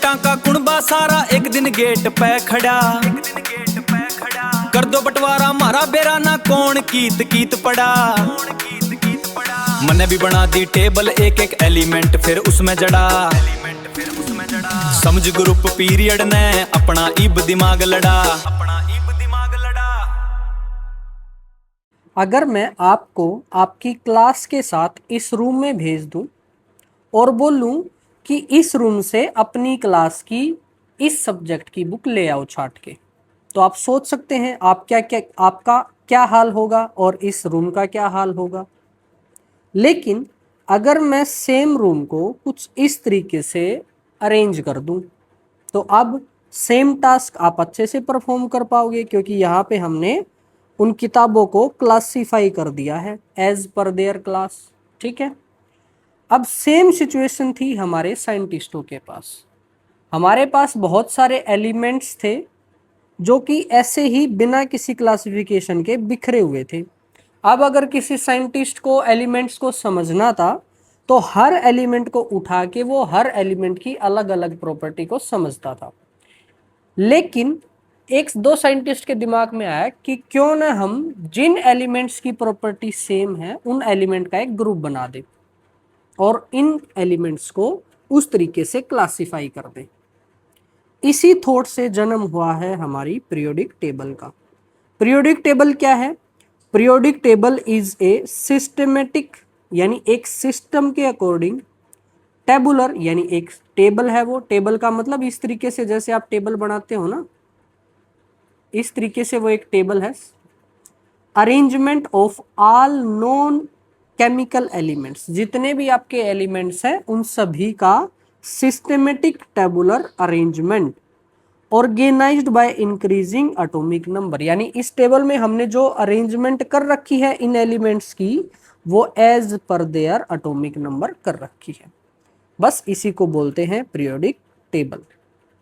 एलिमेंटा का कुणबा सारा एक दिन गेट पे खड़ा। कर दो बंटवारा मारा बेरा ना कौन कीत कीत पड़ा। मैंने भी बना दी टेबल एक एक एलिमेंट फिर उसमें जड़ा। समझ ग्रुप पीरियड ने अपना इब दिमाग लड़ा। अगर मैं आपको आपकी क्लास के साथ इस रूम में भेज दूं और बोलूं कि इस रूम से अपनी क्लास की इस सब्जेक्ट की बुक ले आओ छाट के, तो आप सोच सकते हैं आपका क्या हाल होगा और इस रूम का क्या हाल होगा। लेकिन अगर मैं सेम रूम को कुछ इस तरीके से अरेंज कर दूं तो अब सेम टास्क आप अच्छे से परफॉर्म कर पाओगे, क्योंकि यहाँ पे हमने उन किताबों को क्लासिफाई कर दिया है एज पर देयर क्लास। ठीक है, अब सेम सिचुएशन थी हमारे साइंटिस्टों के पास। हमारे पास बहुत सारे एलिमेंट्स थे जो कि ऐसे ही बिना किसी क्लासिफिकेशन के बिखरे हुए थे। अब अगर किसी साइंटिस्ट को एलिमेंट्स को समझना था तो हर एलिमेंट को उठा के वो हर एलिमेंट की अलग अलग प्रॉपर्टी को समझता था। लेकिन एक दो साइंटिस्ट के दिमाग में आया कि क्यों ना हम जिन एलिमेंट्स की प्रॉपर्टी सेम है उन एलिमेंट का एक ग्रुप बना दें और इन एलिमेंट्स को उस तरीके से क्लासिफाई कर दें। इसी थॉट से जन्म हुआ है हमारी पीरियोडिक टेबल का। पीरियोडिक टेबल क्या है? Periodic table is a systematic यानी एक सिस्टम के अकॉर्डिंग, टेबुलर यानी एक टेबल है। वो टेबल का मतलब इस तरीके से जैसे आप टेबल बनाते हो ना, इस तरीके से वो एक टेबल है। Arrangement of all non chemical elements, जितने भी आपके एलिमेंट्स हैं उन सभी का systematic tabular arrangement, organized by increasing atomic number. यानी इस टेबल में हमने जो अरेंजमेंट कर रखी है इन एलिमेंट्स की वो as per their atomic number कर रखी है। बस इसी को बोलते हैं पीरियोडिक टेबल।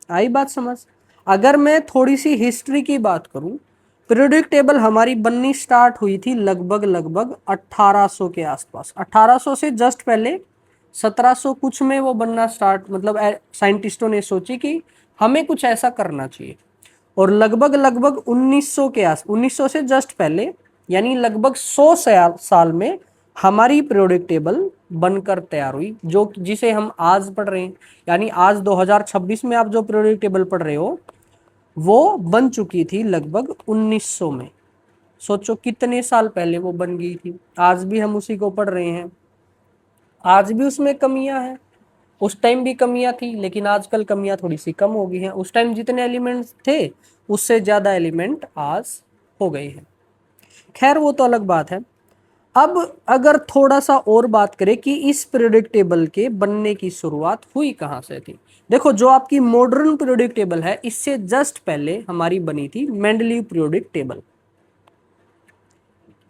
आई बात समझ? अगर मैं थोड़ी सी हिस्ट्री की बात करूं, पीरियोडिक टेबल हमारी बननी स्टार्ट हुई थी लगभग 1800 के आसपास। 1800 से जस्ट पहले 1700 कुछ में वो बनना स्टार्ट, मतलब साइंटिस्टों ने सोची कि हमें कुछ ऐसा करना चाहिए। और लगभग 1900 के 1900 से जस्ट पहले यानी लगभग 100 साल में हमारी पीरियोडिक टेबल बनकर तैयार हुई, जो जिसे हम आज पढ़ रहे हैं। यानी आज 2026 में आप जो पीरियोडिक टेबल पढ़ रहे हो वो बन चुकी थी लगभग 1900 में। सोचो कितने साल पहले वो बन गई थी। आज भी हम उसी को पढ़ रहे हैं। आज भी उसमें कमियां हैं, उस टाइम भी कमियां थी, लेकिन आजकल कमियां थोड़ी सी कम हो गई हैं। उस टाइम जितने एलिमेंट्स थे उससे ज़्यादा एलिमेंट आज हो गए हैं। खैर वो तो अलग बात है। अब अगर थोड़ा सा और बात करें कि इस पीरियोडिक टेबल के बनने की शुरुआत हुई कहाँ से थी। देखो, जो आपकी मॉडर्न पीरियोडिक टेबल है इससे जस्ट पहले हमारी बनी थी मेंडलीव पीरियोडिक टेबल।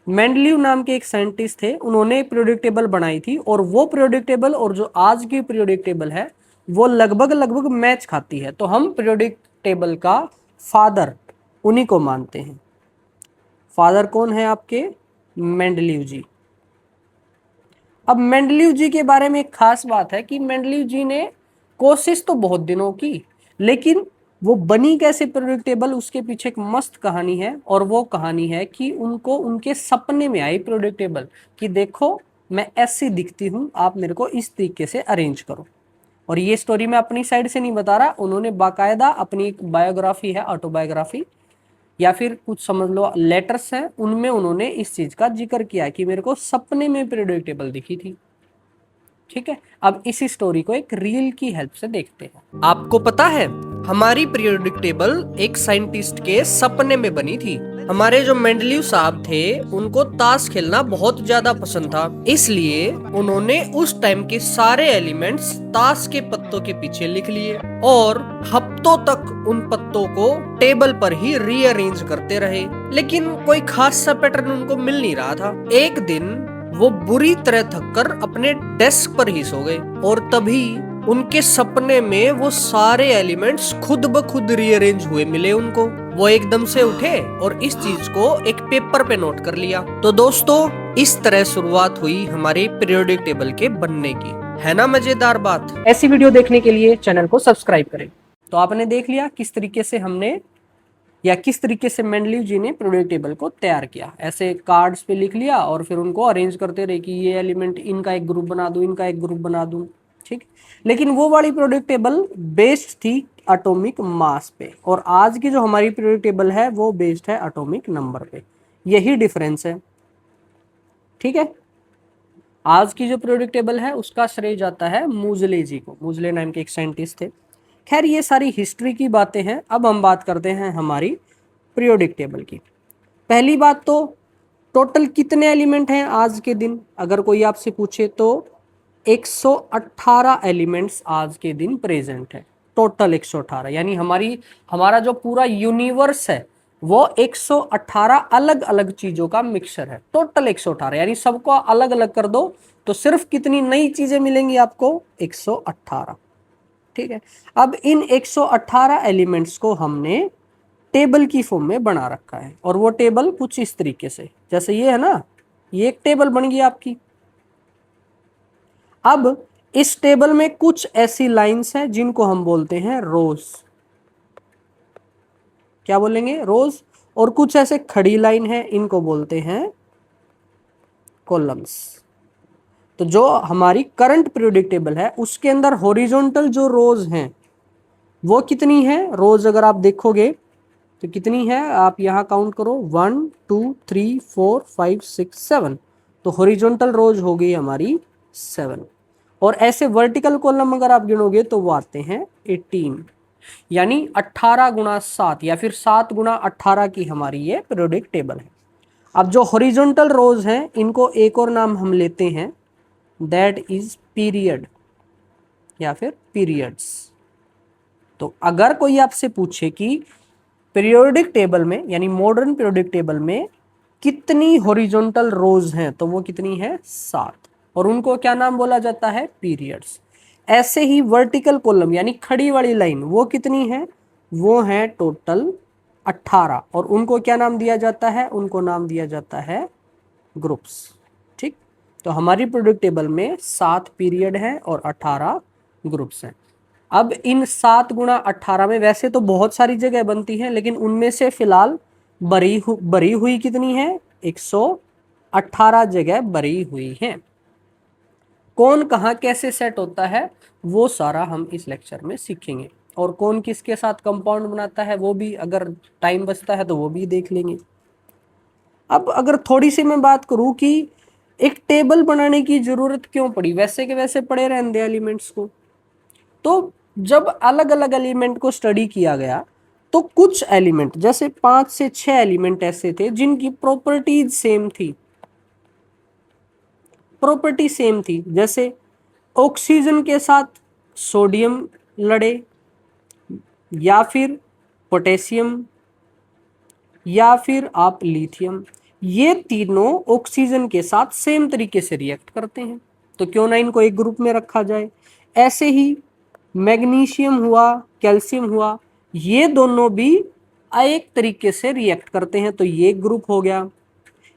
मेंडलीव नाम के एक साइंटिस्ट थे, उन्होंने पीरियोडिक टेबल बनाई थी और वो पीरियोडिक टेबल और जो आज की पीरियोडिक टेबल है वो लगभग मैच खाती है। तो हम पीरियोडिक टेबल का फादर उन्हीं को मानते हैं। फादर कौन है आपके? मेंडलीव जी। अब मेंडलीव जी के बारे में एक खास बात है कि मेंडलीव जी ने कोशिश तो बहुत दिनों की, लेकिन वो बनी कैसे पीरियोडिक टेबल, उसके पीछे एक मस्त कहानी है। और वो कहानी है कि उनको उनके सपने में आई पीरियोडिक टेबल कि देखो मैं ऐसी दिखती हूँ, आप मेरे को इस तरीके से अरेंज करो। और ये स्टोरी मैं अपनी साइड से नहीं बता रहा, उन्होंने बाकायदा अपनी एक बायोग्राफी है, ऑटोबायोग्राफी या फिर कुछ समझ लो लेटर्स हैं, उनमें उन्होंने इस चीज का जिक्र किया कि मेरे को सपने में पीरियोडिक टेबल दिखी थी। ठीक है, अब इसी स्टोरी को एक रील की हेल्प से देखते हैं। आपको पता है हमारी पीरियोडिक टेबल एक साइंटिस्ट के सपने में बनी थी। हमारे जो मेंडलीव साहब थे उनको ताश खेलना बहुत ज्यादा पसंद था, इसलिए उन्होंने उस टाइम के सारे एलिमेंट्स ताश के पत्तों के पीछे लिख लिए और हफ्तों तक उन पत्तों को टेबल पर ही रीअरेंज करते रहे, लेकिन कोई खास सा पैटर्न उनको मिल नहीं रहा था। एक दिन वो बुरी तरह थककर अपने डेस्क पर ही सो गए और तभी उनके सपने में वो सारे एलिमेंट्स खुद ब खुद रीअरेंज हुए मिले उनको। वो एकदम से उठे और इस चीज को एक पेपर पे नोट कर लिया। तो दोस्तों, इस तरह शुरुआत हुई हमारी पीरियोडिक टेबल के बनने की। है ना मजेदार बात। ऐसी वीडियो देखने के लिए चैनल को सब्सक्राइब करें। तो आपने देख लिया किस तरीके से हमने या किस तरीके से मेंडलीव जी ने पीरियोडिक टेबल को तैयार किया। ऐसे कार्ड्स पे लिख लिया और फिर उनको अरेंज करते रहे कि ये एलिमेंट इनका एक ग्रुप बना दूं, इनका एक ग्रुप बना दूं, ठीक। लेकिन वो वाली पीरियोडिक टेबल बेस्ड थी एटॉमिक मास पे, और आज की जो हमारी पीरियोडिक टेबल है वो बेस्ड है एटॉमिक नंबर पे। यही डिफरेंस है, ठीक है। आज की जो पीरियोडिक टेबल है उसका श्रेय जाता है मूजले जी को। मूजले नाम के एक साइंटिस्ट थे। खैर ये सारी हिस्ट्री की बातें हैं। अब हम बात करते हैं हमारी पीरियोडिक टेबल की। पहली बात तो टोटल कितने एलिमेंट हैं आज के दिन, अगर कोई आपसे पूछे तो 118 एलिमेंट्स आज के दिन प्रेजेंट है। टोटल 118, यानी हमारा जो पूरा यूनिवर्स है वो 118 अलग अलग चीजों का मिक्सचर है। टोटल 118, यानी सबको अलग अलग कर दो तो सिर्फ कितनी नई चीजें मिलेंगी आपको? 118, ठीक है। अब इन 118 एलिमेंट्स को हमने टेबल की फॉर्म में बना रखा है, और वो टेबल कुछ इस तरीके से, जैसे ये है ना, ये एक टेबल बन गई आपकी। अब इस टेबल में कुछ ऐसी लाइंस हैं जिनको हम बोलते हैं रोज। क्या बोलेंगे? रोज। और कुछ ऐसे खड़ी लाइन है, इनको बोलते हैं कॉलम्स। तो जो हमारी करंट पीरियोडिक टेबल है उसके अंदर हॉरिजॉन्टल जो रोज हैं वो कितनी है? रोज अगर आप देखोगे तो कितनी है, आप यहां काउंट करो, 1 2 3 4 5 6 7। तो हॉरिजॉन्टल रोज हो गई हमारी 7। और ऐसे वर्टिकल कॉलम अगर आप गिनोगे तो वो आते हैं 18, यानी 18 गुणा 7 या फिर 7 गुणा 18 की हमारी ये पीरियोडिक टेबल है। अब जो हॉरिजॉन्टल रोज हैं इनको एक और नाम हम लेते हैं, दैट इज पीरियड या फिर पीरियड्स। तो अगर कोई आपसे पूछे कि पीरियोडिक टेबल में, यानी मॉडर्न पीरियोडिक टेबल में कितनी हॉरिजॉन्टल रोज हैं, तो वो कितनी है? 7, और उनको क्या नाम बोला जाता है? पीरियड्स। ऐसे ही वर्टिकल कॉलम यानी खड़ी वाली लाइन वो कितनी है? वो है टोटल 18, और उनको क्या नाम दिया जाता है? उनको नाम दिया जाता है ग्रुप्स, ठीक। तो हमारी पीरियोडिक टेबल में 7 पीरियड है और 18 ग्रुप्स हैं। अब इन 7 गुणा 18 में वैसे तो बहुत सारी जगह बनती है, लेकिन उनमें से फिलहाल बरी हुई कितनी है? 118 जगह बरी हुई है। कौन कहाँ कैसे सेट होता है वो सारा हम इस लेक्चर में सीखेंगे, और कौन किसके साथ कंपाउंड बनाता है वो भी, अगर टाइम बचता है तो वो भी देख लेंगे। अब अगर थोड़ी सी मैं बात करूं कि एक टेबल बनाने की जरूरत क्यों पड़ी, वैसे के वैसे पड़े रहने दे एलिमेंट्स को। तो जब अलग अलग एलिमेंट को स्टडी किया गया तो कुछ एलिमेंट, जैसे 5 से 6 एलिमेंट ऐसे थे जिनकी प्रॉपर्टीज सेम थी। प्रॉपर्टी सेम थी, जैसे ऑक्सीजन के साथ सोडियम लड़े, या फिर पोटेशियम, या फिर आप लिथियम। ये तीनों ऑक्सीजन के साथ सेम तरीके से रिएक्ट करते हैं, तो क्यों ना इनको एक ग्रुप में रखा जाए। ऐसे ही मैग्नीशियम हुआ, कैल्शियम हुआ, ये दोनों भी एक तरीके से रिएक्ट करते हैं, तो ये ग्रुप हो गया।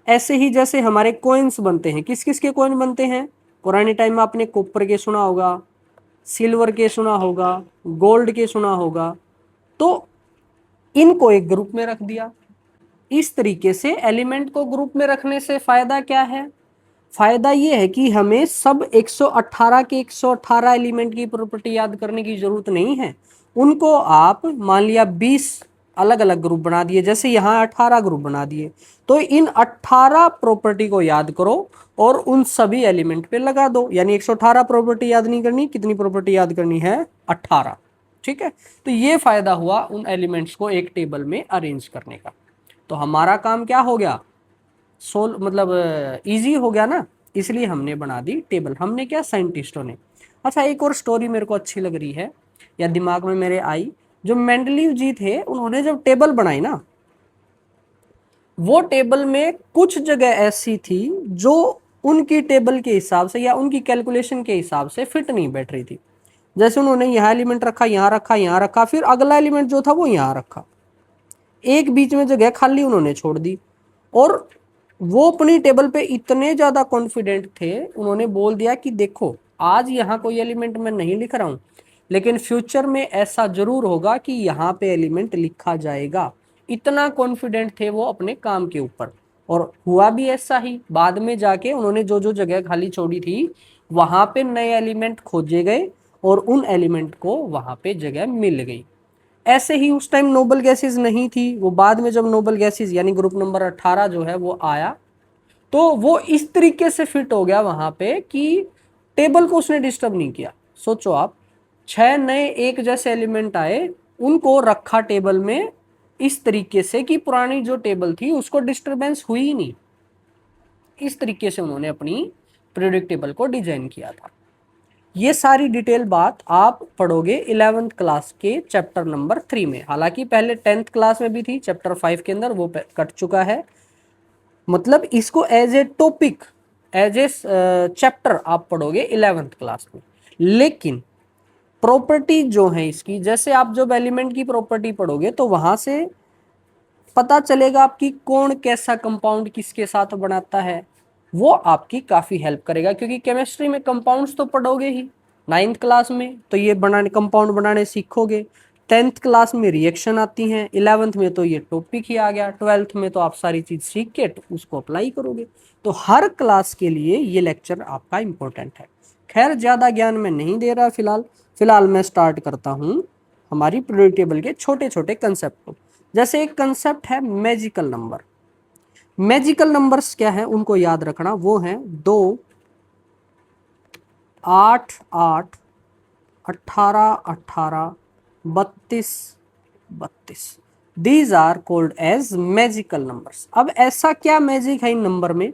ऐसे ही जैसे हमारे कॉइन्स बनते हैं, किस किस के कॉइन बनते हैं? पुराने टाइम में आपने कॉपर के सुना होगा, सिल्वर के सुना होगा, गोल्ड के सुना होगा, तो इनको एक ग्रुप में रख दिया। इस तरीके से एलिमेंट को ग्रुप में रखने से फायदा क्या है? फायदा ये है कि हमें सब 118 के 118 एलिमेंट की प्रॉपर्टी याद करने की जरूरत नहीं है। उनको आप मान लिया 20 अलग अलग ग्रुप बना दिए, जैसे यहाँ 18 ग्रुप बना दिए, तो इन 18 प्रॉपर्टी को याद करो और उन सभी एलिमेंट पे लगा दो। यानी 118 प्रॉपर्टी याद नहीं करनी, कितनी प्रॉपर्टी याद करनी है? 18, ठीक है। तो ये फायदा हुआ उन एलिमेंट्स को एक टेबल में अरेंज करने का। तो हमारा काम क्या हो गया? इजी हो गया ना, इसलिए हमने बना दी टेबल। हमने क्या? साइंटिस्टों ने। अच्छा, एक और स्टोरी मेरे को अच्छी लग रही है या दिमाग में मेरे आई। जो मेंडलीव जी थे उन्होंने जब टेबल बनाई ना, वो टेबल में कुछ जगह ऐसी थी जो उनकी टेबल के हिसाब से या उनकी कैलकुलेशन के हिसाब से फिट नहीं बैठ रही थी। जैसे उन्होंने यहाँ एलिमेंट रखा, यहाँ रखा, यहाँ रखा, फिर अगला एलिमेंट जो था वो यहाँ रखा, एक बीच में जगह खाली उन्होंने छोड़ दी। और वो अपनी टेबल पे इतने ज्यादा कॉन्फिडेंट थे, उन्होंने बोल दिया कि देखो आज यहाँ कोई एलिमेंट मैं नहीं लिख रहा हूँ, लेकिन फ्यूचर में ऐसा जरूर होगा कि यहाँ पे एलिमेंट लिखा जाएगा। इतना कॉन्फिडेंट थे वो अपने काम के ऊपर, और हुआ भी ऐसा ही। बाद में जाके उन्होंने जो जो जगह खाली छोड़ी थी वहां पे नए एलिमेंट खोजे गए और उन एलिमेंट को वहां पे जगह मिल गई। ऐसे ही उस टाइम नोबल गैसेस नहीं थी, वो बाद में जब नोबल गैसेस यानी ग्रुप नंबर 18 जो है वो आया, तो वो इस तरीके से फिट हो गया वहां पे कि टेबल को उसने डिस्टर्ब नहीं किया। सोचो आप, 6 नए एक जैसे एलिमेंट आए, उनको रखा टेबल में इस तरीके से कि पुरानी जो टेबल थी उसको डिस्टरबेंस हुई ही नहीं। इस तरीके से उन्होंने अपनी पीरियोडिक टेबल को डिजाइन किया था। ये सारी डिटेल बात आप पढ़ोगे 11th क्लास के चैप्टर नंबर 3 में। हालांकि पहले 10th क्लास में भी थी, चैप्टर 5 के अंदर वो कट चुका है। मतलब इसको as a topic, as a chapter आप पढ़ोगे 11th क्लास में। लेकिन प्रॉपर्टी जो है इसकी, जैसे आप जब एलिमेंट की प्रॉपर्टी पढ़ोगे तो वहां से पता चलेगा आपकी कौन कैसा कंपाउंड किसके साथ बनाता है, वो आपकी काफी हेल्प करेगा। क्योंकि केमिस्ट्री में कंपाउंड्स तो पढ़ोगे ही 9th क्लास में, तो ये बनाने कंपाउंड बनाने सीखोगे। 10th क्लास में रिएक्शन आती हैं, 11th में तो ये टॉपिक ही आ गया, 12th में तो आप सारी चीज सीख के उसको अप्लाई करोगे। तो हर क्लास के लिए ये लेक्चर आपका इंपॉर्टेंट है। खैर ज्यादा ज्ञान मैं नहीं दे रहा फिलहाल मैं स्टार्ट करता हूँ हमारी पीरियोडिक टेबल के छोटे छोटे कंसेप्ट को। जैसे एक कंसेप्ट है मैजिकल नंबर। मैजिकल नंबर्स क्या है उनको याद रखना, वो है 2, 8, 8, 18, 18, 32, 32। These are called as magical numbers. अब ऐसा क्या मैजिक है इन नंबर में?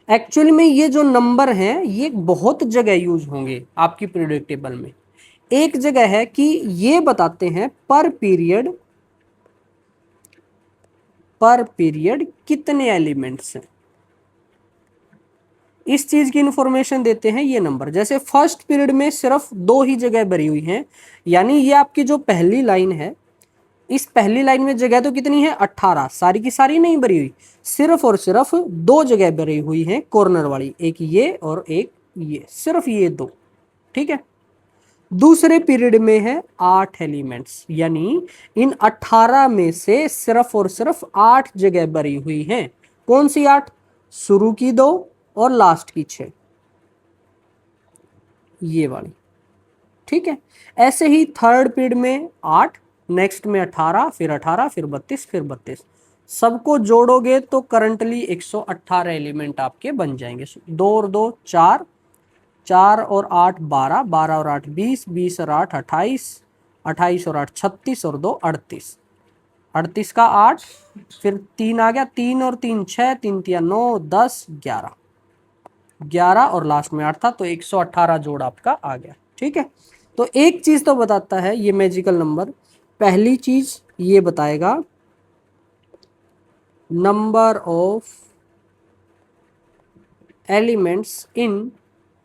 एक्चुअली में ये जो नंबर हैं ये बहुत जगह यूज होंगे आपकी पीरियोडिक टेबल में। एक जगह है कि ये बताते हैं पर पीरियड कितने एलिमेंट्स हैं, इस चीज की इंफॉर्मेशन देते हैं ये नंबर। जैसे फर्स्ट पीरियड में सिर्फ 2 ही जगह भरी हुई हैं, यानी ये आपकी जो पहली लाइन है, इस पहली लाइन में जगह तो कितनी है 18, सारी की सारी नहीं भरी हुई, सिर्फ और सिर्फ 2 जगह भरी हुई हैं कॉर्नर वाली, एक ये और एक ये, सिर्फ ये 2। ठीक है। दूसरे पीरियड में है 8 एलिमेंट्स, यानी इन 18 में से सिर्फ और सिर्फ 8 जगह भरी हुई हैं। कौन सी 8? शुरू की 2 और लास्ट की 6, ये वाली। ठीक है। ऐसे ही थर्ड पीरियड में 8, नेक्स्ट में 18, फिर 18, फिर 32, फिर 32। सबको जोड़ोगे तो करंटली 118 एलिमेंट आपके बन जाएंगे। 2 और 2 4, 4 और 8 12, 12 और 8 20, 20 और 8 28, 28 और 8 36 और 2 38, 38 का 8, फिर 3 आ गया, 3 और 3 6, 3 3 9 10 11, 11 और लास्ट में 8 था, तो 118 जोड़ आपका आ गया। ठीक है। तो एक चीज तो बताता है ये मैजिकल नंबर, पहली चीज ये बताएगा number of elements in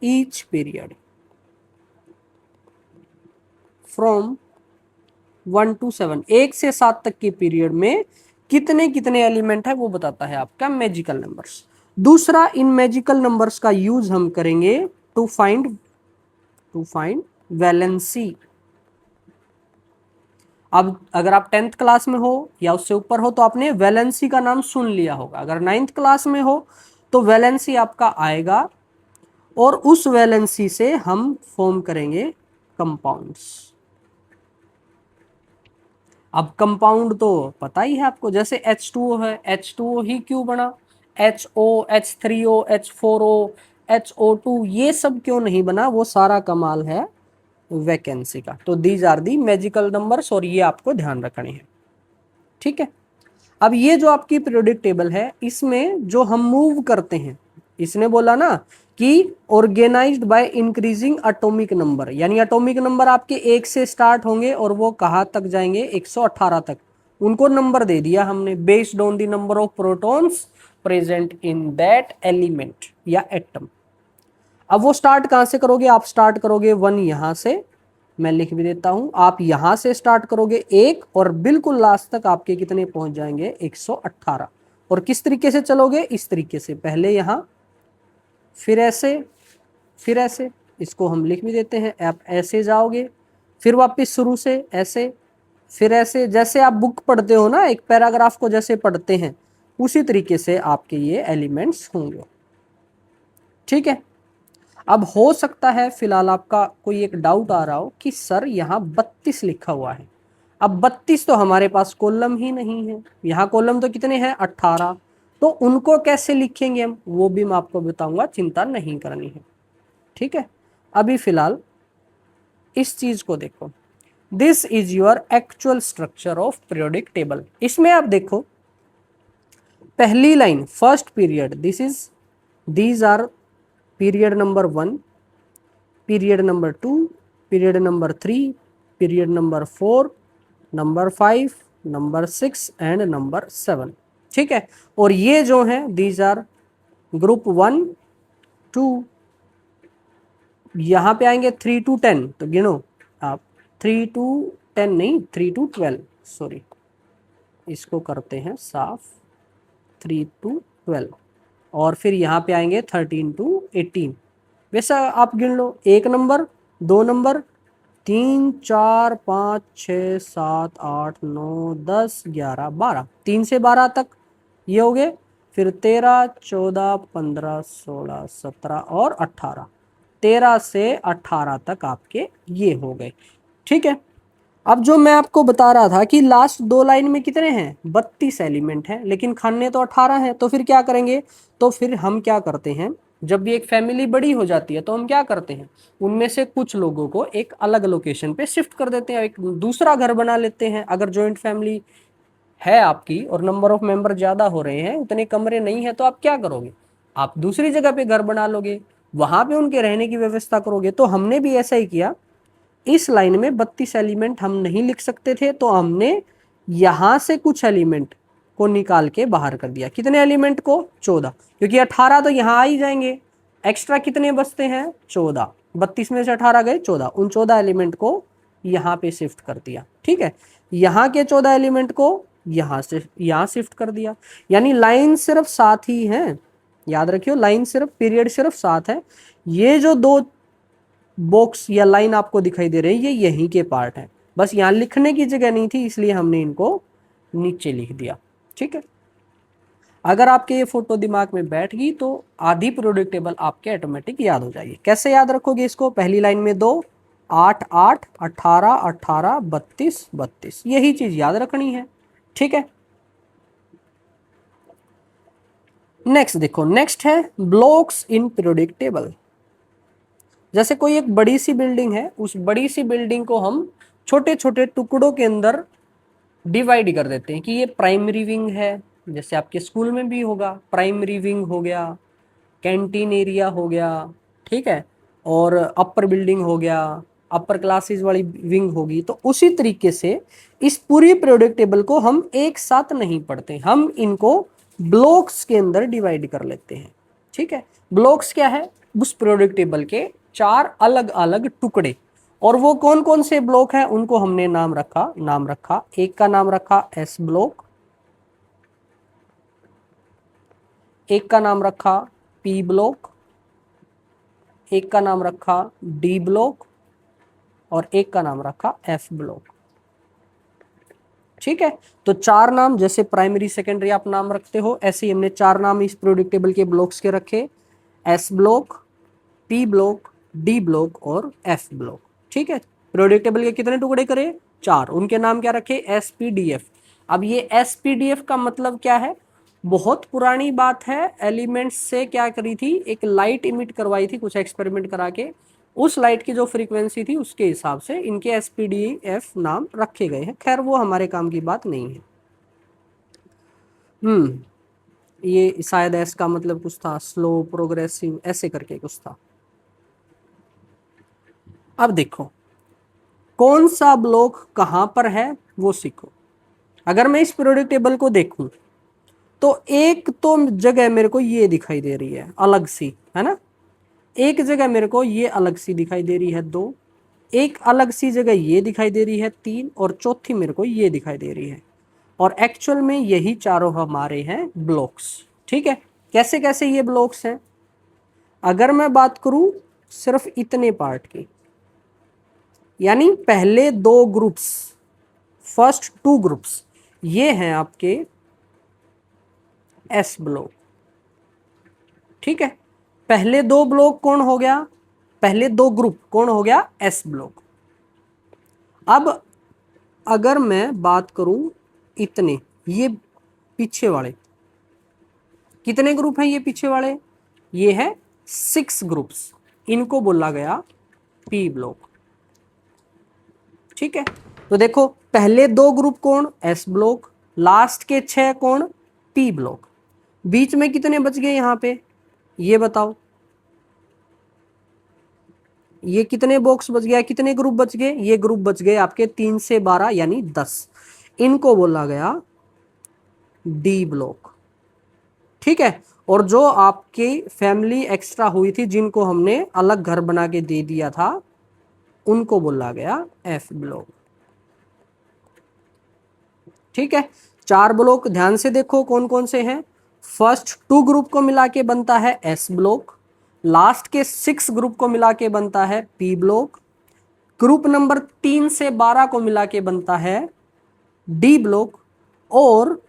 each period from 1 to 7, 1 से 7 तक के पीरियड में कितने कितने एलिमेंट है वो बताता है आपका मैजिकल नंबर्स। दूसरा, इन मैजिकल नंबर्स का यूज हम करेंगे टू फाइंड वैलेंसी। अब अगर आप 10th क्लास में हो या उससे ऊपर हो तो आपने वैलेंसी का नाम सुन लिया होगा। अगर 9th क्लास में हो तो वैलेंसी आपका आएगा, और उस वैलेंसी से हम फॉर्म करेंगे कंपाउंड्स। अब कंपाउंड तो पता ही है आपको, जैसे H2O है, H2O ही क्यों बना? HO, H3O, H4O, HO2 ये सब क्यों नहीं बना? वो सारा कमाल है वैकेंसी का। तो these are the magical numbers, और ये आपको ध्यान रखने हैं। ठीक है। अब ये जो आपकी पीरियोडिक टेबल है, इसमें जो हम मूव करते हैं, इसने बोला ना कि organized by increasing atomic number, यानी एटॉमिक नंबर आपके 1 से स्टार्ट होंगे और वो कहाँ तक जाएंगे? 118 तक। उनको नंबर दे दिया हमने based on the number of protons present in that element या एटम। अब वो स्टार्ट कहाँ से करोगे? आप स्टार्ट करोगे 1 यहां से, मैं लिख भी देता हूं, आप यहां से स्टार्ट करोगे 1, और बिल्कुल लास्ट तक आपके कितने पहुंच जाएंगे? 118। और किस तरीके से चलोगे? इस तरीके से, पहले यहां, फिर ऐसे, फिर ऐसे, इसको हम लिख भी देते हैं। आप ऐसे जाओगे, फिर वापस शुरू से ऐसे, फिर ऐसे, जैसे आप बुक पढ़ते हो ना, एक पैराग्राफ को जैसे पढ़ते हैं उसी तरीके से आपके ये एलिमेंट्स होंगे। ठीक है। अब हो सकता है फिलहाल आपका कोई एक डाउट आ रहा हो कि सर यहाँ 32 लिखा हुआ है। अब 32 तो हमारे पास कॉलम ही नहीं है, यहाँ कॉलम तो कितने हैं 18, तो उनको कैसे लिखेंगे हम, वो भी मैं आपको बताऊंगा, चिंता नहीं करनी है। ठीक है। अभी फिलहाल इस चीज को देखो, this is your actual structure of periodic table. इसमें आप देखो पहली line first period, these are period number 1, period number 2, period number 3, period number 4, number 5, number 6 and number 7। ठीक है। और ये जो हैं दीज आर ग्रुप 1 2, यहाँ पे आएंगे 3 to 10, तो गिनो आप 3 to 10 नहीं, 3 to 12, सॉरी, इसको करते हैं साफ, 3 to 12। और फिर यहाँ पे आएंगे 13 to 18। वैसा आप गिन लो, 1 नंबर, 2 नंबर, 3 4 5 6 7 8 9 10 11 12, 3 से 12 तक ये हो गए। फिर 13 14 15 16 17 और 18, 13 से 18 तक आपके ये हो गए। ठीक है। अब जो मैं आपको बता रहा था कि लास्ट 2 लाइन में कितने हैं 32 एलिमेंट हैं, लेकिन खाने तो 18 हैं, तो फिर क्या करेंगे, तो फिर हम क्या करते हैं, जब भी एक फैमिली बड़ी हो जाती है तो हम क्या करते हैं, उनमें से कुछ लोगों को एक अलग लोकेशन पे शिफ्ट कर देते हैं, एक दूसरा घर बना लेते हैं। अगर जॉइंट फैमिली है आपकी और नंबर ऑफ मेंबर ज्यादा हो रहे हैं, उतने कमरे नहीं है, तो आप क्या करोगे, आप दूसरी जगह पे घर बना लोगे, वहां पे उनके रहने की व्यवस्था करोगे। तो हमने भी ऐसा ही किया, इस लाइन में 32 एलिमेंट हम नहीं लिख सकते थे, तो हमने यहां से कुछ एलिमेंट को निकाल के बाहर कर दिया। कितने एलिमेंट को, 14, क्योंकि 18 तो यहाँ आ ही जाएंगे, एक्स्ट्रा कितने बचते हैं 14, 32 में से 18 गए 14, उन 14 एलिमेंट को यहाँ पे शिफ्ट कर दिया। ठीक है। यहाँ के 14 एलिमेंट को यहाँ से यहाँ शिफ्ट कर दिया, यानी लाइन सिर्फ 7 ही है, याद रखियो, लाइन सिर्फ, पीरियड सिर्फ 7 है। ये जो 2 बॉक्स या लाइन आपको दिखाई दे रही है ये यहीं के पार्ट है, बस यहाँ लिखने की जगह नहीं थी इसलिए हमने इनको नीचे लिख दिया। ठीक है। अगर आपके ये फोटो दिमाग में बैठ गई तो आधी पीरियोडिक टेबल आपके ऑटोमेटिक याद हो जाएगी। कैसे याद रखोगे इसको, पहली लाइन में 2 8 8 18 18 32 32, यही चीज याद रखनी है। ठीक है। नेक्स्ट देखो, नेक्स्ट है ब्लॉक्स इन पीरियोडिक टेबल। जैसे कोई एक बड़ी सी बिल्डिंग है, उस बड़ी सी बिल्डिंग को हम छोटे छोटे टुकड़ों के अंदर डिवाइड कर देते हैं कि ये प्राइमरी विंग है, जैसे आपके स्कूल में भी होगा, प्राइमरी विंग हो गया, कैंटीन एरिया हो गया, ठीक है, और अपर बिल्डिंग हो गया, अपर क्लासेस वाली विंग होगी। तो उसी तरीके से इस पूरी पीरियोडिक टेबल को हम एक साथ नहीं पढ़ते, हम इनको ब्लॉक्स के अंदर डिवाइड कर लेते हैं। ठीक है। ब्लॉक्स क्या है, उस पीरियोडिक टेबल के 4 अलग अलग टुकड़े, और वो कौन कौन से ब्लॉक हैं उनको हमने नाम रखा, एक का नाम रखा एस ब्लॉक, एक का नाम रखा पी ब्लॉक, एक का नाम रखा डी ब्लॉक, और एक का नाम रखा एफ ब्लॉक। ठीक है। तो 4 नाम, जैसे प्राइमरी सेकेंडरी आप नाम रखते हो, ऐसे ही हमने 4 नाम इस पीरियोडिक टेबल के ब्लॉक्स के रखे, S block, P block, D block और एफ ब्लॉक। ठीक है। पीरियोडिक टेबल के कितने टुकड़े करे, 4, उनके नाम क्या रखे, एस पी डी एफ। अब ये एस पी डी एफ का मतलब क्या है, बहुत पुरानी बात है, एलिमेंट्स से क्या करी थी, एक लाइट इमिट करवाई थी कुछ एक्सपेरिमेंट करा के, उस लाइट की जो फ्रीक्वेंसी थी उसके हिसाब से इनके एस पी डी एफ नाम रखे गए हैं। खैर वो हमारे काम की बात नहीं है। ये शायद एस का मतलब कुछ था, स्लो प्रोग्रेसिव ऐसे करके कुछ था। अब देखो कौन सा ब्लॉक कहां पर है वो सीखो। अगर मैं इस पीरियोडिक टेबल को देखूं तो एक तो जगह मेरे को ये दिखाई दे रही है अलग सी, है ना, एक जगह मेरे को ये अलग सी दिखाई दे रही है 2, एक अलग सी जगह ये दिखाई दे रही है 3, और चौथी मेरे को ये दिखाई दे रही है। और एक्चुअल में यही चारों हमारे हैं ब्लॉक्स। ठीक है। कैसे कैसे ये ब्लॉक्स हैं, अगर मैं बात करूं सिर्फ इतने पार्ट की, यानी पहले दो ग्रुप्स, फर्स्ट टू ग्रुप्स, ये हैं आपके एस ब्लॉक। ठीक है, पहले दो ब्लॉक कौन हो गया, पहले दो ग्रुप कौन हो गया, एस ब्लॉक। अब अगर मैं बात करूं इतने, ये पीछे वाले कितने ग्रुप हैं, ये पीछे वाले ये है 6 ग्रुप्स, इनको बोला गया पी ब्लॉक। ठीक है, तो देखो पहले दो ग्रुप कौन, एस ब्लॉक, लास्ट के 6 कौन, पी ब्लॉक, बीच में कितने बच गए यहां पे, ये बताओ, ये कितने बॉक्स बच गया, कितने ग्रुप बच गए, ये ग्रुप बच गए आपके 3 से 12 यानी 10, इनको बोला गया डी ब्लॉक। ठीक है, और जो आपकी फैमिली एक्स्ट्रा हुई थी, जिनको हमने अलग घर बना के दे दिया था, उनको बोला गया एफ ब्लॉक। ठीक है, 4 ब्लॉक ध्यान से देखो कौन कौन से हैं, फर्स्ट 2 ग्रुप को मिला के बनता है एस ब्लॉक, लास्ट के 6 ग्रुप को मिला के बनता है पी ब्लॉक, ग्रुप नंबर 3 से 12 को मिला के बनता है डी ब्लॉक, और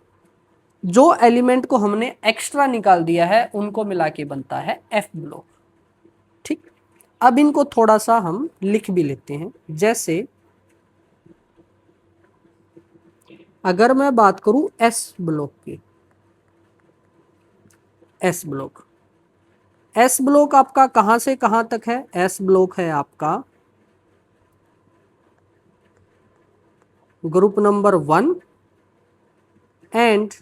जो एलिमेंट को हमने एक्स्ट्रा निकाल दिया है उनको मिला के बनता है एफ ब्लॉक। ठीक, अब इनको थोड़ा सा हम लिख भी लेते हैं, जैसे अगर मैं बात करूं एस ब्लॉक की, एस ब्लॉक, एस ब्लॉक आपका कहां से कहां तक है, एस ब्लॉक है आपका group number 1 and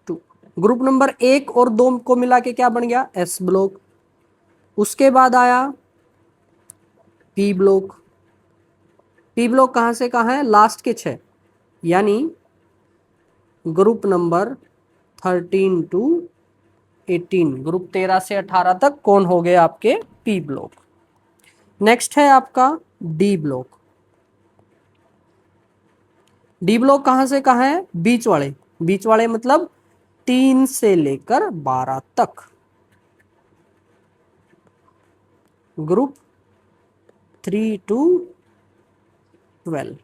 2, group number 1 और 2 को मिला के क्या बन गया, एस ब्लॉक। उसके बाद आया पी ब्लॉक, पी ब्लॉक कहां से कहां है, लास्ट के 6, यानी ग्रुप नंबर 13 टू 18, ग्रुप 13 से 18 तक कौन हो गए आपके पी ब्लॉक। नेक्स्ट है आपका डी ब्लॉक, डी ब्लॉक कहां से कहां है, बीच वाले, बीच वाले मतलब 3 से लेकर 12 तक, ग्रुप 3 टू 12।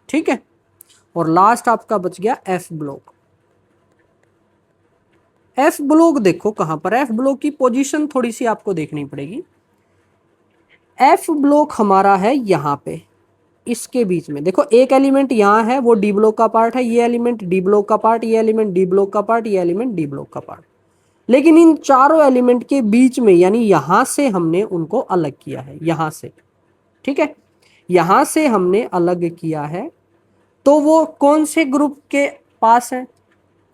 ठीक है, और लास्ट आपका बच गया एफ ब्लॉक। एफ ब्लॉक देखो कहां पर, एफ ब्लॉक की पोजीशन थोड़ी सी आपको देखनी पड़ेगी। एफ ब्लॉक हमारा है यहां पे, इसके बीच में देखो, एक एलिमेंट यहाँ है वो डी ब्लॉक का पार्ट है, ये एलिमेंट डी ब्लॉक का पार्ट, ये एलिमेंट डी ब्लॉक का पार्ट, ये एलिमेंट डी ब्लॉक का पार्ट, लेकिन इन चारों एलिमेंट के बीच में, यानी यहां से हमने उनको अलग किया है, यहां से। ठीक है, यहां से हमने अलग किया है, तो वो कौन से ग्रुप के पास है,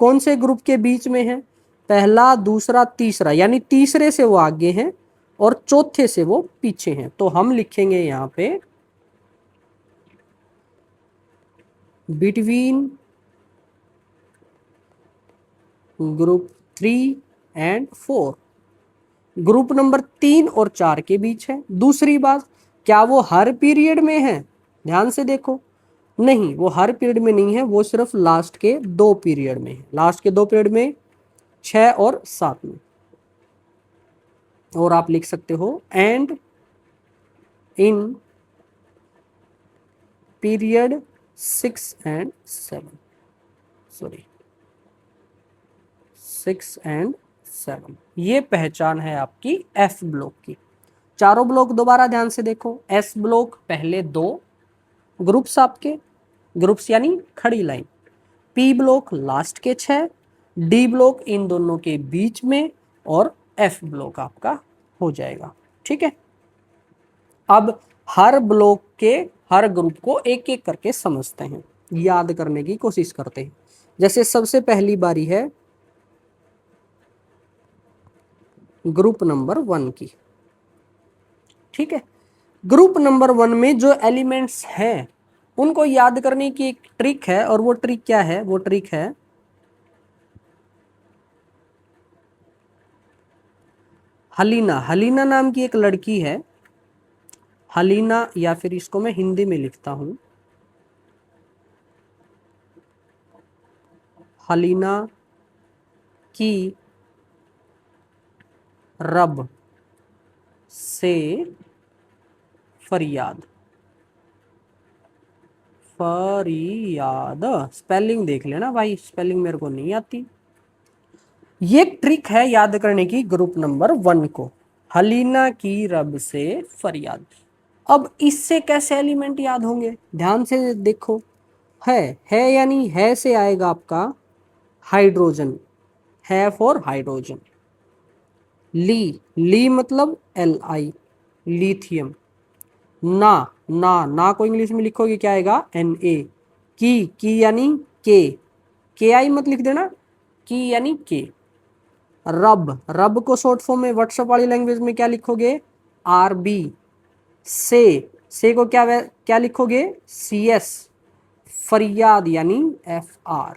कौन से ग्रुप के बीच में है, पहला दूसरा तीसरा, यानी तीसरे से वो आगे हैं और चौथे से वो पीछे हैं। तो हम लिखेंगे यहां पे between group 3 and 4, group number 3 और 4 के बीच है। दूसरी बात, क्या वो हर पीरियड में है, ध्यान से देखो, नहीं वो हर पीरियड में नहीं है, वो सिर्फ लास्ट के 2 पीरियड में है, लास्ट के 2 पीरियड में 6 और 7 में। और आप लिख सकते हो and in period 6 and 7, sorry 6 and 7, ये पहचान है आपकी एफ ब्लॉक की। चारों ब्लॉक दोबारा ध्यान से देखो, एस ब्लॉक पहले 2 ग्रुप्स आपके, ग्रुप्स यानी खड़ी लाइन, पी ब्लॉक लास्ट के 6, डी ब्लॉक इन दोनों के बीच में, और एफ ब्लॉक आपका हो जाएगा। ठीक है, अब हर ब्लॉक के हर ग्रुप को एक एक करके समझते हैं, याद करने की कोशिश करते हैं। जैसे सबसे पहली बारी है ग्रुप नंबर 1 की। ठीक है, ग्रुप नंबर 1 में जो एलिमेंट्स हैं उनको याद करने की एक ट्रिक है, और वो ट्रिक क्या है, वो ट्रिक है हलीना, हलीना नाम की एक लड़की है, हलीना, या फिर इसको मैं हिंदी में लिखता हूं, हलीना की रब से फरियाद। फरियाद स्पेलिंग देख लेना भाई, स्पेलिंग मेरे को नहीं आती। ये ट्रिक है याद करने की ग्रुप नंबर 1 को, हलीना की रब से फरियाद। अब इससे कैसे एलिमेंट याद होंगे, ध्यान से देखो। है यानी है से आएगा आपका हाइड्रोजन, है फॉर हाइड्रोजन। ली मतलब Li, लिथियम। ना को इंग्लिश में लिखोगे क्या आएगा, Na। की यानी के आई मत लिख देना, की यानी के। रब को शॉर्ट फॉर्म में व्हाट्सएप वाली लैंग्वेज में क्या लिखोगे, RB। से को क्या लिखोगे, CS। फरियाद यानी FR।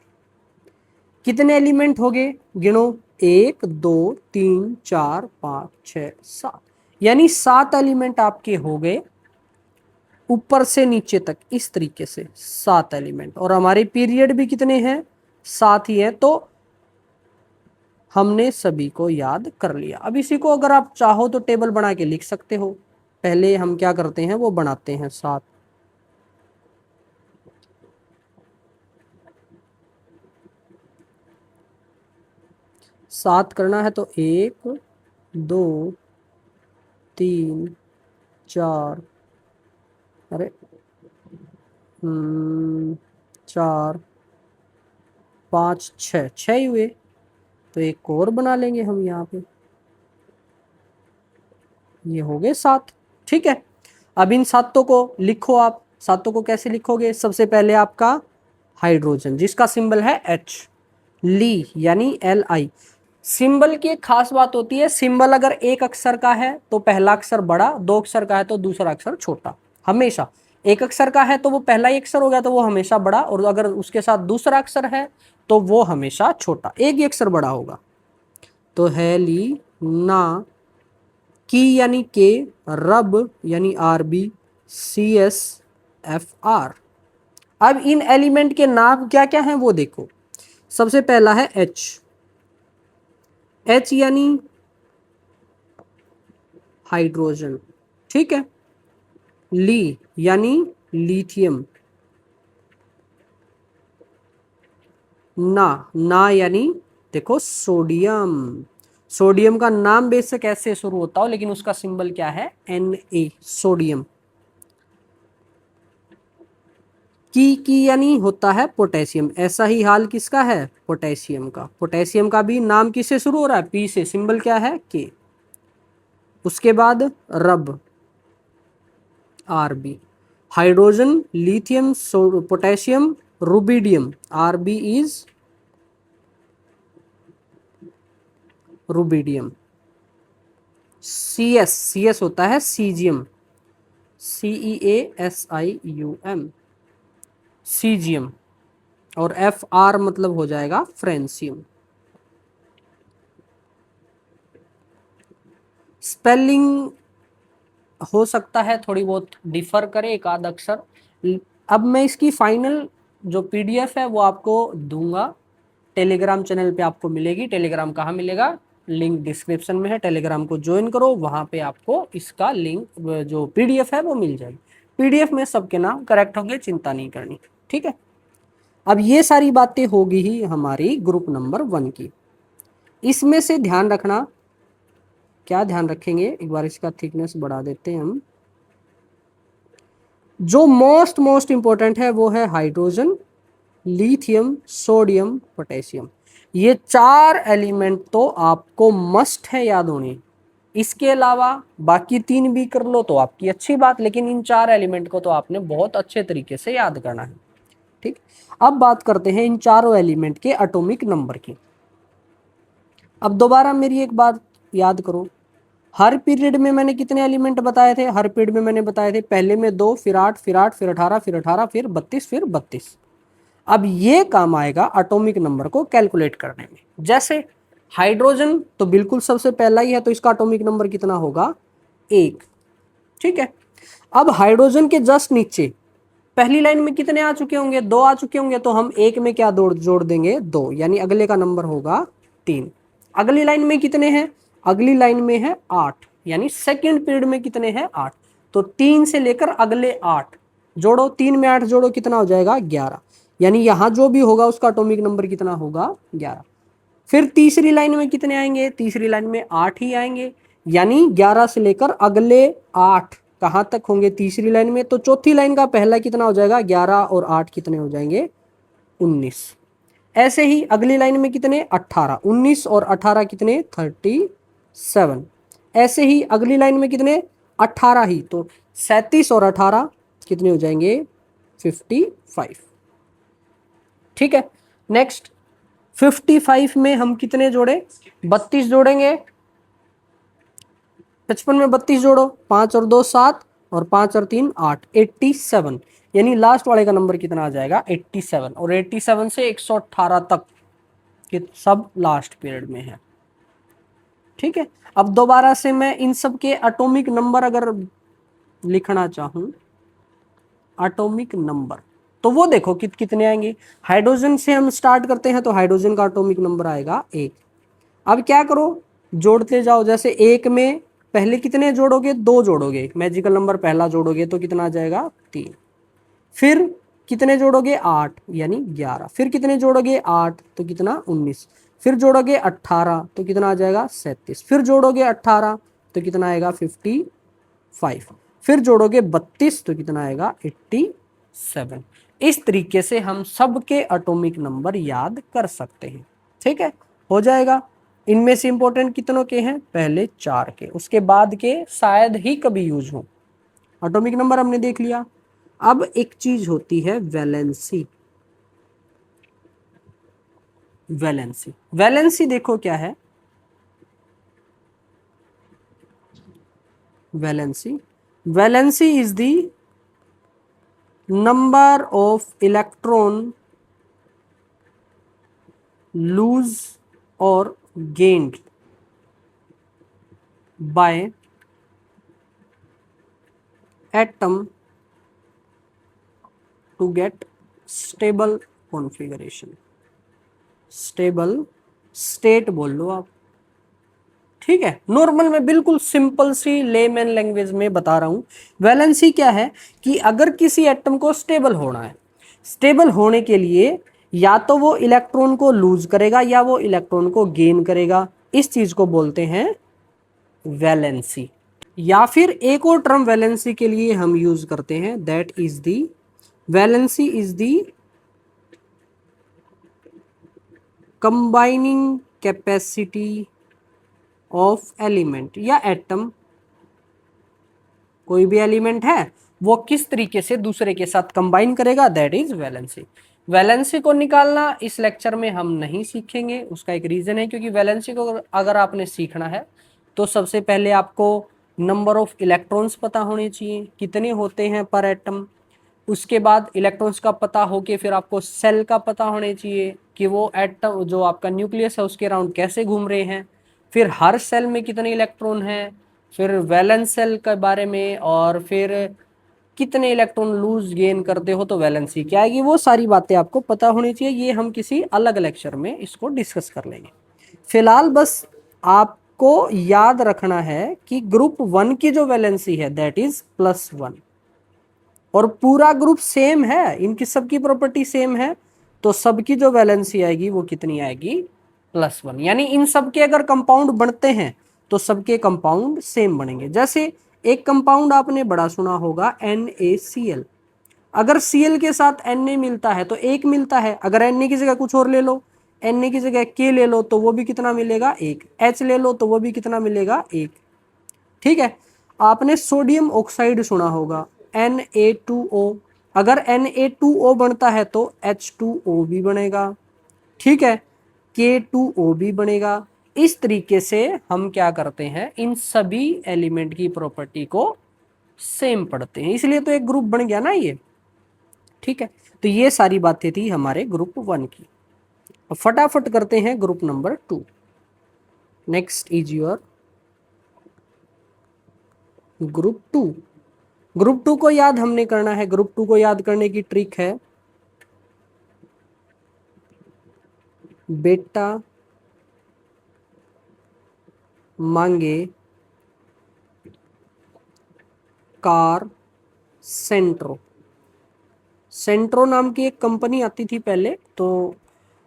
कितने एलिमेंट हो गए, गिनो, 1 2 3 4 5 6 7, यानी 7 एलिमेंट आपके हो गए ऊपर से नीचे तक, इस तरीके से 7 एलिमेंट। और हमारे पीरियड भी कितने हैं, 7 ही है, तो हमने सभी को याद कर लिया। अब इसी को अगर आप चाहो तो टेबल बना के लिख सकते हो। पहले हम क्या करते हैं, वो बनाते हैं 7। सात करना है तो 1 2 3 4, अरे 4 5 6 ही हुए, तो एक और बना लेंगे हम यहाँ पे, ये हो गए 7। ठीक है, अब इन सातों को लिखो आप। सातों को कैसे लिखोगे, सबसे पहले आपका हाइड्रोजन जिसका सिंबल है H, ली यानी Li। सिंबल की एक खास बात होती है, सिंबल अगर एक अक्षर का है तो पहला अक्षर बड़ा, 2 अक्षर का है तो दूसरा अक्षर छोटा। हमेशा एक अक्षर का है तो वो पहला ही अक्षर हो गया तो वो हमेशा बड़ा, और अगर उसके साथ दूसरा अक्षर है तो वो हमेशा छोटा, एक ही अक्षर बड़ा होगा। तो है ली ना, की यानी के, रब यानी RB, CS FR। अब इन एलिमेंट के नाम क्या क्या हैं वो देखो। सबसे पहला है H यानी हाइड्रोजन, ठीक है। ली यानी लिथियम। ना यानी देखो सोडियम। सोडियम का नाम बेशक ऐसे शुरू होता हो लेकिन उसका सिंबल क्या है, Na, सोडियम। की यानी होता है पोटेशियम। ऐसा ही हाल किसका है, पोटेशियम का। पोटेशियम का भी नाम किससे शुरू हो रहा है, P से, सिंबल क्या है, K। उसके बाद रब, RB। Hydrogen, lithium, potassium, rubidium, RB is rubidium. CS होता है सीजियम, CEASIUM, सीजियम। और FR मतलब हो जाएगा फ्रेंसियम। स्पेलिंग हो सकता है थोड़ी बहुत डिफर करे, एक आध अक्षर। अब मैं इसकी फाइनल जो PDF है वो आपको दूंगा, टेलीग्राम चैनल पे आपको मिलेगी। टेलीग्राम कहाँ मिलेगा, लिंक डिस्क्रिप्शन में है, टेलीग्राम को ज्वाइन करो, वहाँ पे आपको इसका लिंक जो PDF है वो मिल जाएगी। PDF में सबके नाम करेक्ट होंगे, चिंता नहीं करनी, ठीक है। अब ये सारी बातें होगी ही हमारी ग्रुप नंबर 1 की। इसमें से ध्यान रखना, क्या ध्यान रखेंगे, एक बार इसका थिकनेस बढ़ा देते हैं हम। जो मोस्ट इंपॉर्टेंट है वो है हाइड्रोजन, लिथियम, सोडियम, पोटेशियम। ये 4 एलिमेंट तो आपको मस्ट है याद होने। इसके अलावा बाकी 3 भी कर लो तो आपकी अच्छी बात, लेकिन इन 4 एलिमेंट को तो आपने बहुत अच्छे तरीके से याद करना है, ठीक। अब बात करते हैं इन चारों एलिमेंट के एटॉमिक नंबर की। अब दोबारा मेरी एक बात याद करो, हर पीरियड में मैंने कितने एलिमेंट बताए थे, हर पीरियड में मैंने बताए थे पहले में 2, फिर 8, फिर 8, फिर 18, फिर 18, फिर 32, फिर 32। अब ये काम आएगा एटॉमिक नंबर को कैलकुलेट करने में। जैसे हाइड्रोजन तो बिल्कुल सबसे पहला ही है तो इसका एटॉमिक नंबर कितना होगा, 1, ठीक है। अब हाइड्रोजन के जस्ट नीचे पहली लाइन में कितने आ चुके होंगे, 2 आ चुके होंगे, तो हम 1 में क्या जोड़ देंगे, 2, यानी अगले का नंबर होगा 3। अगली लाइन में कितने हैं, अगली लाइन में है 8, यानी सेकंड पीरियड में कितने हैं 8। तो 3 से लेकर अगले 8 जोड़ो, 3 में 8 जोड़ो कितना हो जाएगा 11। यानी यहां जो भी होगा उसका एटॉमिक नंबर कितना होगा 11। फिर तीसरी लाइन में कितने आएंगे, तीसरी लाइन में 8 ही आएंगे। यानी 11 से लेकर अगले 8 कहां तक होंगे तीसरी लाइन में। तो चौथी लाइन का पहला कितना हो जाएगा 11 और 8 कितने हो जाएंगे 19। ऐसे ही अगली लाइन में कितने 18, 19 और 18 कितने 37। ऐसे ही अगली लाइन में कितने 18 ही, तो 37 और 18 कितने हो जाएंगे 55। ठीक है। नेक्स्ट 55 में हम कितने जोड़े 32 जोड़ेंगे। 55 में 32 जोड़ो, 5 और 2 7 और 5 और 3 8, 87। यानी लास्ट वाले का नंबर कितना आ जाएगा 87। और 87 से 118 तक कि सब लास्ट पीरियड में है। ठीक है। अब दोबारा से मैं इन सब के एटॉमिक नंबर अगर लिखना चाहूं, एटॉमिक नंबर, तो वो देखो कितने आएंगे। हाइड्रोजन से हम स्टार्ट करते हैं तो हाइड्रोजन का एटॉमिक नंबर आएगा 1। अब क्या करो जोड़ते जाओ। जैसे 1 में पहले कितने जोड़ोगे 2 जोड़ोगे, मैजिकल नंबर पहला जोड़ोगे तो कितना आ जाएगा 3। फिर कितने जोड़ोगे 8 यानी 11। फिर कितने जोड़ोगे 8 तो कितना 19। फिर जोड़ोगे 18 तो कितना आ जाएगा 37। फिर जोड़ोगे 18 तो कितना आएगा 55। फिर जोड़ोगे 32 तो कितना आएगा 87। इस तरीके से हम सबके एटॉमिक नंबर याद कर सकते हैं। ठीक है, हो जाएगा। इनमें से इंपॉर्टेंट कितनों के हैं, पहले 4 के, उसके बाद के शायद ही कभी यूज हो। एटॉमिक नंबर हमने देख लिया। अब एक चीज होती है वैलेंसी। वैलेंसी, वैलेंसी देखो क्या है। Valency, valency is the number of electron lose और gained by atom to get stable configuration. Stable state बोल लो आप। ठीक है, नॉर्मल में बिल्कुल सिंपल सी लेमैन लैंग्वेज में बता रहा हूं। वैलेंसी क्या है कि अगर किसी एटम को स्टेबल होना है, स्टेबल होने के लिए या तो वो इलेक्ट्रॉन को लूज करेगा या वो इलेक्ट्रॉन को गेन करेगा। इस चीज को बोलते हैं वैलेंसी। या फिर एक और टर्म वैलेंसी के लिए हम यूज करते हैं, that is the valency is the combining capacity of element या एटम। कोई भी एलिमेंट है वो किस तरीके से दूसरे के साथ कंबाइन करेगा, दैट इज वैलेंसी। वैलेंसी को निकालना इस लेक्चर में हम नहीं सीखेंगे। उसका एक रीजन है, क्योंकि वैलेंसी को अगर आपने सीखना है तो सबसे पहले आपको नंबर ऑफ इलेक्ट्रॉन्स पता होने चाहिए, कितने होते हैं पर एटम। उसके बाद इलेक्ट्रॉन्स का पता हो के फिर आपको सेल का पता होने चाहिए कि वो एटम जो आपका न्यूक्लियस है उसके अराउंड कैसे घूम रहे हैं। फिर हर सेल में कितने इलेक्ट्रॉन हैं, फिर वैलेंस सेल के बारे में, और फिर कितने इलेक्ट्रॉन लूज गेन करते हो तो वैलेंसी क्या आएगी। वो सारी बातें आपको पता होनी चाहिए। ये हम किसी अलग लेक्चर में इसको डिस्कस कर लेंगे। फिलहाल बस आपको याद रखना है कि ग्रुप 1 की जो वैलेंसी है दैट इज +1, और पूरा ग्रुप सेम है, इनकी सबकी प्रॉपर्टी सेम है, तो सबकी जो वैलेंसी आएगी वो कितनी आएगी +1। यानी इन सबके अगर कंपाउंड बनते हैं तो सबके कंपाउंड सेम बनेंगे। जैसे एक कंपाउंड आपने बड़ा सुना होगा NaCl। अगर Cl के साथ Na मिलता है तो एक मिलता है। अगर Na की जगह कुछ और ले लो, Na की जगह K ले लो तो वो भी कितना मिलेगा 1, H ले लो तो वो भी कितना मिलेगा 1। ठीक है। आपने सोडियम ऑक्साइड सुना होगा Na2O। अगर Na2O बनता है तो H2O भी बनेगा। ठीक है, K2O भी बनेगा। इस तरीके से हम क्या करते हैं, इन सभी एलिमेंट की प्रॉपर्टी को सेम पढ़ते हैं, इसलिए तो एक ग्रुप बन गया ना ये। ठीक है, तो ये सारी बातें थी हमारे ग्रुप 1 की। अब फटाफट करते हैं group number 2। Next is your group 2। Group 2 को याद हमने करना है। ग्रुप 2 को याद करने की ट्रिक है बेटा मांगे कार सेंट्रो। सेंट्रो नाम की एक कंपनी आती थी पहले, तो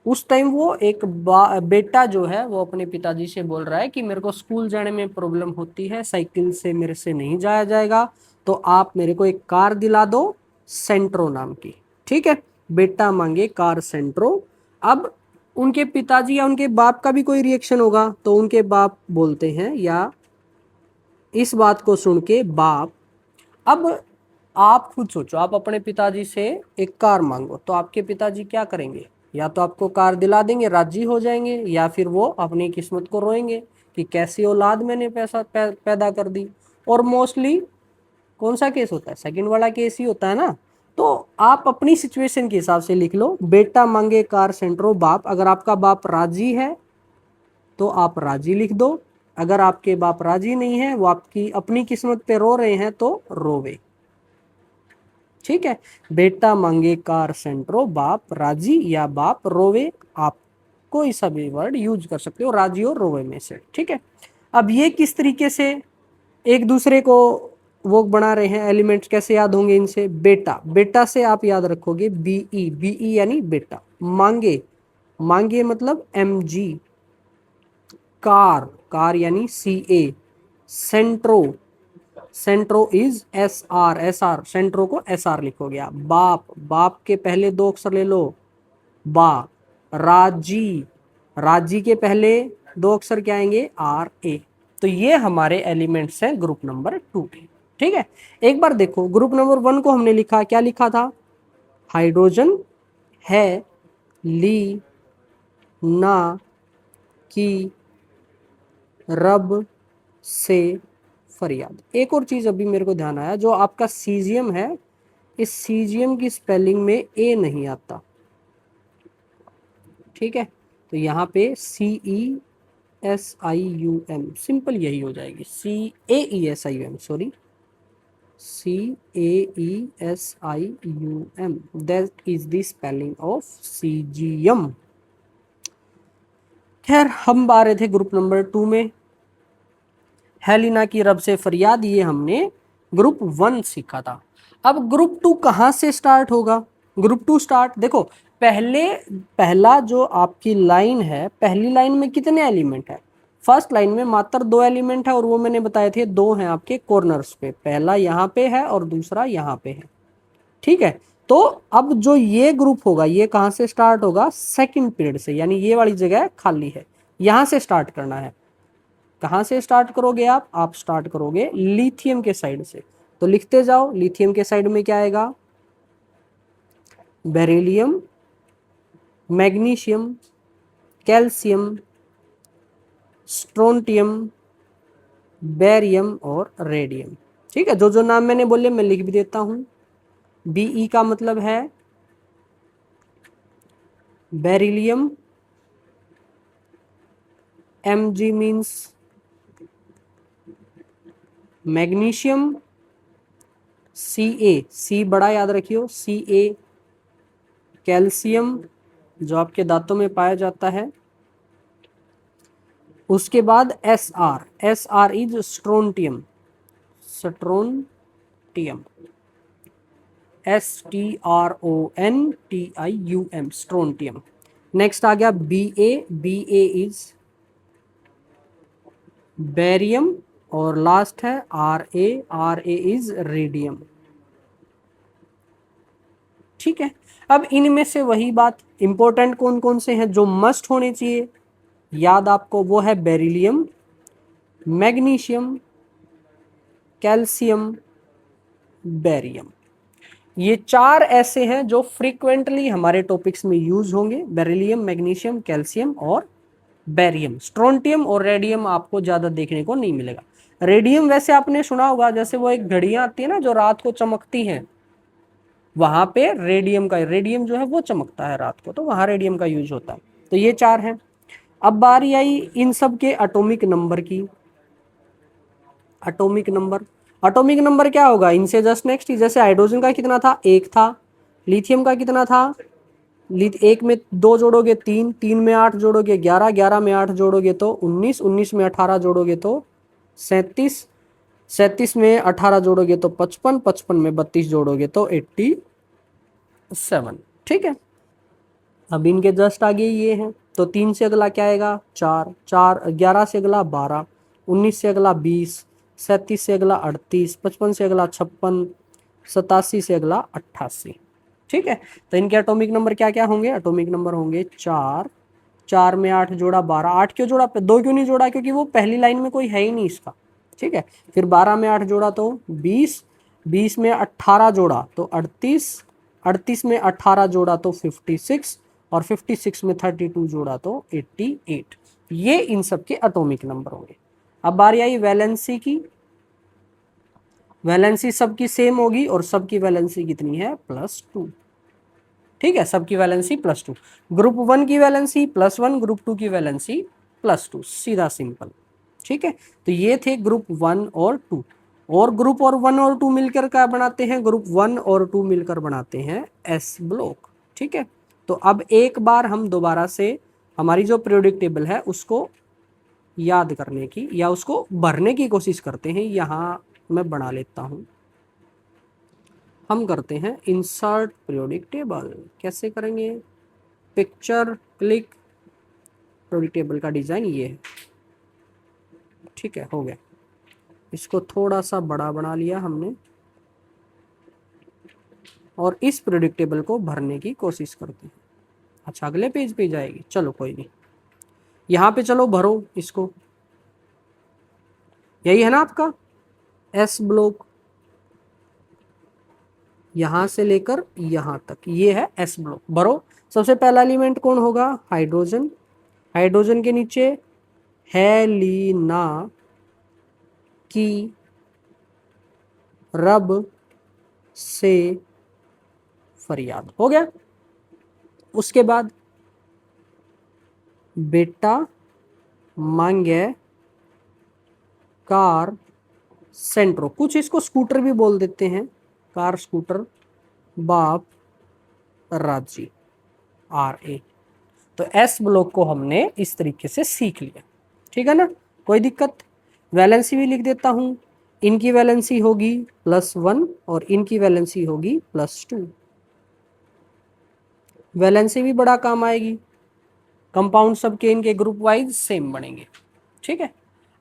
उस टाइम वो एक बेटा जो है वो अपने पिताजी से बोल रहा है कि मेरे को स्कूल जाने में प्रॉब्लम होती है, साइकिल से मेरे से नहीं जाया जाएगा, तो आप मेरे को एक कार दिला दो सेंट्रो नाम की। ठीक है, बेटा मांगे कार सेंट्रो। अब उनके पिताजी या उनके बाप का भी कोई रिएक्शन होगा, तो उनके बाप बोलते हैं, या इस बात को सुन के बाप, अब आप खुद सोचो, आप अपने पिताजी से एक कार मांगो तो आपके पिताजी क्या करेंगे? या तो आपको कार दिला देंगे, राजी हो जाएंगे, या फिर वो अपनी किस्मत को रोएंगे कि कैसी औलाद मैंने पैदा कर दी। और मोस्टली कौन सा केस होता है? सेकंड वाला केस ही होता है ना। तो आप अपनी सिचुएशन के हिसाब से लिख लो, बेटा मांगे कार सेंट्रो बाप। अगर आपका बाप राजी है तो आप राजी लिख दो, अगर आपके बाप राजी नहीं है, वो आपकी अपनी किस्मत पे रो रहे हैं, तो रोवे। ठीक है, बेटा मांगे कार सेंट्रो बाप राजी या बाप रोवे, आप कोई सा भी वर्ड यूज कर सकते हो राजी और रोवे में से। ठीक है, अब ये किस तरीके से एक दूसरे को वो बना रहे हैं, एलिमेंट्स कैसे याद होंगे इनसे? बेटा, बेटा से आप याद रखोगे बीई, बीई यानी बेटा। मांगे, मांगे मतलब एमजी। कार, कार यानी CA. Santro, Santro is S R, S R, Santro को एस आर लिखोगे आप। बाप, बाप के पहले दो अक्षर ले लो, बा। राजी, राजी के पहले दो अक्षर क्या आएंगे? R A. तो ये हमारे एलिमेंट्स हैं ग्रुप नंबर 2 के। ठीक है, एक बार देखो, ग्रुप नंबर 1 को हमने लिखा, क्या लिखा था? हाइड्रोजन है ली ना की रब से फरियाद। एक और चीज अभी मेरे को ध्यान आया, जो आपका सीजियम है, इस सीजियम की स्पेलिंग में ए नहीं आता। ठीक है, तो यहाँ पे CESIUM, सिंपल यही हो जाएगी, CAESIUM, sorry, CAESIUM, that is the spelling of caesium. खैर, हम आ रहे थे ग्रुप नंबर 2 में। हेलिना की रब से फरियाद, ये हमने ग्रुप 1 सीखा था। अब ग्रुप 2 कहाँ से स्टार्ट होगा? ग्रुप 2 स्टार्ट, देखो, पहला जो आपकी लाइन है, पहली लाइन में कितने एलिमेंट है? फर्स्ट लाइन में मात्र 2 एलिमेंट है, और वो मैंने बताए थे, 2 हैं आपके कॉर्नर्स पे, पहला यहाँ पे है और दूसरा यहाँ पे है। ठीक है, तो अब जो ये ग्रुप होगा, ये कहाँ से स्टार्ट होगा? सेकंड पीरियड से, यानी ये वाली जगह खाली है, यहाँ से स्टार्ट करना है। कहाँ से स्टार्ट करोगे आप स्टार्ट करोगे लिथियम के साइड से। तो लिखते जाओ, लिथियम के साइड में क्या आएगा? Beryllium, magnesium, calcium, strontium, barium और रेडियम। ठीक है, जो जो नाम मैंने बोले मैं लिख भी देता हूं। बीई का मतलब है बेरिलियम, एमजी मीन्स मैग्नीशियम, सी सी बड़ा याद रखियो, Ca कैल्शियम, जो आपके दांतों में पाया जाता है। उसके बाद S R is strontium, strontium, STRONTIUM, strontium. Next आ गया बी ए इज बेरियम, और लास्ट है आर ए इज रेडियम। ठीक है, अब इनमें से वही बात, इंपॉर्टेंट कौन कौन से हैं जो मस्ट होने चाहिए याद आपको? वो है बेरिलियम, मैग्नीशियम, कैल्शियम, बेरियम। ये 4 ऐसे हैं जो फ्रीक्वेंटली हमारे टॉपिक्स में यूज होंगे, बेरिलियम, मैग्नीशियम, कैल्शियम और बेरियम। स्ट्रोंटियम और रेडियम आपको ज्यादा देखने को नहीं मिलेगा। रेडियम वैसे आपने सुना होगा, जैसे वो एक घड़ियां आती है ना जो रात को चमकती हैं, वहां पे रेडियम जो है वो चमकता है रात को, तो वहां रेडियम का यूज होता है। तो ये 4 हैं। अब बारी आई इन सब के एटॉमिक नंबर की। एटॉमिक नंबर क्या होगा इनसे जस्ट नेक्स्ट ही? जैसे हाइड्रोजन का कितना था? 1 था। लिथियम का कितना था? एक में 2 जोड़ोगे 3, 3 में 8 जोड़ोगे 11, 11 में 8 जोड़ोगे तो 19, 19 में 18 जोड़ोगे तो 37, 37 में 18 जोड़ोगे तो 55, 55 में 32 जोड़ोगे तो 87। ठीक है, अब इनके जस्ट आगे ये हैं, तो 3 से अगला क्या आएगा 4, 11 से अगला 12, 19 से अगला 20, 37 से अगला 38, 55 से अगला 56, 87 से अगला 88। ठीक है, तो इनके एटॉमिक नंबर क्या क्या होंगे, एटॉमिक नंबर होंगे 4, 4 में 8 जोड़ा 12, 8 क्यों जोड़ा, 2 क्यों नहीं जोड़ा, क्योंकि वो पहली लाइन में कोई है ही नहीं इसका। ठीक है, फिर 12 में 8 जोड़ा तो 20, 20 में 18 जोड़ा तो 38, 38 में 18 जोड़ा तो 56, और 56 में 32 जोड़ा तो 88। ये इन सब के एटॉमिक नंबर होंगे। अब बारी आई वैलेंसी की। वैलेंसी सबकी सेम होगी और सबकी वैलेंसी कितनी है +2। ठीक है, सबकी वैलेंसी +2। ग्रुप 1 की वैलेंसी +1, ग्रुप 2 की वैलेंसी +2, सीधा सिंपल। ठीक है, तो ये थे ग्रुप 1 और 2। और ग्रुप और 1 और 2 मिलकर क्या बनाते हैं, ग्रुप 1 और 2 मिलकर बनाते हैं एस ब्लॉक। ठीक है, तो अब एक बार हम दोबारा से हमारी जो पीरियोडिक टेबल है उसको याद करने की या उसको भरने की कोशिश करते हैं। यहाँ मैं बना लेता हूँ, हम करते हैं इंसर्ट पीरियोडिक टेबल। कैसे करेंगे, पिक्चर क्लिक, पीरियोडिक टेबल का डिजाइन ये है। ठीक है, हो गया, इसको थोड़ा सा बड़ा बना लिया हमने और इस पीरियोडिक टेबल को भरने की कोशिश करते हैं। अच्छा, अगले पेज पे जाएगी, चलो कोई नहीं, यहाँ पे चलो भरो इसको। यही है ना आपका एस ब्लॉक, यहां से लेकर यहां तक ये है एस ब्लॉक। भरो। सबसे पहला एलिमेंट कौन होगा, हाइड्रोजन। हाइड्रोजन के नीचे हेलिना की रब से फरियाद, हो गया। उसके बाद बेटा मांगे कार सेंट्रो, कुछ इसको स्कूटर भी बोल देते हैं, कार स्कूटर बाप राजी RA। तो एस ब्लॉक को हमने इस तरीके से सीख लिया। ठीक है ना, कोई दिक्कत। वैलेंसी भी लिख देता हूं, इनकी वैलेंसी होगी +1 और इनकी वैलेंसी होगी +2। वैलेंसी भी बड़ा काम आएगी, कंपाउंड सबके इनके ग्रुप वाइज सेम बनेंगे। ठीक है,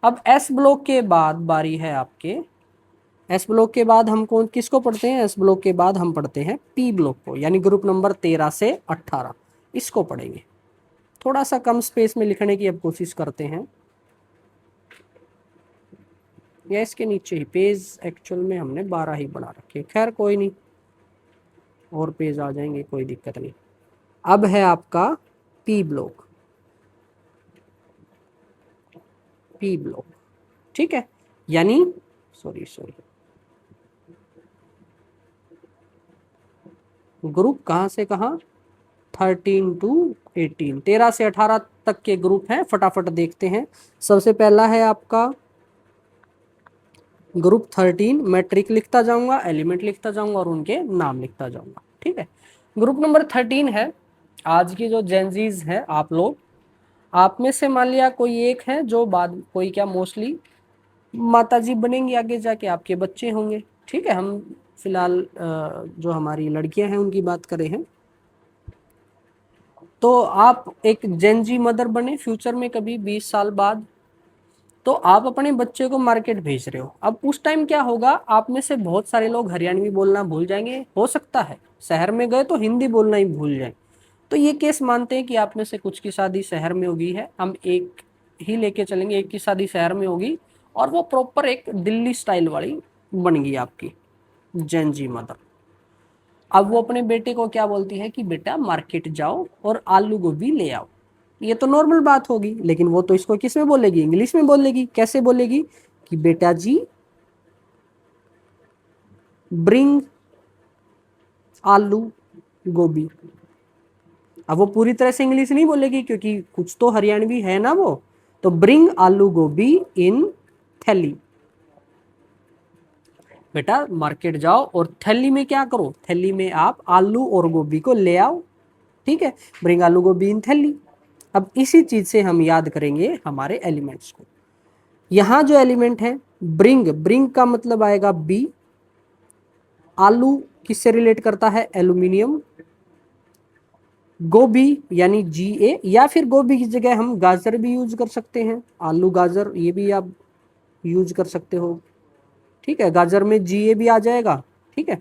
अब एस ब्लॉक के बाद बारी है आपके, एस ब्लॉक के बाद हम कौन किसको पढ़ते हैं, एस ब्लॉक के बाद हम पढ़ते हैं पी ब्लॉक को, यानी ग्रुप नंबर 13 से 18, इसको पढ़ेंगे। थोड़ा सा कम स्पेस में लिखने की अब कोशिश करते हैं, या इसके नीचे ही पेज एक्चुअल में हमने 12 ही बना रखे, खैर कोई नहीं, और पेज आ जाएंगे, कोई दिक्कत नहीं। अब है आपका पी ब्लॉक, पी ब्लॉक। ठीक है, यानी सॉरी ग्रुप कहाँ से कहाँ, 13 to 18, 13 से 18 तक के ग्रुप हैं, फटाफट देखते हैं। सबसे पहला है आपका ग्रुप 13, मैट्रिक लिखता जाऊंगा, एलिमेंट लिखता जाऊंगा और उनके नाम लिखता जाऊंगा। ठीक है, ग्रुप नंबर 13 है आज की जो जेंजीज है आप लोग, आप में से मान लिया कोई एक है जो बाद, कोई क्या मोस्टली माताजी बनेंगी आगे जाके, आपके बच्चे होंगे। ठीक है, हम फिलहाल जो हमारी लड़कियां हैं उनकी बात करें हैं, तो आप एक जेनजी मदर बने फ्यूचर में कभी 20 साल बाद, तो आप अपने बच्चे को मार्केट भेज रहे हो। अब उस टाइम क्या होगा, आप में से बहुत सारे लोग हरियाणवी बोलना भूल जाएंगे, हो सकता है शहर में गए तो हिंदी बोलना ही भूल जाए। तो ये केस मानते हैं कि आप में से कुछ की शादी शहर में होगी है, हम एक ही लेके चलेंगे, एक की शादी शहर में होगी और वो प्रॉपर एक दिल्ली स्टाइल वाली बन गई आपकी जेनजी मदर। अब वो अपने बेटे को क्या बोलती है कि बेटा मार्केट जाओ और आलू गोभी ले आओ। ये तो नॉर्मल बात होगी, लेकिन वो तो इसको किस में बोलेगी, इंग्लिश में बोलेगी। कैसे बोलेगी कि बेटा जी ब्रिंग आलू गोभी। अब वो पूरी तरह से इंग्लिश नहीं बोलेगी क्योंकि कुछ तो हरियाणवी है ना वो, तो ब्रिंग आलू गोभी इन थैली। बेटा मार्केट जाओ और थैली में क्या करो, थैली में आप आलू और गोभी को ले आओ। ठीक है, ब्रिंग आलू गोभी इन थैली। अब इसी चीज से हम याद करेंगे हमारे एलिमेंट्स को। यहां जो एलिमेंट है ब्रिंग, ब्रिंग का मतलब आएगा बी। आलू किससे रिलेट करता है? एल्यूमिनियम। गोभी यानी Ga, या फिर गोभी की जगह हम गाजर भी यूज कर सकते हैं, आलू गाजर ये भी आप यूज कर सकते हो। ठीक है, गाजर में Ga भी आ जाएगा। ठीक है,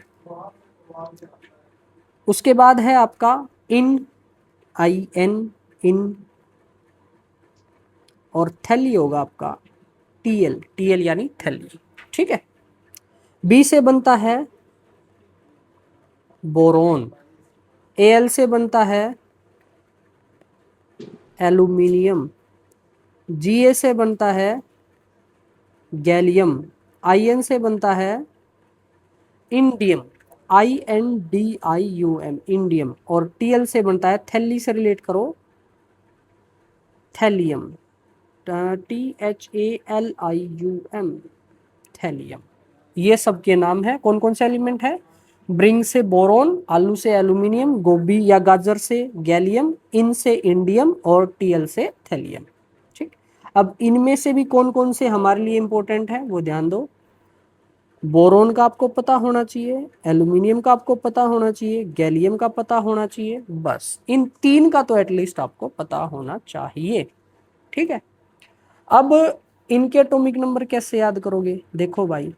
उसके बाद है आपका इन, In, इन, और थैली होगा आपका Tl, Tl यानी थैली। ठीक है, बी से बनता है बोरोन, Al से बनता है एल्यूमिनियम, Ga से बनता है गैलियम, In से बनता है इंडियम, INDIUM, इंडियम, और Tl से बनता है, थैली से रिलेट करो, थैलियम, THALIUM, थैलियम। ये सब के नाम है। कौन कौन से एलिमेंट है? ब्रिंग से बोरोन, आलू से एल्यूमिनियम, गोभी या गाजर से गैलियम, इन से इंडियम, और Tl से थैलियम। ठीक, अब इनमें से भी कौन कौन से हमारे लिए इंपॉर्टेंट है वो ध्यान दो। बोरोन का आपको पता होना चाहिए, एल्यूमिनियम का आपको पता होना चाहिए, गैलियम का पता होना चाहिए, बस इन तीन का तो एटलीस्ट आपको पता होना चाहिए। ठीक है, अब इनके एटॉमिक नंबर कैसे याद करोगे? देखो भाई,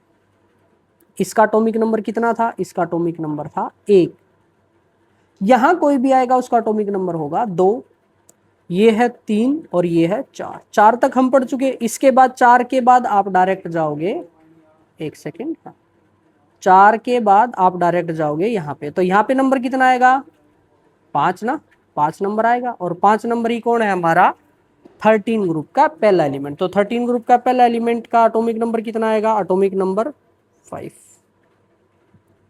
इसका एटॉमिक नंबर कितना था? इसका एटॉमिक नंबर था 1। यहां कोई भी आएगा उसका एटॉमिक नंबर होगा 2, ये है 3 और ये है 4। 4 तक हम पढ़ चुके। इसके बाद 4 के बाद आप डायरेक्ट जाओगे, एक सेकेंड, 4 के बाद आप डायरेक्ट जाओगे यहाँ पे, तो यहाँ पे नंबर कितना आएगा? 5 ना, 5 नंबर आएगा। और 5 नंबर ही कौन है हमारा? 13 ग्रुप का पहला एलिमेंट। तो 13 ग्रुप का पहला एलिमेंट का एटॉमिक नंबर कितना आएगा? एटॉमिक नंबर 5,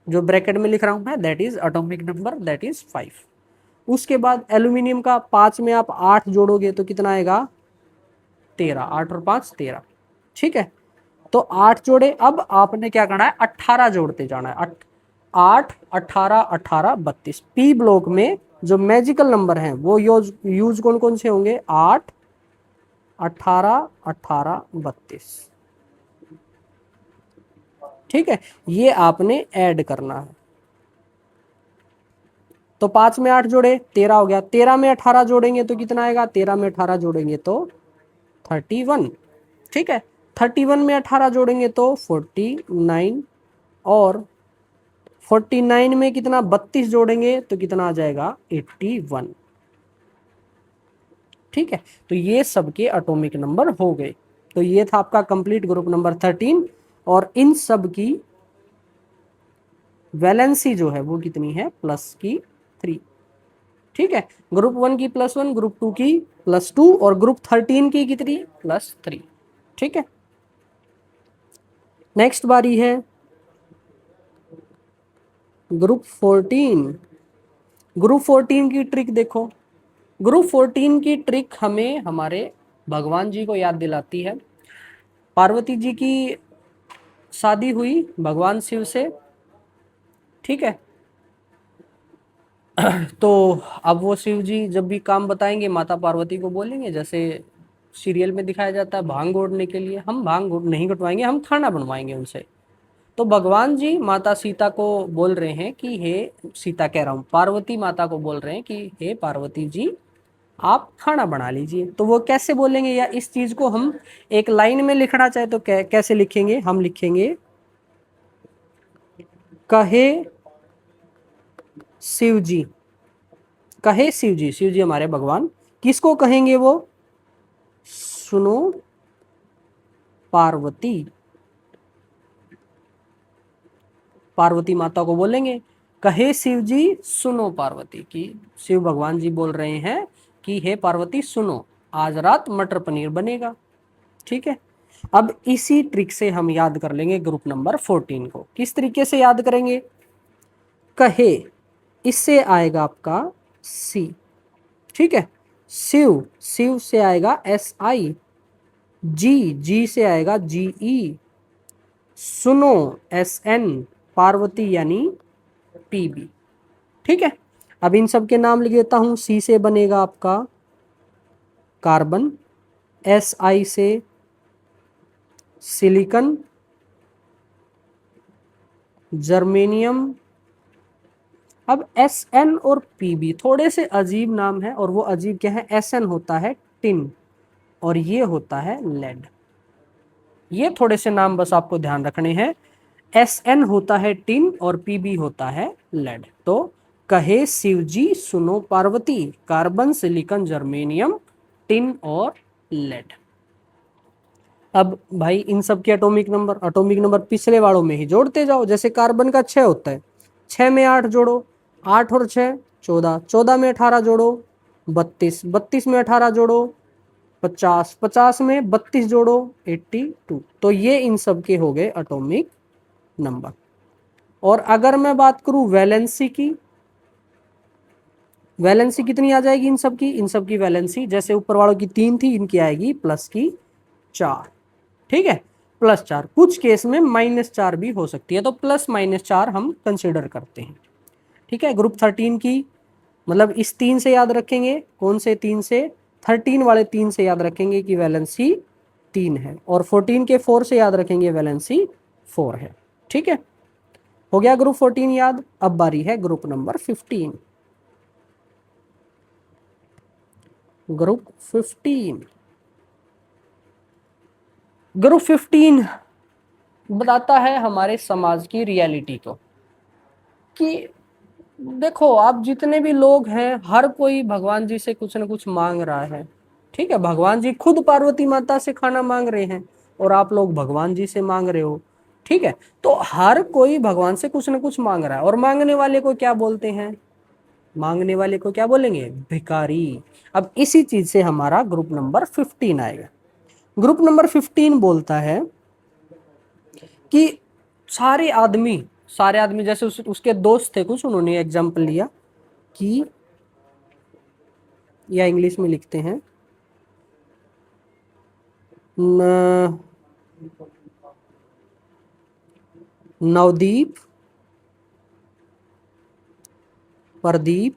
जो ब्रैकेट में लिख रहा हूं मैं, that is atomic number, that is 5। उसके बाद एल्यूमिनियम का 5 में आप 8 जोड़ोगे तो कितना आएगा? 13, 8 और 5 13। ठीक है, तो 8 जोड़े। अब आपने क्या करना है? 18 जोड़ते जाना है। 8, 18, 18, 32। पी ब्लॉक में जो मैजिकल नंबर हैं वो यूज कौन कौन से होंगे? 8, 18, 18, 32। ठीक है, ये आपने ऐड करना है। तो 5 में 8 जोड़े 13 हो गया, 13 में 18 जोड़ेंगे तो कितना आएगा? 13 में 18 जोड़ेंगे तो 31। ठीक है, 31 में 18 जोड़ेंगे तो 49, और 49 में कितना? 32 जोड़ेंगे तो कितना आ जाएगा? 81। ठीक है, तो ये सबके एटॉमिक नंबर हो गए। तो ये था आपका कंप्लीट ग्रुप नंबर 13, और इन सब की वैलेंसी जो है वो कितनी है? प्लस की 3। ठीक है, ग्रुप 1 की +1, ग्रुप 2 की +2, और ग्रुप 13 की कितनी? +3। ठीक है, नेक्स्ट बारी है ग्रुप 14। ग्रुप 14 की ट्रिक देखो। ग्रुप 14 की ट्रिक हमें हमारे भगवान जी को याद दिलाती है। पार्वती जी की शादी हुई भगवान शिव से। ठीक है, तो अब वो शिव जी जब भी काम बताएंगे माता पार्वती को बोलेंगे, जैसे सीरियल में दिखाया जाता है भांग ओढ़ने के लिए, हम भांग नहीं कटवाएंगे, हम खाना बनवाएंगे उनसे। तो भगवान जी माता सीता को बोल रहे हैं कि हे सीता, कह रहा हूँ पार्वती माता को बोल रहे हैं कि हे पार्वती जी आप खाना बना लीजिए। तो वो कैसे बोलेंगे, या इस चीज को हम एक लाइन में लिखना चाहे तो कैसे लिखेंगे? हम लिखेंगे कहे शिव जी, कहे शिव जी, शिव जी हमारे भगवान, किसको कहेंगे वो? सुनो पार्वती, पार्वती माता को बोलेंगे कहे शिव जी सुनो पार्वती, की शिव भगवान जी बोल रहे हैं कि हे पार्वती सुनो, आज रात मटर पनीर बनेगा। ठीक है, अब इसी ट्रिक से हम याद कर लेंगे ग्रुप नंबर 14 को। किस तरीके से याद करेंगे? कहे, इससे आएगा आपका सी। ठीक है, शिव, शिव से आएगा SI, जी, जी से आएगा GE, सुनो SN, पार्वती यानी PB। ठीक है, अब इन सब के नाम लिख देता हूं। सी से बनेगा आपका कार्बन, SI से सिलिकॉन, जर्मेनियम। अब Sn और Pb थोड़े से अजीब नाम है, और वो अजीब क्या है? Sn होता है टिन और ये होता है लेड। ये थोड़े से नाम बस आपको ध्यान रखने हैं। Sn होता है टिन और Pb होता है लेड। तो कहे शिवजी सुनो Parvati, carbon, silicon, germanium, tin और लेड। अब भाई इन सब के एटॉमिक नंबर पिछले वालों में ही जोड़ते जाओ। जैसे कार्बन का 6 होता है, 6 में 8 जोड़ो, 8 और 6 14, 14 में 18 जोड़ो 32, 32 में 18 जोड़ो 50, 50 में 32 जोड़ो 82। तो ये इन सब के हो गए एटॉमिक नंबर। और अगर मैं बात करूं वैलेंसी की, वैलेंसी कितनी आ जाएगी इन सब की? इन सब की वैलेंसी जैसे ऊपर वालों की 3 थी, इनकी आएगी प्लस की 4। ठीक है, +4। कुछ केस में -4 भी हो सकती है, तो +-4 हम कंसिडर करते हैं। ठीक है, ग्रुप 13 की मतलब इस 3 से याद रखेंगे। कौन से 3 से? 13 वाले 3 से याद रखेंगे कि वैलेंसी 3 है, और 14 के 4 से याद रखेंगे वैलेंसी 4 है। ठीक है, हो गया ग्रुप 14 याद। अब बारी है ग्रुप नंबर 15। ग्रुप 15, ग्रुप 15 बताता है हमारे समाज की रियलिटी को, कि देखो आप जितने भी लोग हैं, हर कोई भगवान जी से कुछ न कुछ मांग रहा है। ठीक है, भगवान जी खुद पार्वती माता से खाना मांग रहे हैं, और आप लोग भगवान जी से मांग रहे हो। ठीक है, तो हर कोई भगवान से कुछ न कुछ मांग रहा है, और मांगने वाले को क्या बोलते हैं? मांगने वाले को क्या बोलेंगे? भिखारी। अब इसी चीज से हमारा ग्रुप नंबर 15 आएगा। ग्रुप नंबर 15 बोलता है कि सारे आदमी जैसे उसके दोस्त थे कुछ, उन्होंने एग्जाम्पल लिया कि, या इंग्लिश में लिखते हैं नवदीप, प्रदीप,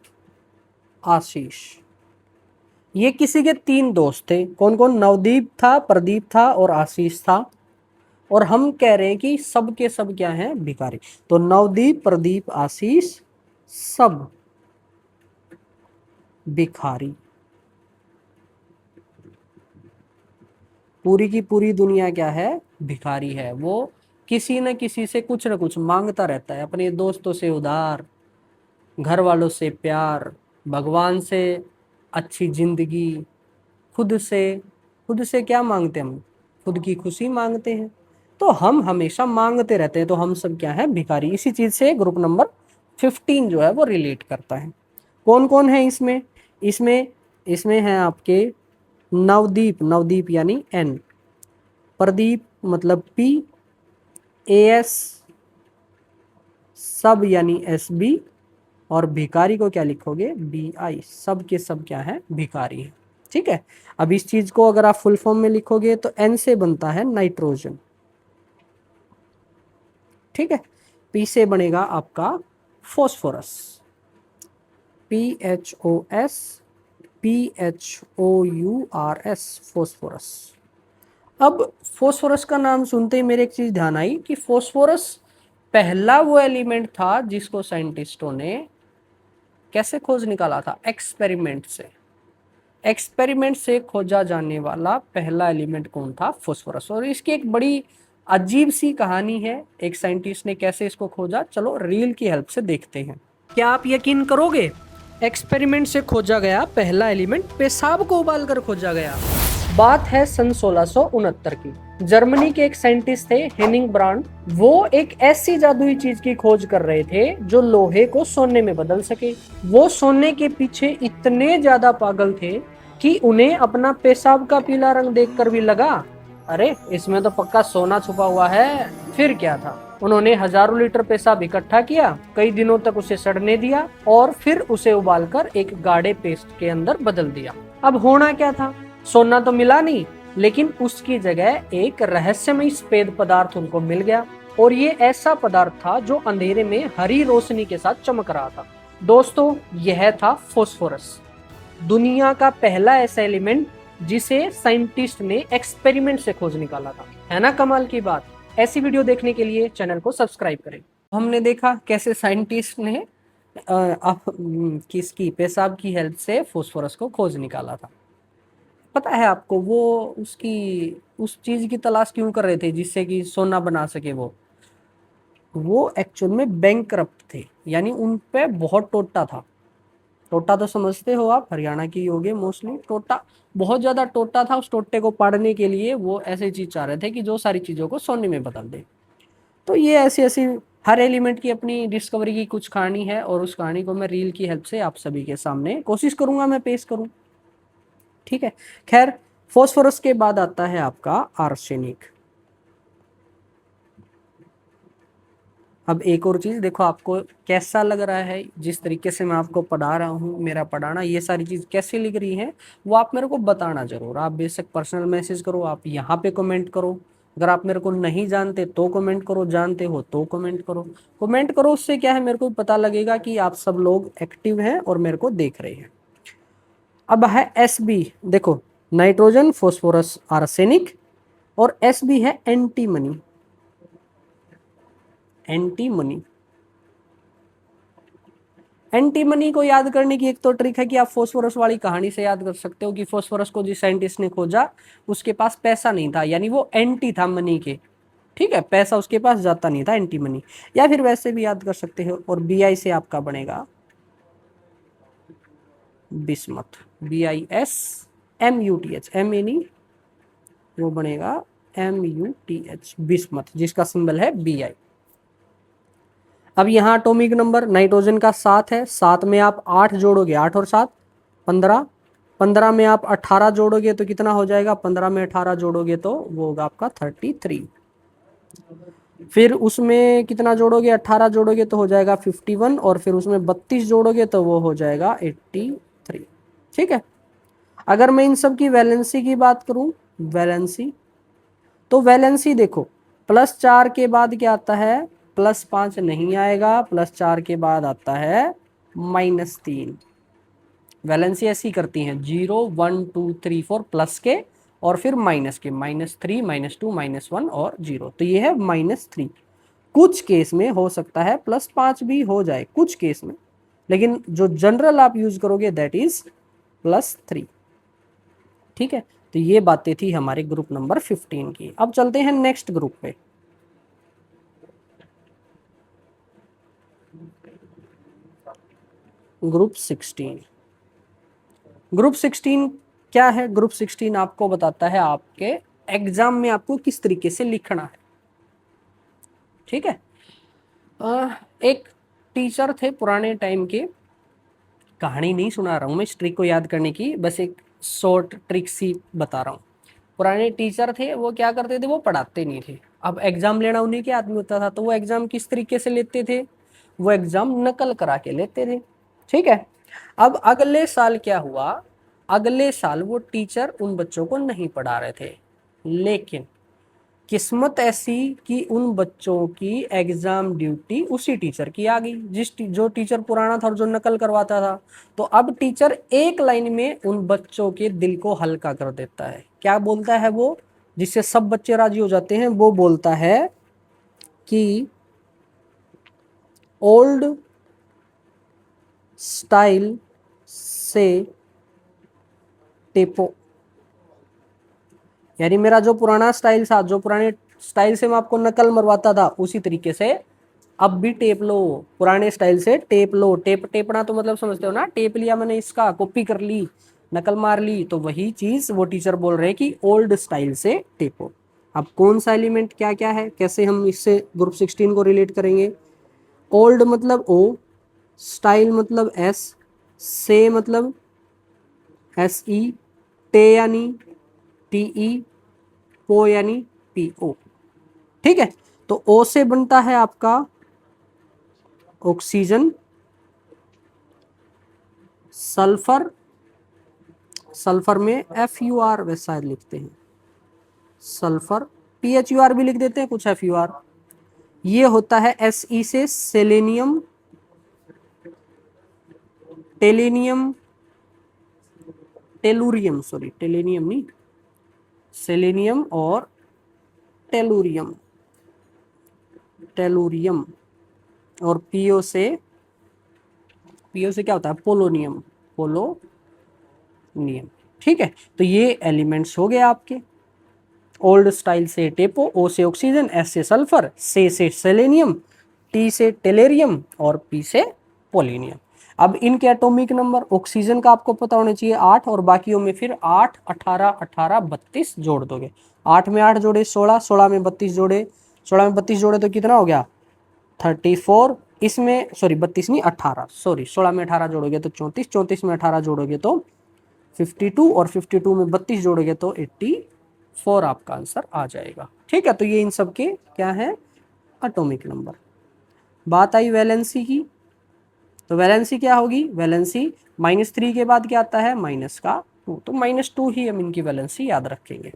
आशीष। ये किसी के 3 दोस्त थे। कौन कौन? नवदीप था, प्रदीप था और आशीष था। और हम कह रहे हैं कि सब के सब क्या हैं? भिखारी। तो नवदीप, प्रदीप, आशीष सब भिखारी। पूरी की पूरी दुनिया क्या है? भिखारी है। वो किसी न किसी से कुछ न कुछ मांगता रहता है, अपने दोस्तों से उधार, घर वालों से प्यार, भगवान से अच्छी जिंदगी, खुद से क्या मांगते हैं हम? खुद की खुशी मांगते हैं। तो हम हमेशा मांगते रहते हैं, तो हम सब क्या है? भिखारी। इसी चीज से ग्रुप नंबर 15 जो है वो रिलेट करता है। कौन कौन है इसमें? इसमें है आपके नवदीप यानी N, प्रदीप मतलब P, AS सब यानी SB, और भिखारी को क्या लिखोगे? BI। सब के सब क्या है? भिखारी है। ठीक है, अब इस चीज को अगर आप फुल फॉर्म में लिखोगे तो N से बनता है नाइट्रोजन। ठीक है, P से बनेगा आपका फॉस्फोरस, PHOS, PHOURS, फॉस्फोरस। अब फॉस्फोरस का नाम सुनते ही मेरे एक चीज ध्यान आई कि फॉस्फोरस पहला वो एलिमेंट था जिसको साइंटिस्टों ने कैसे खोज निकाला था? एक्सपेरिमेंट से। एक्सपेरिमेंट से खोजा जाने वाला पहला एलिमेंट कौन था? फॉस्फोरस। और इसकी एक बड़ी अजीब सी कहानी है, एक साइंटिस्ट ने कैसे इसको खोजा। चलो रील की हेल्प से देखते हैं। क्या आप यकीन करोगे, एक्सपेरिमेंट से खोजा गया पहला एलिमेंट पेशाब को उबालकर खोजा गया। बात है सन 1669 की। जर्मनी के एक साइंटिस्ट थे हेनिंग ब्रांड। वो एक ऐसी जादुई चीज की खोज कर रहे थे जो लोहे को सोने में बदल सके। वो सोने के पीछे इतने ज्यादा पागल थे कि उन्हें अपना पेशाब का पीला रंग देखकर भी लगा, अरे इसमें तो पक्का सोना छुपा हुआ है। फिर क्या था, उन्होंने हजारों लीटर पेशाब इकट्ठा किया, कई दिनों तक उसे सड़ने दिया और फिर उसे उबालकर एक गाढ़े पेस्ट के अंदर बदल दिया। अब होना क्या था, सोना तो मिला नहीं, लेकिन उसकी जगह एक रहस्यमय सफेद पदार्थ उनको मिल गया। और ये ऐसा पदार्थ था जो अंधेरे में हरी रोशनी के साथ चमक रहा था। दोस्तों, यह था फॉस्फोरस, दुनिया का पहला ऐसा एलिमेंट जिसे साइंटिस्ट ने एक्सपेरिमेंट से खोज निकाला था। है ना कमाल की बात। ऐसी वीडियो देखने के लिए चैनल को सब्सक्राइब करें। हमने देखा कैसे साइंटिस्ट ने किसकी पेशाब की हेल्प से फास्फोरस को खोज निकाला था। पता है आपको वो उसकी उस चीज की तलाश क्यों कर रहे थे जिससे कि सोना बना सके। वो एक्चुअल में बैंकरप्ट थे, यानी उन पे बहुत टोटा था। टोटा तो समझते हो आप, हरियाणा की होगे मोस्टली। टोटा बहुत ज्यादा टोटा था। उस टोटे को पाड़ने के लिए वो ऐसी चीज चाह रहे थे कि जो सारी चीजों को सोने में बदल दे। तो ये ऐसी ऐसी हर एलिमेंट की अपनी डिस्कवरी की कुछ कहानी है, और उस कहानी को मैं रील की हेल्प से आप सभी के सामने कोशिश करूंगा मैं पेश करूं। ठीक है। खैर, फास्फोरस के बाद आता है आपका आर्सेनिक। अब एक और चीज देखो, आपको कैसा लग रहा है जिस तरीके से मैं आपको पढ़ा रहा हूँ, मेरा पढ़ाना ये सारी चीज कैसे लिख रही है वो आप मेरे को बताना जरूर। आप बेशक पर्सनल मैसेज करो, आप यहाँ पे कमेंट करो। अगर आप मेरे को नहीं जानते तो कमेंट करो, जानते हो तो कमेंट करो। कमेंट करो, उससे क्या है मेरे को पता लगेगा कि आप सब लोग एक्टिव हैं और मेरे को देख रहे हैं। अब है एसबी। देखो, नाइट्रोजन, फॉस्फोरस, आर्सेनिक, और एसबी है एंटीमनी। एंटीमनी एंटीमनी को याद करने की एक तो ट्रिक है कि आप फास्फोरस वाली कहानी से याद कर सकते हो कि फास्फोरस को जिस साइंटिस्ट ने खोजा उसके पास पैसा नहीं था, यानी वो एंटी था मनी के। ठीक है, पैसा उसके पास जाता नहीं था, एंटी मनी। या फिर वैसे भी याद कर सकते हो। और बीआई से आपका बनेगा बिस्मथ। BISMUTH, एम ए नहीं, वो बनेगा MUTH, बिस्मथ, जिसका सिंबल है BI। अब यहाँ एटॉमिक नंबर नाइट्रोजन का 7 है। 7 में आप 8 जोड़ोगे, 8 और 7 15। 15 में आप 18 जोड़ोगे तो कितना हो जाएगा? 15 में 18 जोड़ोगे तो वो होगा आपका 33। फिर उसमें कितना जोड़ोगे? 18 जोड़ोगे तो हो जाएगा 51, और फिर उसमें 32 जोड़ोगे तो वो हो जाएगा 83। ठीक है। अगर मैं इन सब की वैलेंसी की बात करूं, वैलेंसी, तो वैलेंसी देखो, +4 के बाद क्या आता है? +5 नहीं आएगा, +4 के बाद आता है -3। वैलेंसी ऐसी करती हैं 0 1 2 3 4 प्लस के और फिर माइनस के, -3 -2 -1 और 0। तो ये है -3। कुछ केस में हो सकता है +5 भी हो जाए, कुछ केस में, लेकिन जो जनरल आप यूज करोगे दैट इज +3। ठीक है। तो ये बातें थी हमारे ग्रुप नंबर 15 की। अब चलते हैं नेक्स्ट ग्रुप पे। ग्रुप 16। ग्रुप 16 क्या है? ग्रुप 16 आपको बताता है आपके एग्जाम में आपको किस तरीके से लिखना है। ठीक है। एक टीचर थे पुराने टाइम के, कहानी नहीं सुना रहा हूँ मैं इस ट्रिक को याद करने की, बस एक शॉर्ट ट्रिक सी बता रहा हूँ। पुराने टीचर थे, वो क्या करते थे? वो पढ़ाते नहीं थे। अब एग्जाम लेना उन्हीं के हाथ में होता था, तो वो एग्जाम किस तरीके से लेते थे? वो एग्जाम नकल करा के लेते थे। ठीक है। अब अगले साल क्या हुआ? अगले साल वो टीचर उन बच्चों को नहीं पढ़ा रहे थे, लेकिन किस्मत ऐसी कि उन बच्चों की एग्जाम ड्यूटी उसी टीचर की आ गई, जो टीचर पुराना था और जो नकल करवाता था। तो अब टीचर एक लाइन में उन बच्चों के दिल को हल्का कर देता है। क्या बोलता है वो, जिससे सब बच्चे राजी हो जाते हैं? वो बोलता है कि ओल्ड स्टाइल से टेपो, यानी मेरा जो पुराना स्टाइल था, जो पुराने स्टाइल से मैं आपको नकल मरवाता था, उसी तरीके से अब भी टेप लो, पुराने स्टाइल से टेप लो। टेपना तो मतलब समझते हो ना, टेप लिया मैंने, इसका कॉपी कर ली, नकल मार ली, तो वही चीज वो टीचर बोल रहे हैं कि ओल्ड स्टाइल से टेपो। अब कौन सा एलिमेंट क्या क्या है, कैसे हम इससे ग्रुप 16 को रिलेट करेंगे? ओल्ड मतलब O, स्टाइल मतलब S, से मतलब SE, टे यानी TE, पो यानी PO। ठीक है। तो O से बनता है आपका ऑक्सीजन, सल्फर, सल्फर में FUR वे शायद लिखते हैं, सल्फर, PHUR भी लिख देते हैं कुछ, FUR। ये होता है SE से सेलेनियम, टेलेनियम, टेलुरियम, सॉरी टेलेनियम नहीं, सेलेनियम और टेलुरियम, टेलुरियम। और पीओ से क्या होता है? Polonium, polonium. ठीक है, तो ये एलिमेंट्स हो गए आपके। ओल्ड स्टाइल से टेपो, ओ से ऑक्सीजन, एस से सल्फर, से सेलेनियम, टी से टेलेरियम और पी से पोलिनियम। अब इनके एटॉमिक नंबर, ऑक्सीजन का आपको पता होना चाहिए 8, और बाकियों में फिर 8, 18, 18, 32 जोड़ दोगे। 8 में 8 जोड़े 16, 16 में 32 जोड़े, 16 में 32 जोड़े तो कितना हो गया? 34। इसमें सॉरी 32 नहीं 18, सॉरी 16 में 18 जोड़ोगे तो 34, 34 में 18 जोड़ोगे तो 52, और 52 में 32 जोड़ोगे तो 84 आपका आंसर आ जाएगा। ठीक है, तो ये इन सब के क्या है? Atomic number. बात आई वैलेंसी की, तो वैलेंसी क्या होगी? वैलेंसी -3 के बाद क्या आता है? -2, तो -2 ही हम इनकी वैलेंसी याद रखेंगे।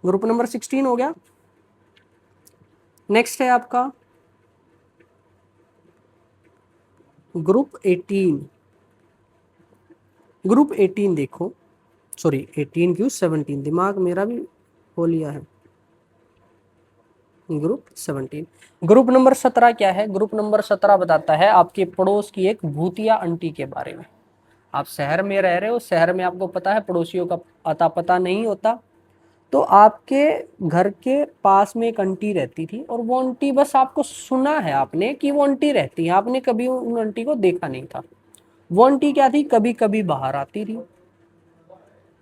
ग्रुप नंबर 16 हो गया। नेक्स्ट है आपका ग्रुप 18। ग्रुप 18 देखो, सॉरी 18 क्यों 17, दिमाग मेरा भी हो लिया है। ग्रुप 17। ग्रुप नंबर 17 क्या है? ग्रुप नंबर 17 बताता है आपके पड़ोस की एक भूतिया आंटी के बारे में। आप शहर में रह रहे हो, शहर में आपको पता है पड़ोसियों का अता पता नहीं होता, तो आपके घर के पास में एक आंटी रहती थी, और वो आंटी बस आपको सुना है आपने कि वो आंटी रहती है, आपने कभी उन आंटी को देखा नहीं था। वो आंटी क्या थी? कभी कभी बाहर आती थी।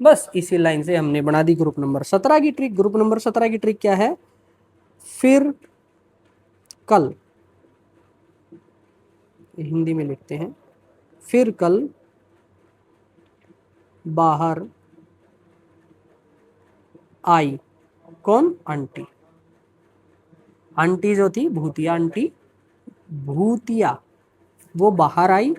बस इसी लाइन से हमने बना दी ग्रुप नंबर 17 की ट्रिक। ग्रुप नंबर 17 की ट्रिक क्या है? फिर कल, हिंदी में लिखते हैं, फिर कल बाहर आई। कौन? आंटी। आंटी जो थी भूतिया आंटी, भूतिया, वो बाहर आई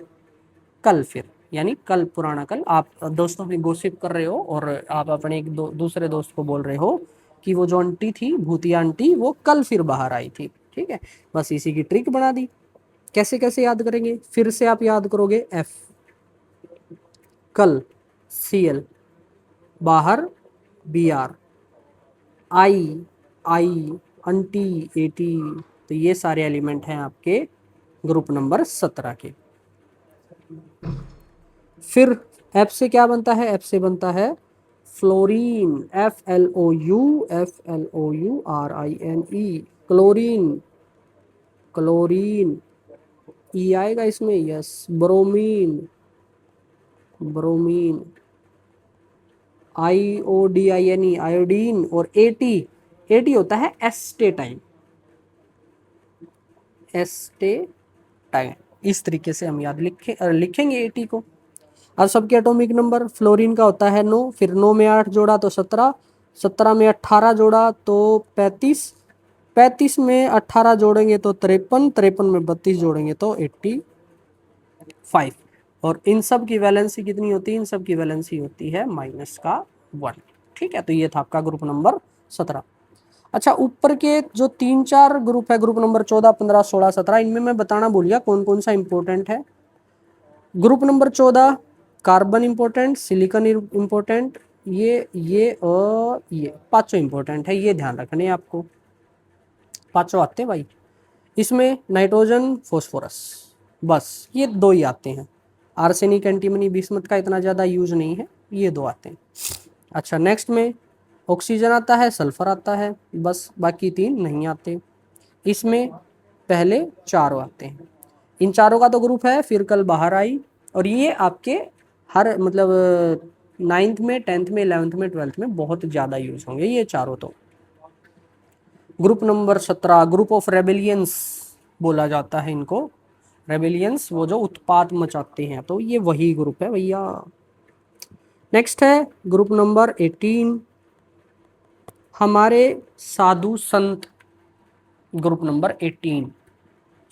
कल। फिर यानी कल, पुराना कल। आप दोस्तों में गोसिप कर रहे हो और आप अपने एक दूसरे दोस्त को बोल रहे हो कि वो जो आंटी थी, भूतिया आंटी, वो कल फिर बाहर आई थी। ठीक है, बस इसी की ट्रिक बना दी। कैसे कैसे याद करेंगे? फिर से आप याद करोगे एफ, कल CL, बाहर BR, आई आंटी AT। तो ये सारे एलिमेंट हैं आपके ग्रुप नंबर 17 के। फिर एफ से क्या बनता है? एफ से बनता है फ्लोरीन, FLOURINE, क्लोरीन, क्लोरीन। ई आएगा इसमें, yes. Bromine, bromine, IODINE, iodine. और AT होता है एस्टेटाइन, एस्टेटाइन। इस तरीके से हम याद लिखेंगे AT को। अब सबके एटॉमिक नंबर, फ्लोरीन का होता है 9, फिर 9 में 8 जोड़ा तो 17, 17 में 18 जोड़ा तो 35, 35 में 18 जोड़ेंगे तो 53, 53 में 32 जोड़ेंगे तो 85। और इन सब की वैलेंसी कितनी होती है? इन सब की वैलेंसी होती है -1। ठीक है, तो ये था आपका ग्रुप नंबर 17। अच्छा, ऊपर के जो 3-4 ग्रुप है, ग्रुप नंबर 14, 15, 16, 17, इनमें मैं बताना भूल गया कौन कौन सा इंपॉर्टेंट है। Group number 14 carbon important, silicon important, ये और ये पांचों इंपॉर्टेंट है, ये ध्यान रखने हैं आपको। पांचों आते हैं भाई। इसमें नाइट्रोजन, फॉस्फोरस, बस ये 2 ही आते हैं। आर्सेनिक, एंटीमनी, बिस्मथ का इतना ज़्यादा यूज नहीं है, ये 2 आते हैं। अच्छा, नेक्स्ट में ऑक्सीजन आता है, सल्फर आता है, बस बाकी 3 नहीं आते। इसमें पहले 4 आते हैं। इन चारों का तो ग्रुप है फिर कल बाहर आई, और ये आपके हर मतलब 9th में, 10th में, 11th में, 12th में बहुत ज़्यादा यूज होंगे ये चारों। तो group number 17 group of rebellions बोला जाता है इनको। रेबेलियंस वो जो उत्पात मचाते हैं, तो ये वही ग्रुप है भैया। नेक्स्ट है ग्रुप नंबर 18, हमारे साधु संत। ग्रुप नंबर 18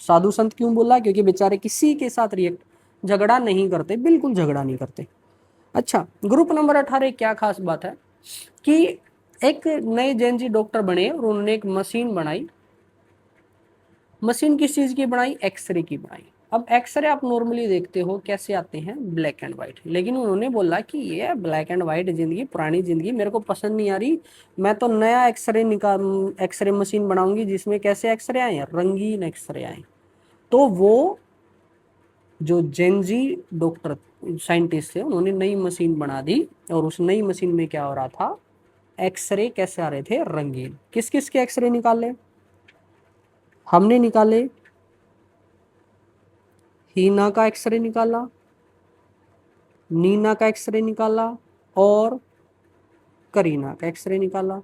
साधु संत क्यों बोला? क्योंकि बेचारे किसी के साथ झगड़ा नहीं करते, बिल्कुल झगड़ा नहीं करते। अच्छा, ग्रुप नंबर 18 क्या खास बात है कि एक नए जैन डॉक्टर बने और उन्होंने एक मशीन बनाई। मशीन किस चीज की बनाई? एक्सरे की बनाई। अब एक्सरे आप नॉर्मली देखते हो कैसे आते हैं, ब्लैक एंड वाइट, लेकिन उन्होंने बोला कि ये ब्लैक एंड वाइट जिंदगी, पुरानी जिंदगी मेरे को पसंद नहीं आ रही, मैं तो नया एक्सरे मशीन बनाऊंगी जिसमें कैसे एक्सरे आए, रंगीन एक्सरे आए। तो वो जो जेनजी डॉक्टर साइंटिस्ट थे उन्होंने नई मशीन बना दी, और उस नई मशीन में क्या हो रहा था, एक्सरे कैसे आ रहे थे, रंगीन। किस किस के एक्सरे निकाले, हमने निकाले, हीना का एक्सरे निकाला, नीना का एक्सरे निकाला, और करीना का एक्सरे निकाला।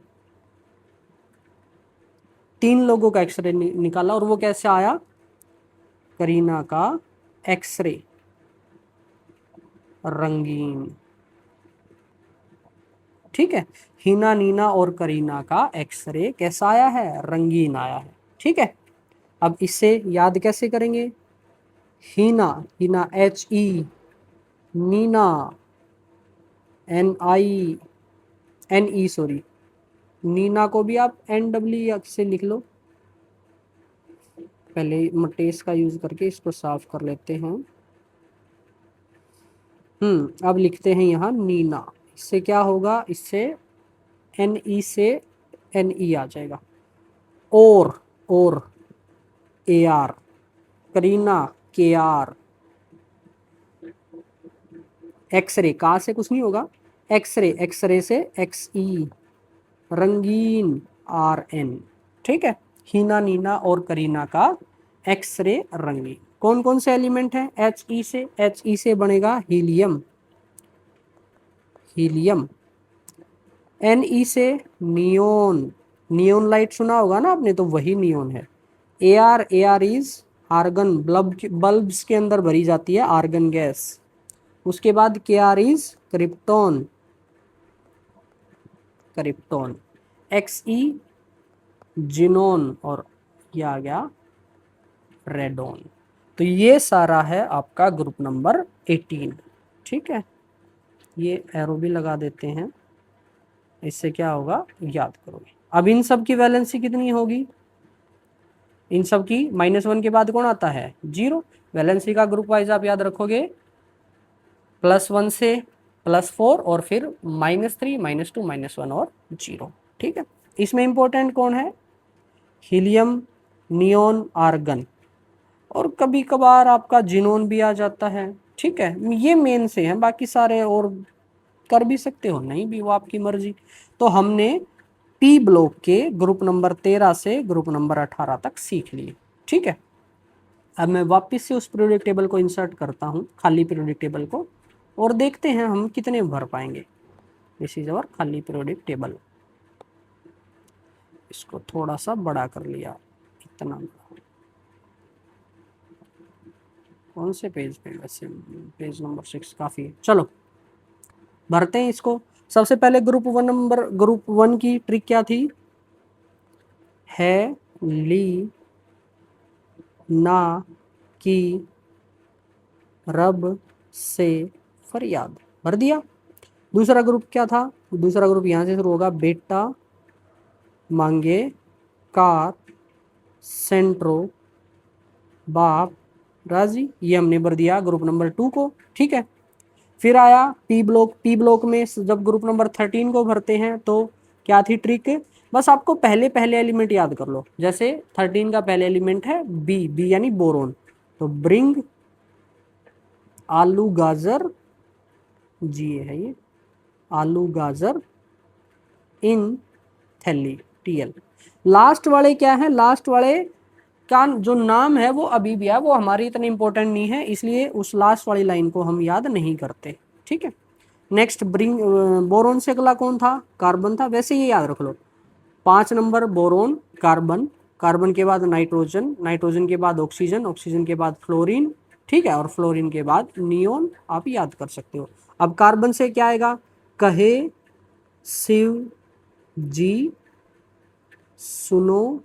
3 लोगों का एक्सरे निकाला, और वो कैसे आया, करीना का एक्सरे रंगीन। ठीक है, हीना, नीना और करीना का एक्सरे कैसा आया है, रंगीन आया है। ठीक है, अब इससे याद कैसे करेंगे, Heena, Heena HE, Neena NE sorry, Neena को भी आप NW से लिख लो। पहले मटेस का यूज करके इसको साफ कर लेते हैं। अब लिखते हैं यहाँ नीना, इससे क्या होगा, इससे NE से NE आ जाएगा, और AR, करीना KR, एक्सरे का से कुछ नहीं होगा, एक्सरे से XE, रंगीन RN। ठीक है, हीना, नीना और करीना का एक्सरे रंगीन। कौन कौन से एलिमेंट हैं, HE से बनेगा हीलियम, NE से नियोन, नियोन लाइट सुना होगा ना आपने, तो वही नियोन है। AR इज आर्गन, बल्ब्स के अंदर भरी जाती है आर्गन गैस। उसके बाद KR is krypton, XE xenon, और ये आ गया रेडोन। तो ये सारा है आपका ग्रुप नंबर 18। ठीक है, ये एरो भी लगा देते हैं, इससे क्या होगा, याद करोगे। अब इन सब की वैलेंसी कितनी होगी, इन सब की -1 के बाद कौन आता है, 0। वैलेंसी का ग्रुप वाइज आप याद रखोगे, +1 से +4, और फिर -3, -2, -1 और 0। ठीक है, इसमें इंपॉर्टेंट कौन है, हीलियम, नियोन, आर्गन, और कभी कभार आपका जिनोन भी आ जाता है। ठीक है, ये मेन से हैं, बाकी सारे और कर भी सकते हो, नहीं भी, वो आपकी मर्जी। तो हमने P ब्लॉक के ग्रुप नंबर 13 से ग्रुप नंबर 18 तक सीख लिए। ठीक है, अब मैं वापस से उस पीरियोडिक टेबल को इंसर्ट करता हूँ, खाली पीरियोडिक टेबल को, और देखते हैं हम कितने भर पाएंगे। दिस इज अवर खाली पीरियोडिक टेबल। इसको थोड़ा सा बड़ा कर लिया, इतना बड़ा। कौन से पेज पे, वैसे पेज नंबर 6 काफ़ी है। चलो भरते हैं इसको। सबसे पहले ग्रुप 1 की ट्रिक क्या थी, है ली ना की रब से फरियाद, भर दिया। दूसरा ग्रुप क्या था, दूसरा ग्रुप यहाँ से शुरू होगा, बेटा मांगे कार, सेंट्रो, बाप राजी, ये हमने भर दिया ग्रुप नंबर 2 को। ठीक है, फिर आया पी ब्लॉक में जब ग्रुप नंबर 13 को भरते हैं तो क्या थी ट्रिक, बस आपको पहले एलिमेंट याद कर लो। जैसे 13 का पहले एलिमेंट है बी यानी बोरोन, तो ब्रिंग आलू गाजर, जी है ये, आलू गाजर इन थैली, TL। लास्ट वाले क्या है, लास्ट वाले का जो नाम है वो अभी भी है, वो हमारी इतनी इंपॉर्टेंट नहीं है, इसलिए उस लास्ट वाली लाइन को हम याद नहीं करते। ठीक है, नेक्स्ट ब्रिंग, बोरोन से अगला कौन था, कार्बन था, वैसे ये याद रख लो। 5 नंबर बोरोन, कार्बन, कार्बन के बाद नाइट्रोजन, नाइट्रोजन के बाद ऑक्सीजन, ऑक्सीजन के बाद फ्लोरीन। ठीक है, और फ्लोरीन के बाद नियोन, आप याद कर सकते हो। अब कार्बन से क्या आएगा, कहे शिव जी सुनो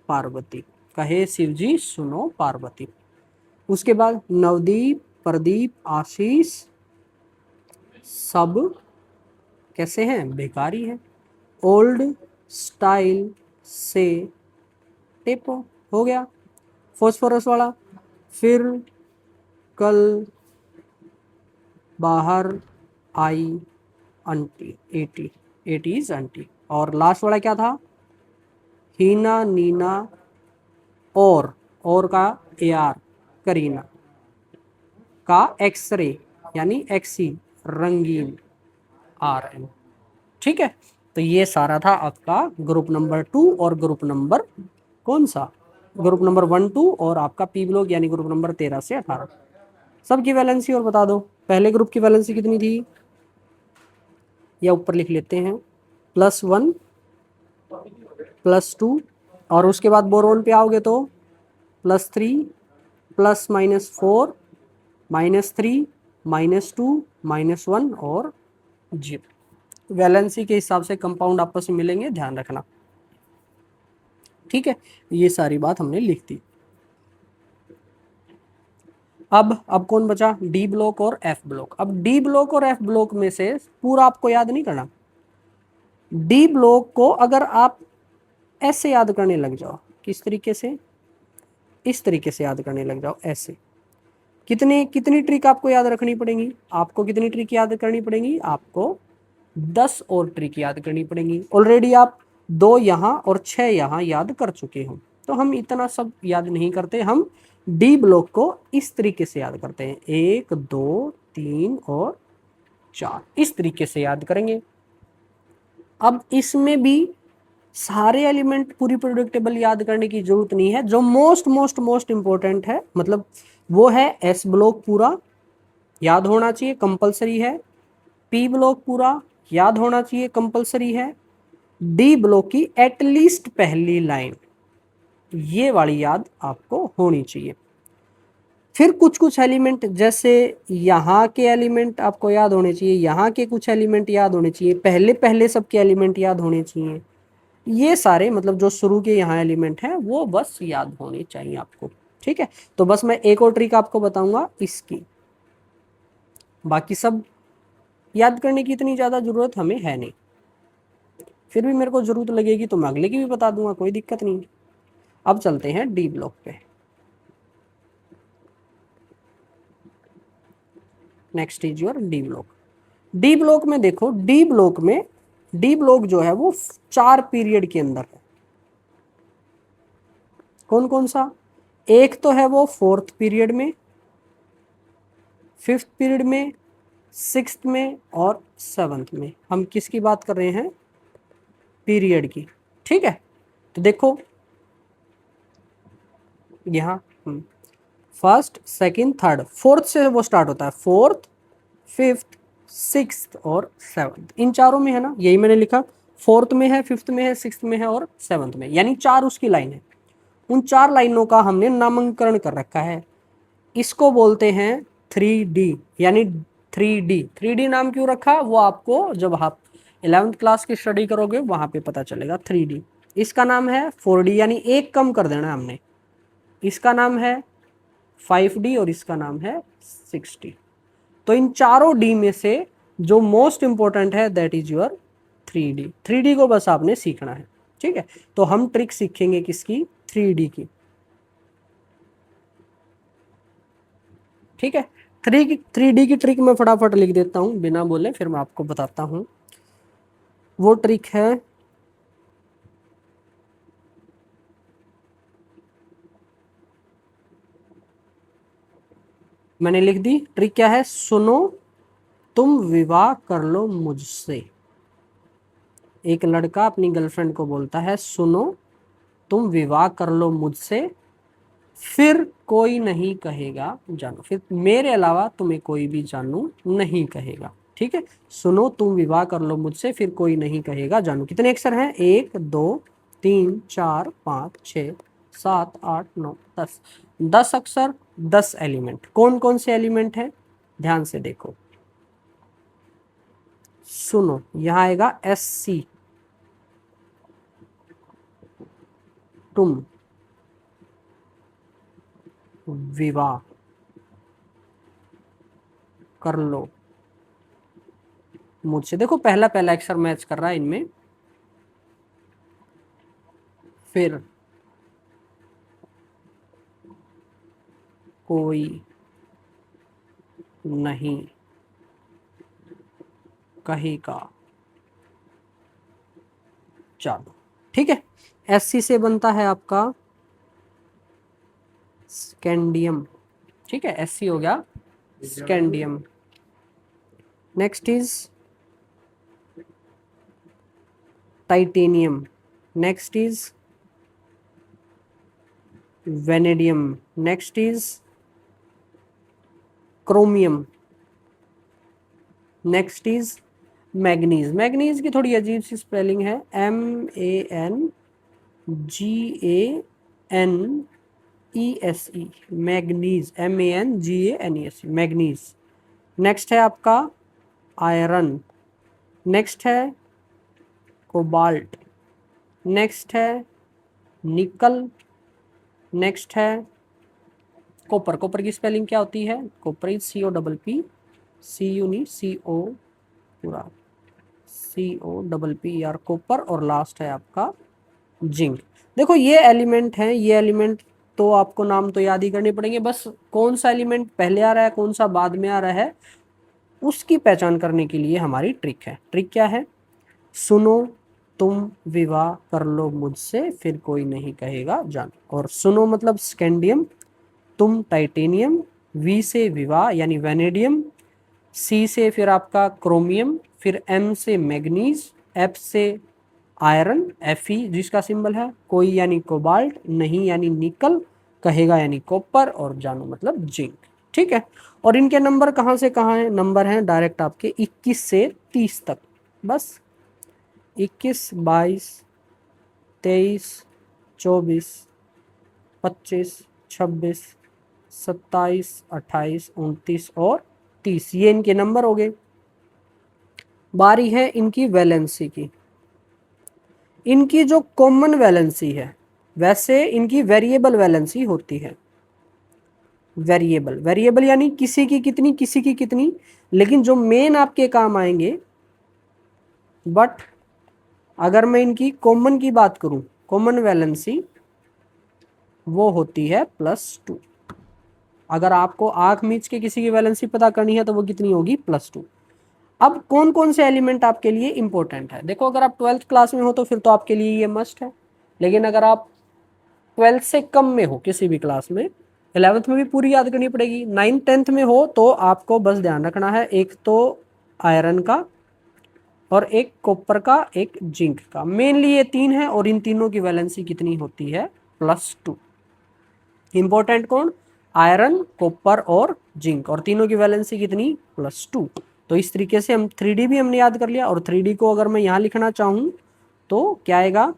पार्वती, कहे शिव जी सुनो पार्वती। उसके बाद नवदीप, प्रदीप, आशीष, सब कैसे हैं, बेकारी है। ओल्ड स्टाइल से टेपो, हो गया। फॉस्फोरस वाला, फिर कल बाहर आई aunty, AT, AT is aunty. और लास्ट वाला क्या था? हीना, नीना, और का AR, करीना, का एक्सरे यानी एक्सी, रंगीन, RN। ठीक है, तो ये सारा था आपका ग्रुप नंबर 2 और ग्रुप नंबर कौन सा, ग्रुप नंबर 1 2 और आपका पी ब्लॉक यानी ग्रुप नंबर 13 से 18। सबकी वैलेंसी और बता दो। पहले ग्रुप की वैलेंसी कितनी थी, या ऊपर लिख लेते हैं, +1 +2, और उसके बाद बोरोन पे आओगे तो +3 +-4 -3 -2 -1 और 0। वैलेंसी के हिसाब से कंपाउंड आपस में मिलेंगे, ध्यान रखना। ठीक है, ये सारी बात हमने लिख दी। अब कौन बचा, डी ब्लॉक और एफ ब्लॉक। अब डी ब्लॉक और एफ ब्लॉक में से पूरा आपको याद नहीं करना। डी ब्लॉक को अगर आप ऐसे याद करने लग जाओ, किस तरीके से, इस तरीके से याद करने लग जाओ ऐसे, कितनी ट्रिक आपको याद रखनी पड़ेगी, आपको कितनी ट्रिक याद करनी पड़ेगी, आपको 10 और ट्रिक याद करनी पड़ेगी। ऑलरेडी आप 2 यहाँ और 6 यहाँ याद कर चुके हो, तो हम इतना सब याद नहीं करते। हम डी ब्लॉक को इस तरीके से याद करते हैं, 1 2 3 और 4, इस तरीके से याद करेंगे। अब इसमें भी सारे एलिमेंट पूरी प्रोडिक्टेबल याद करने की जरूरत नहीं है। जो मोस्ट इंपॉर्टेंट है, मतलब वो है एस ब्लॉक पूरा याद होना चाहिए, कंपलसरी है। पी ब्लॉक पूरा याद होना चाहिए, कंपलसरी है। डी ब्लॉक की एटलीस्ट पहली लाइन, ये वाली याद आपको होनी चाहिए। फिर कुछ एलिमेंट, जैसे यहाँ के एलिमेंट आपको याद होने चाहिए, यहाँ के कुछ एलिमेंट याद होने चाहिए, पहले सबके एलिमेंट याद होने चाहिए। ये सारे मतलब जो शुरू के यहाँ एलिमेंट हैं वो बस याद होने चाहिए आपको। ठीक है, तो बस मैं एक और ट्रिक आपको बताऊंगा इसकी, बाकी सब याद करने की इतनी ज़्यादा ज़रूरत हमें है नहीं। फिर भी मेरे को ज़रूरत लगेगी तो मैं अगले की भी बता दूंगा, कोई दिक्कत नहीं। अब चलते हैं डी ब्लॉक पे। Next is your D block. D block में देखो, डी ब्लॉक में डी ब्लॉक जो है वो 4 पीरियड के अंदर है। कौन कौन सा, एक तो है वो 4th पीरियड में, 5th पीरियड में, 6th में और 7th में। हम किसकी बात कर रहे हैं, पीरियड की। ठीक है, तो देखो यहाँ 1st 2nd 3rd 4th से वो स्टार्ट होता है, 4th 5th 6th और 7th, इन चारों में है ना, यही मैंने लिखा। 4th में है, 5th में है, 6th में है और 7th में, यानी 4 उसकी लाइन है। उन 4 लाइनों का हमने नामकरण कर रखा है, इसको बोलते हैं 3D, यानी 3D नाम क्यों रखा वो आपको जब आप 11th क्लास की स्टडी करोगे वहां पे पता चलेगा। 3D, इसका नाम है 4D, यानी एक कम कर देना हमने, इसका नाम है 5D और इसका नाम है 6D। तो इन चारों डी में से जो मोस्ट इंपॉर्टेंट है that is your 3D। 3D को बस आपने सीखना है। ठीक है, तो हम ट्रिक सीखेंगे किसकी, 3D की। ठीक है, 3D की ट्रिक मैं फटाफट लिख देता हूं बिना बोले, फिर मैं आपको बताता हूं। वो ट्रिक है, मैंने लिख दी। ट्रिक क्या है, सुनो तुम विवाह कर लो मुझसे। एक लड़का अपनी गर्लफ्रेंड को बोलता है, सुनो तुम विवाह कर लो मुझसे, फिर कोई नहीं कहेगा जानू, फिर मेरे अलावा तुम्हें कोई भी जानू नहीं कहेगा। ठीक है, सुनो तुम विवाह कर लो मुझसे, फिर कोई नहीं कहेगा जानू। कितने अक्षर हैं, 1 2 3 4 5 6 7 8 9 10। 10 अक्षर, 10 एलिमेंट। कौन कौन से एलिमेंट हैं, ध्यान से देखो। सुनो, यहां आएगा SC, तुम विवाह कर लो मुझसे। देखो पहला अक्षर मैच कर रहा है इनमें। फिर कोई नहीं कहेगा। चलो ठीक है। एससी से बनता है आपका स्कैंडियम। ठीक है, एससी हो गया scandium. Next is titanium. Next is vanadium. Next is chromium. Next is manganese. Manganese की थोड़ी अजीब सी स्पेलिंग है, MANGANESE, manganese, MANGANESE, manganese. Next है आपका आयरन। नेक्स्ट है कोबाल्ट। नेक्स्ट है निकल। नेक्स्ट है कॉपर। कॉपर की स्पेलिंग क्या होती है? कॉपर इज COPP, CU नहीं CO पूरा, COPPER, कॉपर। और लास्ट है आपका जिंक। देखो ये एलिमेंट हैं, ये एलिमेंट तो आपको नाम तो याद ही करने पड़ेंगे, बस कौन सा एलिमेंट पहले आ रहा है कौन सा बाद में आ रहा है उसकी पहचान करने के लिए हमारी ट्रिक है। ट्रिक क्या है? सुनो तुम विवाह कर लो मुझसे, फिर कोई नहीं कहेगा जान। और सुनो मतलब स्कैंडियम, तुम टाइटेनियम, वी से विवाह यानी वेनेडियम, सी से फिर आपका क्रोमियम, फिर एम से मैग्नीज, एफ से आयरन, Fe जिसका सिंबल है, कोई यानी कोबाल्ट, नहीं यानी निकल, कहेगा यानी कॉपर, और जानू मतलब जिंक। ठीक है। और इनके नंबर कहाँ से कहाँ है? नंबर हैं डायरेक्ट आपके 21 से 30 तक। बस 21, 22, 23, 24, 25, 26, 27, 28, 29 और 30, ये इनके नंबर हो गए। बारी है इनकी वैलेंसी की। इनकी जो कॉमन वैलेंसी है, वैसे इनकी वेरिएबल वैलेंसी होती है। वेरिएबल, वेरिएबल यानी किसी की कितनी किसी की कितनी, लेकिन जो मेन आपके काम आएंगे। बट अगर मैं इनकी कॉमन की बात करूं, कॉमन वैलेंसी वो होती है +2। अगर आपको आंख मीच के किसी की वैलेंसी पता करनी है तो वो कितनी होगी? +2। अब कौन कौन से एलिमेंट आपके लिए इंपॉर्टेंट है? देखो अगर आप 12th क्लास में हो तो फिर तो आपके लिए ये मस्ट है, लेकिन अगर आप 12th से कम में हो किसी भी क्लास में, 11th में भी पूरी याद करनी पड़ेगी, 9th 10th में हो तो आपको बस ध्यान रखना है, एक तो आयरन का और एक कॉपर का, एक जिंक का। मेनली ये 3 है और इन तीनों की वैलेंसी कितनी होती है? +2। इंपॉर्टेंट कौन? आयरन, कॉपर और जिंक, और तीनों की वैलेंसी कितनी? +2। तो इस तरीके से हम 3D भी हमने याद कर लिया। और 3D को अगर मैं यहाँ लिखना चाहूँ तो क्या आएगा?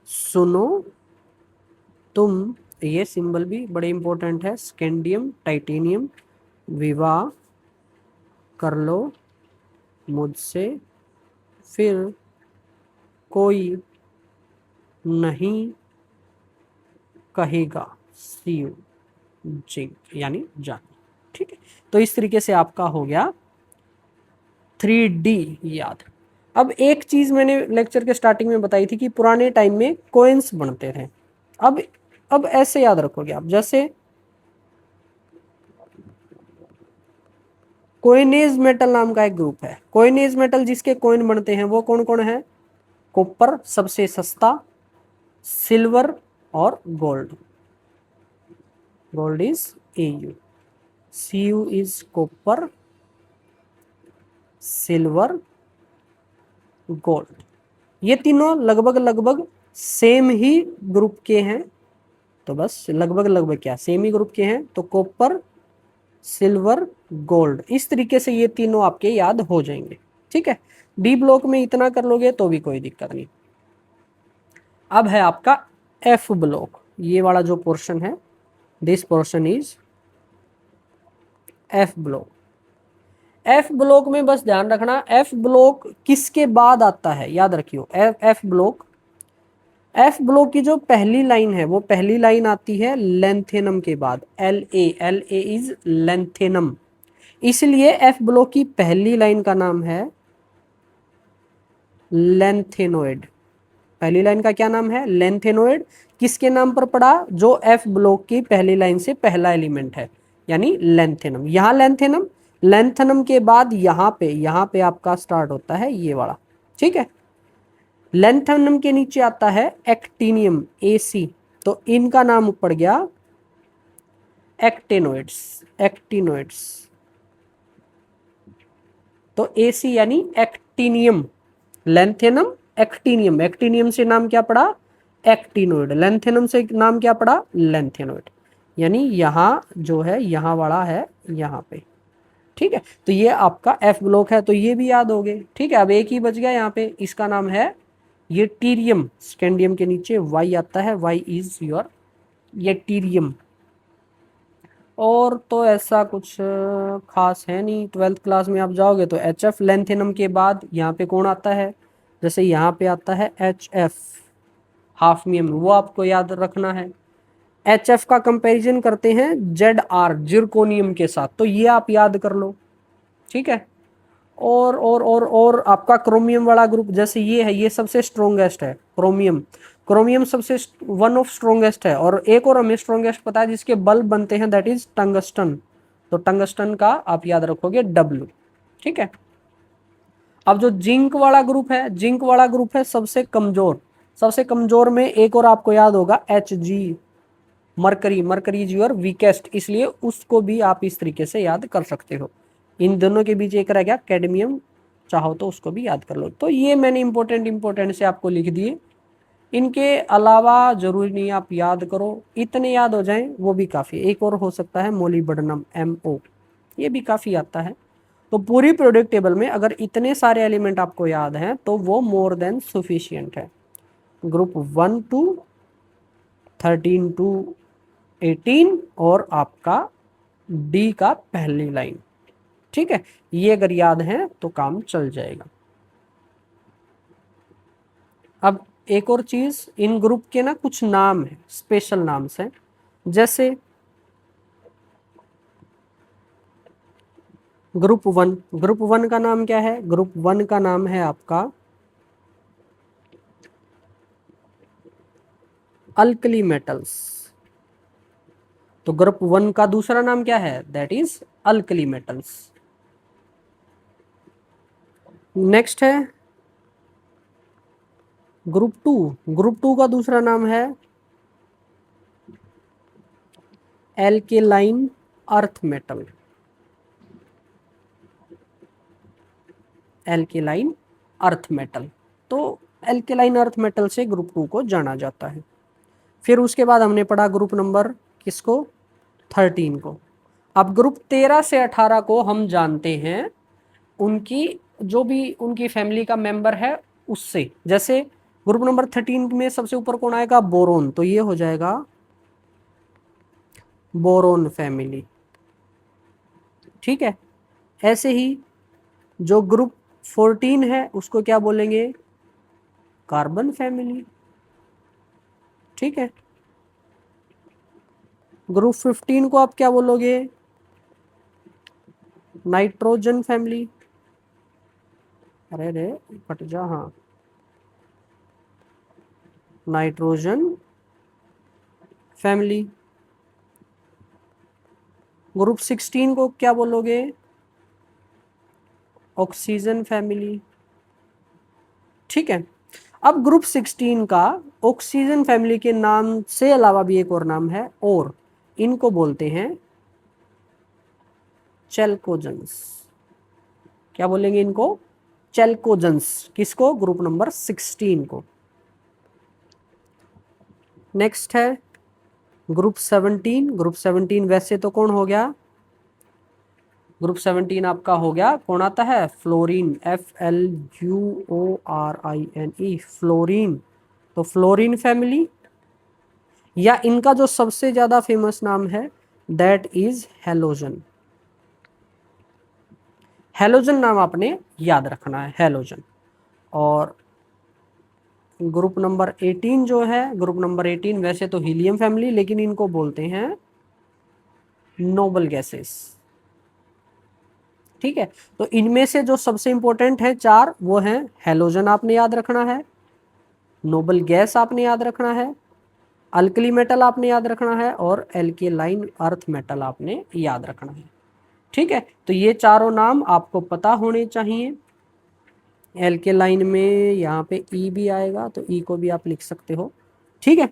सुनो तुम, ये सिंबल भी बड़े इंपॉर्टेंट है, स्कैंडियम टाइटेनियम, विवाह कर लो मुझसे, फिर कोई नहीं कहेगा, सीयू जिंक यानी जान। ठीक है, तो इस तरीके से आपका हो गया 3D याद। अब एक चीज मैंने लेक्चर के स्टार्टिंग में बताई थी कि पुराने टाइम में कॉइन्स बनते थे। अब ऐसे याद रखोगे आप, जैसे कोइनेज मेटल नाम का एक ग्रुप है। कोइनेज मेटल जिसके कॉइन बनते हैं वो कौन कौन है? कॉपर सबसे सस्ता, सिल्वर और gold. Gold is AU, CU is copper, silver, gold. ये तीनों लगभग लगभग सेम ही ग्रुप के हैं। तो बस लगभग लगभग क्या, सेम ही ग्रुप के हैं। तो कॉपर, सिल्वर, गोल्ड, इस तरीके से ये तीनों आपके याद हो जाएंगे। ठीक है, डी ब्लॉक में इतना कर लोगे तो भी कोई दिक्कत नहीं। अब है आपका F ब्लॉक। ये वाला जो पोर्शन है, this portion is F block. F block में बस ध्यान रखना, F ब्लॉक किसके बाद आता है याद रखियो। F ब्लॉक, F ब्लॉक की जो पहली लाइन है वो पहली लाइन आती है लेंथेनम के बाद, LA इज लेंथेनम। इसलिए F ब्लॉक की पहली लाइन का नाम है लेंथेनोइड। पहली लाइन का क्या नाम है, लेंथेनोइड। किसके नाम पर पड़ा, जो एफ ब्लॉक की पहली लाइन से पहला एलिमेंट है, यानी लेंथेनम। यहाँ लेंथेनम, लेंथेनम के बाद यहाँ पे आपका स्टार्ट होता है ये वाला, ठीक है। लेंथेनम के नीचे आता है एक्टिनियम, AC, तो इनका नाम पड़ गया एक्टिनोइड्स, एक्टिनोइड्स। तो AC यानी एक्टिनियम, लेंथेनम, एक्टिनियम, एक्टिनियम से नाम क्या पड़ा, एक्टिनोइड, लेंथेनम से नाम क्या पड़ा, लेंथेनोइड। यानी यहाँ जो है यहाँ वाला है यहाँ पे, ठीक है। तो ये आपका F ब्लॉक है, तो ये भी याद हो गए, ठीक है। अब एक ही बच गया यहाँ पे, इसका नाम है ये टीरियम, स्कैंडियम के नीचे Y आता है, Y इज योर ये टीरियम। और तो ऐसा कुछ खास है नहीं, 12th क्लास में आप जाओगे तो HF, लेंथेनम के बाद यहाँ पे कौन आता है, जैसे यहाँ पे आता है HF, हाफनियम, वो आपको याद रखना है। HF का कंपैरिजन करते हैं ZR, जिरकोनियम के साथ, तो ये आप याद कर लो, ठीक है। और आपका क्रोमियम वाला ग्रुप, जैसे ये है, ये सबसे स्ट्रोंगेस्ट है, क्रोमियम, क्रोमियम सबसे वन ऑफ स्ट्रोंगेस्ट है। और एक और हमें स्ट्रोंगेस्ट पता है जिसके बल्ब बनते हैं, दैट इज टंगस्टन, तो टंगस्टन का आप याद रखोगे W, ठीक है। अब जो जिंक वाला ग्रुप है, जिंक वाला ग्रुप है सबसे कमजोर, सबसे कमजोर में एक और आपको याद होगा Hg, mercury, mercury is your weakest, इसलिए उसको भी आप इस तरीके से याद कर सकते हो। इन दोनों के बीच एक रह गया कैडमियम, चाहो तो उसको भी याद कर लो। तो ये मैंने इंपॉर्टेंट से आपको लिख दिए, इनके अलावा जरूरी नहीं आप याद करो, इतने याद हो जाएं वो भी काफ़ी। एक और हो सकता है मोलिब्डेनम, MO, ये भी काफ़ी आता है। तो पूरी प्रोडक्ट टेबल में अगर इतने सारे एलिमेंट आपको याद हैं तो वो मोर देन सफिशियंट है। ग्रुप 1 to 13 to 18 और आपका D का पहली लाइन, ठीक है। ये अगर याद है तो काम चल जाएगा। अब एक और चीज, इन ग्रुप के ना कुछ नाम है, स्पेशल नाम्स हैं, जैसे ग्रुप 1, ग्रुप 1 का नाम क्या है, ग्रुप 1 का नाम है आपका अल्कली मेटल्स। तो ग्रुप 1 का दूसरा नाम क्या है, that is alkali metals. Next है ग्रुप 2, ग्रुप 2 का दूसरा नाम है alkaline earth metal, alkaline earth metal. तो एल्केलाइन अर्थ मेटल से ग्रुप 2 को जाना जाता है। फिर उसके बाद हमने पढ़ा ग्रुप नंबर किसको, 13 को। अब ग्रुप 13 से 18 को हम जानते हैं उनकी, जो भी उनकी फैमिली का मेंबर है उससे। जैसे ग्रुप नंबर 13 में सबसे ऊपर कौन आएगा, बोरोन, तो ये हो जाएगा बोरोन फैमिली, ठीक है। ऐसे ही जो ग्रुप 14 है उसको क्या बोलेंगे, कार्बन फैमिली, ठीक है। ग्रुप 15 को आप क्या बोलोगे, नाइट्रोजन फैमिली, अरे रे फट जा, हाँ, नाइट्रोजन फैमिली। ग्रुप 16 को क्या बोलोगे, ऑक्सीजन फैमिली, ठीक है। अब ग्रुप 16 का ऑक्सीजन फैमिली के नाम से अलावा भी एक और नाम है, और इनको बोलते हैं चेल्कोजेंस। क्या बोलेंगे इनको, चेल्कोजेंस। किसको, ग्रुप नंबर 16 को। नेक्स्ट है ग्रुप 17, ग्रुप 17 वैसे तो कौन हो गया, ग्रुप 17 आपका हो गया, कौन आता है, फ्लोरीन, FLUORINE, फ्लोरीन। तो फ्लोरीन फैमिली, या इनका जो सबसे ज्यादा फेमस नाम है दैट इज हेलोजन। हेलोजन नाम आपने याद रखना है, हेलोजन। और ग्रुप नंबर 18 जो है, ग्रुप नंबर 18 वैसे तो हीलियम फैमिली, लेकिन इनको बोलते हैं नोबल गैसेस, ठीक है। तो इनमें से जो सबसे इंपॉर्टेंट है 4 वो हैं हेलोजन, आपने याद रखना है, नोबल गैस आपने याद रखना है, अल्कली मेटल आपने याद रखना है, और एल्केलाइन अर्थ मेटल आपने याद रखना है। ठीक है, तो ये चारों नाम आपको पता होने चाहिए। एल्केलाइन में यहाँ पे ई भी आएगा, तो ई को भी आप लिख सकते हो। ठीक है,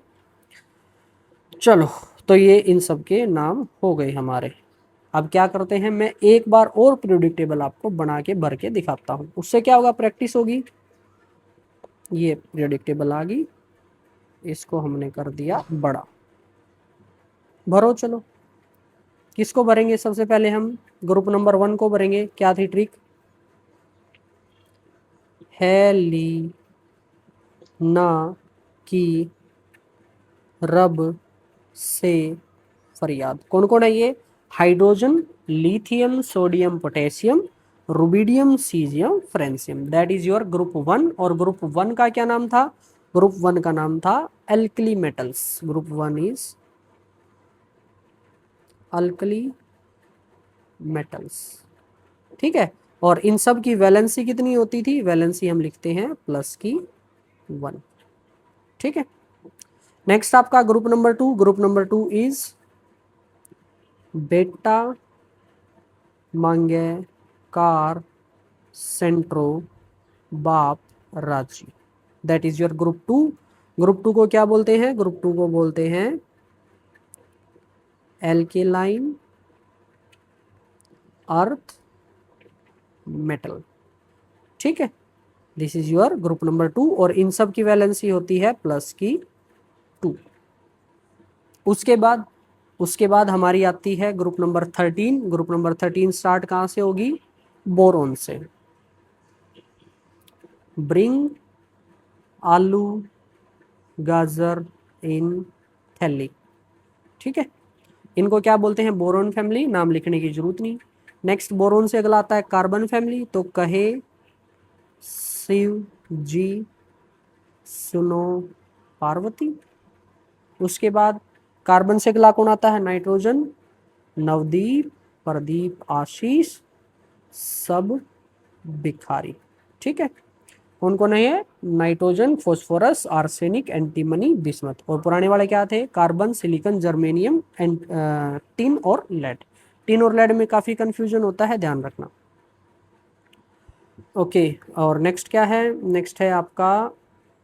चलो, तो ये इन सब के नाम हो गए हमारे। अब क्या करते हैं, मैं एक बार और पीरियोडिक टेबल आपको बना के भर के दिखाता हूँ, उससे क्या होगा, प्रैक्टिस होगी। ये पीरियोडिक टेबल आ गई, इसको हमने कर दिया बड़ा। भरो चलो, किसको भरेंगे सबसे पहले हम? ग्रुप नंबर 1 को भरेंगे। क्या थी ट्रिक? हेली ना की रब से फरियाद। कौन कौन है ये? Hydrogen, lithium, sodium, potassium, rubidium, caesium, francium. That is your group 1। और ग्रुप 1 का क्या नाम था? ग्रुप 1 का नाम था alkali metals. Group 1 is alkali metals. ठीक है, और इन सब की वैलेंसी कितनी होती थी? वैलेंसी हम लिखते हैं प्लस की 1। ठीक है, नेक्स्ट आपका group number 2। Group number 2 is बेटा, मांगे, कार, सेंट्रो, बाप, राजी। That is your group 2। Group 2 को क्या बोलते हैं? ग्रुप 2 को बोलते हैं एल्केलाइन अर्थ मेटल। ठीक है, this is your group number 2, और इन सब की वैलेंसी होती है प्लस की 2। उसके बाद हमारी आती है group number 13। Group number 13 start कहाँ से होगी? बोरोन से। ब्रिंग आलू गाजर इन थैली। ठीक है, इनको क्या बोलते हैं? Boron family. नाम लिखने की जरूरत नहीं। नेक्स्ट बोरोन से अगला आता है कार्बन फैमिली। तो कहे, शिव जी, सुनो, पार्वती। उसके बाद कार्बन से अगला कौन आता है? नाइट्रोजन, नवदीप, प्रदीप, आशीष, सब भिखारी। ठीक है, कौन कौन है ये? Nitrogen, phosphorus, arsenic, antimony, bismuth. और पुराने वाले क्या थे? Carbon, silicon, germanium, and tin और लेड। टिन और लेड में काफी कंफ्यूजन होता है, ध्यान रखना। ओके, और नेक्स्ट क्या है? नेक्स्ट है आपका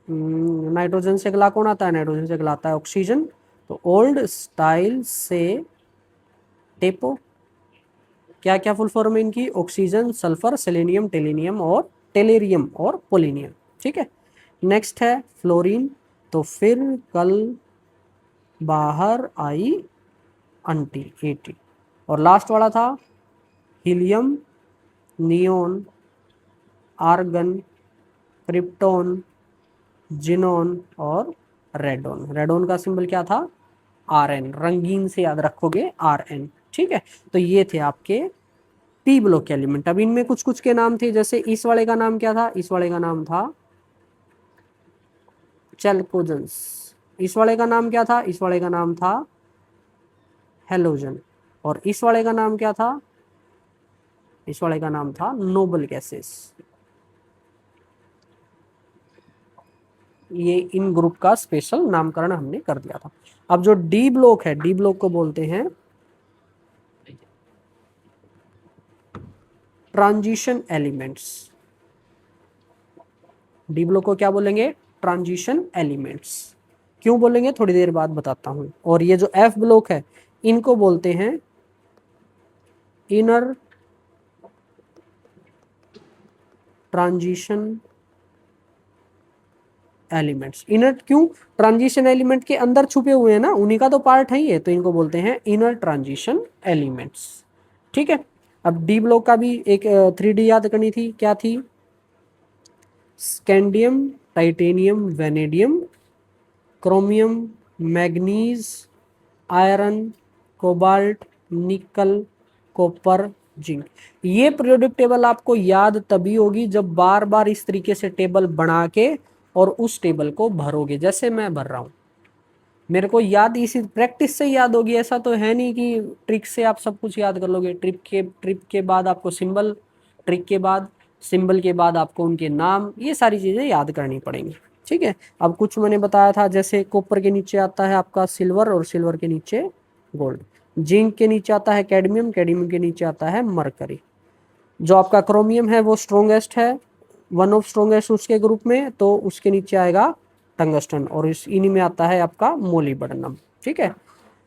नाइट्रोजन से अगला कौन आता है? नाइट्रोजन से अगला आता है ऑक्सीजन। तो ओल्ड स्टाइल से टेपो। क्या क्या फुल फॉर्म है इनकी? ऑक्सीजन, सल्फर, सेलेनियम, टेलिनियम और टेलेरियम और पोलिनियम। ठीक है, नेक्स्ट है फ्लोरीन। तो फिर कल बाहर आई आंटी, 80। और लास्ट वाला था helium, neon, argon, krypton, xenon और रेडोन। रेडोन का सिंबल क्या था? Rn। रंगीन से याद रखोगे, Rn। ठीक है, तो ये थे आपके पी ब्लॉक के एलिमेंट। अब इनमें कुछ कुछ के नाम थे, जैसे इस वाले का नाम क्या था? इस वाले का नाम था चैल्कोजेंस। इस वाले का नाम क्या था? इस वाले का नाम था हेलोजन। और इस वाले का नाम क्या था? इस वाले का नाम था नोबल गैसेस। ये इन ग्रुप का स्पेशल नामकरण हमने कर दिया था। अब जो डी ब्लॉक है, डी ब्लॉक को बोलते हैं ट्रांजिशन एलिमेंट्स। डी ब्लॉक को क्या बोलेंगे? Transition elements. क्यों बोलेंगे थोड़ी देर बाद बताता हूं। और ये जो एफ ब्लॉक है, इनको बोलते हैं इनर ट्रांजिशन एलिमेंट्स। इनर क्यों? ट्रांजिशन एलिमेंट के अंदर छुपे हुए हैं ना, उन्हीं का तो पार्ट है ये, तो इनको बोलते हैं इनर ट्रांजिशन एलिमेंट्स। ठीक है, अब डी ब्लॉक का भी एक 3D याद करनी थी। क्या थी? Scandium, titanium, vanadium, chromium, manganese, iron, cobalt, निकल, कॉपर, जिंक। ये पीरियोडिक टेबल आपको याद तभी होगी जब बार बार इस तरीके से टेबल बना के और उस टेबल को भरोगे, जैसे मैं भर रहा हूं। मेरे को याद इसी प्रैक्टिस से याद होगी, ऐसा तो है नहीं कि ट्रिक से आप सब कुछ याद कर लोगे। ट्रिक के बाद आपको सिंबल, ट्रिक के बाद सिंबल के बाद आपको उनके नाम, ये सारी चीजें याद करनी पड़ेंगी। ठीक है। अब कुछ मैंने बताया था, जैसे कॉपर के नीचे आता है आपका सिल्वर और सिल्वर के नीचे गोल्ड, जिंक के नीचे आता है कैडमियम, कैडमियम के नीचे आता है मरकरी। जो आपका क्रोमियम है वो स्ट्रोंगेस्ट है, वन ऑफ स्ट्रोंगेस्ट उसके ग्रुप में, तो उसके नीचे आएगा टंगस्टन, और इस इन्हीं में आता है आपका मोलिब्डेनम। ठीक है।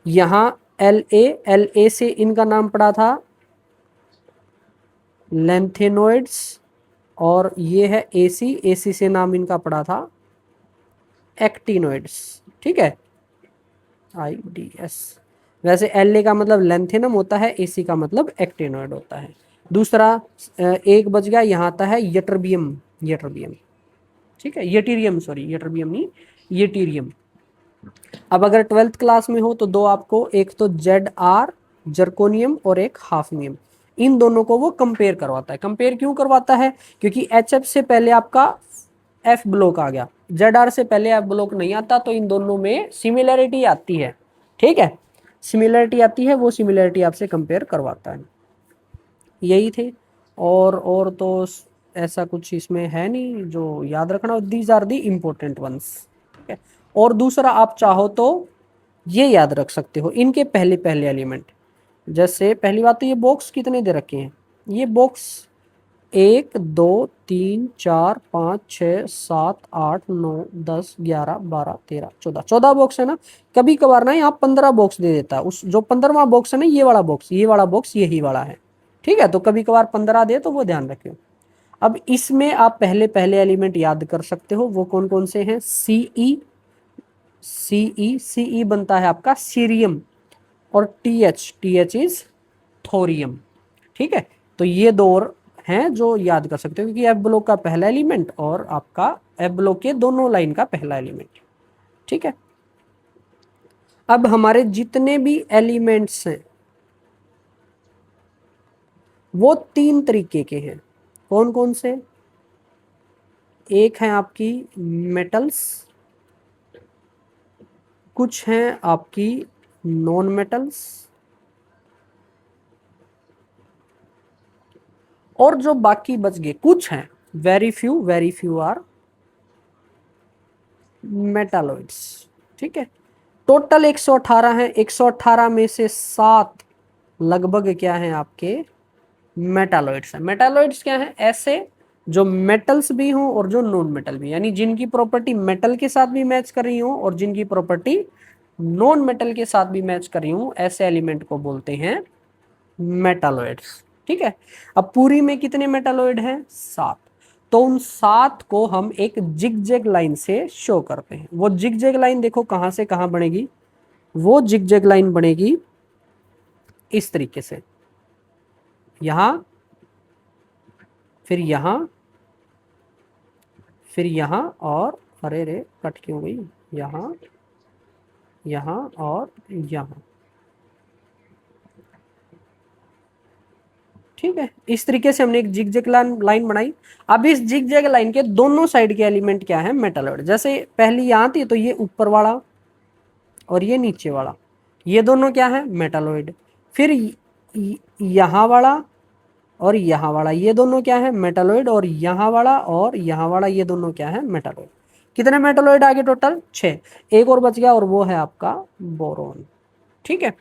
यहाँ एल ए से इनका नाम पड़ा था लैंथेनोइड्स, और ये है ए सी से नाम इनका पड़ा था एक्टिनोइड्स। ठीक है, IDS। वैसे एल ए का मतलब लेंथेनम होता है, AC का मतलब एक्टिनोइड होता है। दूसरा एक बच गया, यहाँ आता है यटरबियम, यटरबियम। ठीक है, यटीरियम, सॉरी यटरबियम नहीं, यटीरियम। अब अगर 12th क्लास में हो तो दो आपको, एक तो ZR जर्कोनियम और एक हाफनियम, इन दोनों को वो कंपेयर करवाता है। कंपेयर क्यों करवाता है? क्योंकि HF से पहले आपका F ब्लॉक आ गया, ZR से पहले F ब्लॉक नहीं आता, तो इन दोनों में सिमिलैरिटी आती है। ठीक है, सिमिलैरिटी आती है, वो सिमिलैरिटी आपसे कंपेयर करवाता है। यही थे, और तो ऐसा कुछ इसमें है नहीं जो याद रखना, these are the important ones. ठीक है। और दूसरा आप चाहो तो ये याद रख सकते हो, इनके पहले पहले एलिमेंट। जैसे पहली बात तो ये बॉक्स कितने दे रखे हैं, ये बॉक्स 1 2 3 4 5 6 7 8 9 10 11 12 13 14, 14 बॉक्स है ना। कभी कभार ना यहाँ 15 बॉक्स दे देता है, उस जो 15वां बॉक्स है ना, ये वाला बॉक्स, ये वाला बॉक्स यही वाला है। ठीक है, तो कभी कभार 15 दे तो वो ध्यान रखियो। अब इसमें आप पहले पहले एलिमेंट याद कर सकते हो, वो कौन कौन से हैं? Ce बनता है आपका सीरियम, और TH इज थोरियम। ठीक है, तो ये दो और हैं जो याद कर सकते हो, क्योंकि एफ ब्लॉक का पहला एलिमेंट और आपका एफ ब्लॉक के दोनों लाइन का पहला एलिमेंट। ठीक है। अब हमारे जितने भी एलिमेंट्स हैं वो 3 तरीके के हैं। कौन कौन से? एक है आपकी मेटल्स, कुछ हैं आपकी नॉन मेटल्स, और जो बाकी बच गए कुछ हैं, वेरी फ्यू आर मेटालॉइड्स। ठीक है, टोटल 118 है, 118 में से 7 लगभग क्या हैं आपके मेटालॉइड्स हैं। मेटालॉइड्स क्या हैं? ऐसे जो मेटल्स भी हों और जो नॉन मेटल भी, यानी जिनकी प्रॉपर्टी मेटल के साथ भी मैच कर रही हो और जिनकी प्रॉपर्टी नॉन मेटल के साथ भी मैच कर रही हूं, ऐसे एलिमेंट को बोलते हैं मेटालॉइड्स। ठीक है, अब पूरी में कितने मेटालॉइड हैं? 7। तो उन 7 को हम एक जिगजैग लाइन से शो करते हैं। वो जिगजैग लाइन देखो कहां से कहां बनेगी, वो जिगजैग लाइन बनेगी इस तरीके से, यहां, फिर यहां, फिर यहां, और अरे रे कट क्यों गई, यहां, यहां और यहां। ठीक है, इस तरीके से हमने एक जिगजैग लाइन बनाई। अब इस जिगजैग लाइन के दोनों साइड के एलिमेंट क्या है? मेटालॉइड। जैसे पहली यहां थी तो ये ऊपर वाला और ये नीचे वाला, ये दोनों क्या है? मेटालॉइड। फिर यहां वाला और यहाँ वाला, ये दोनों क्या है? मेटालॉइड। और यहाँ वाला और यहाँ वाला, ये दोनों क्या है? मेटालॉइड। कितने मेटालॉइड आ गए? टोटल 6। एक और बच गया और वो है आपका बोरोन। ठीक है,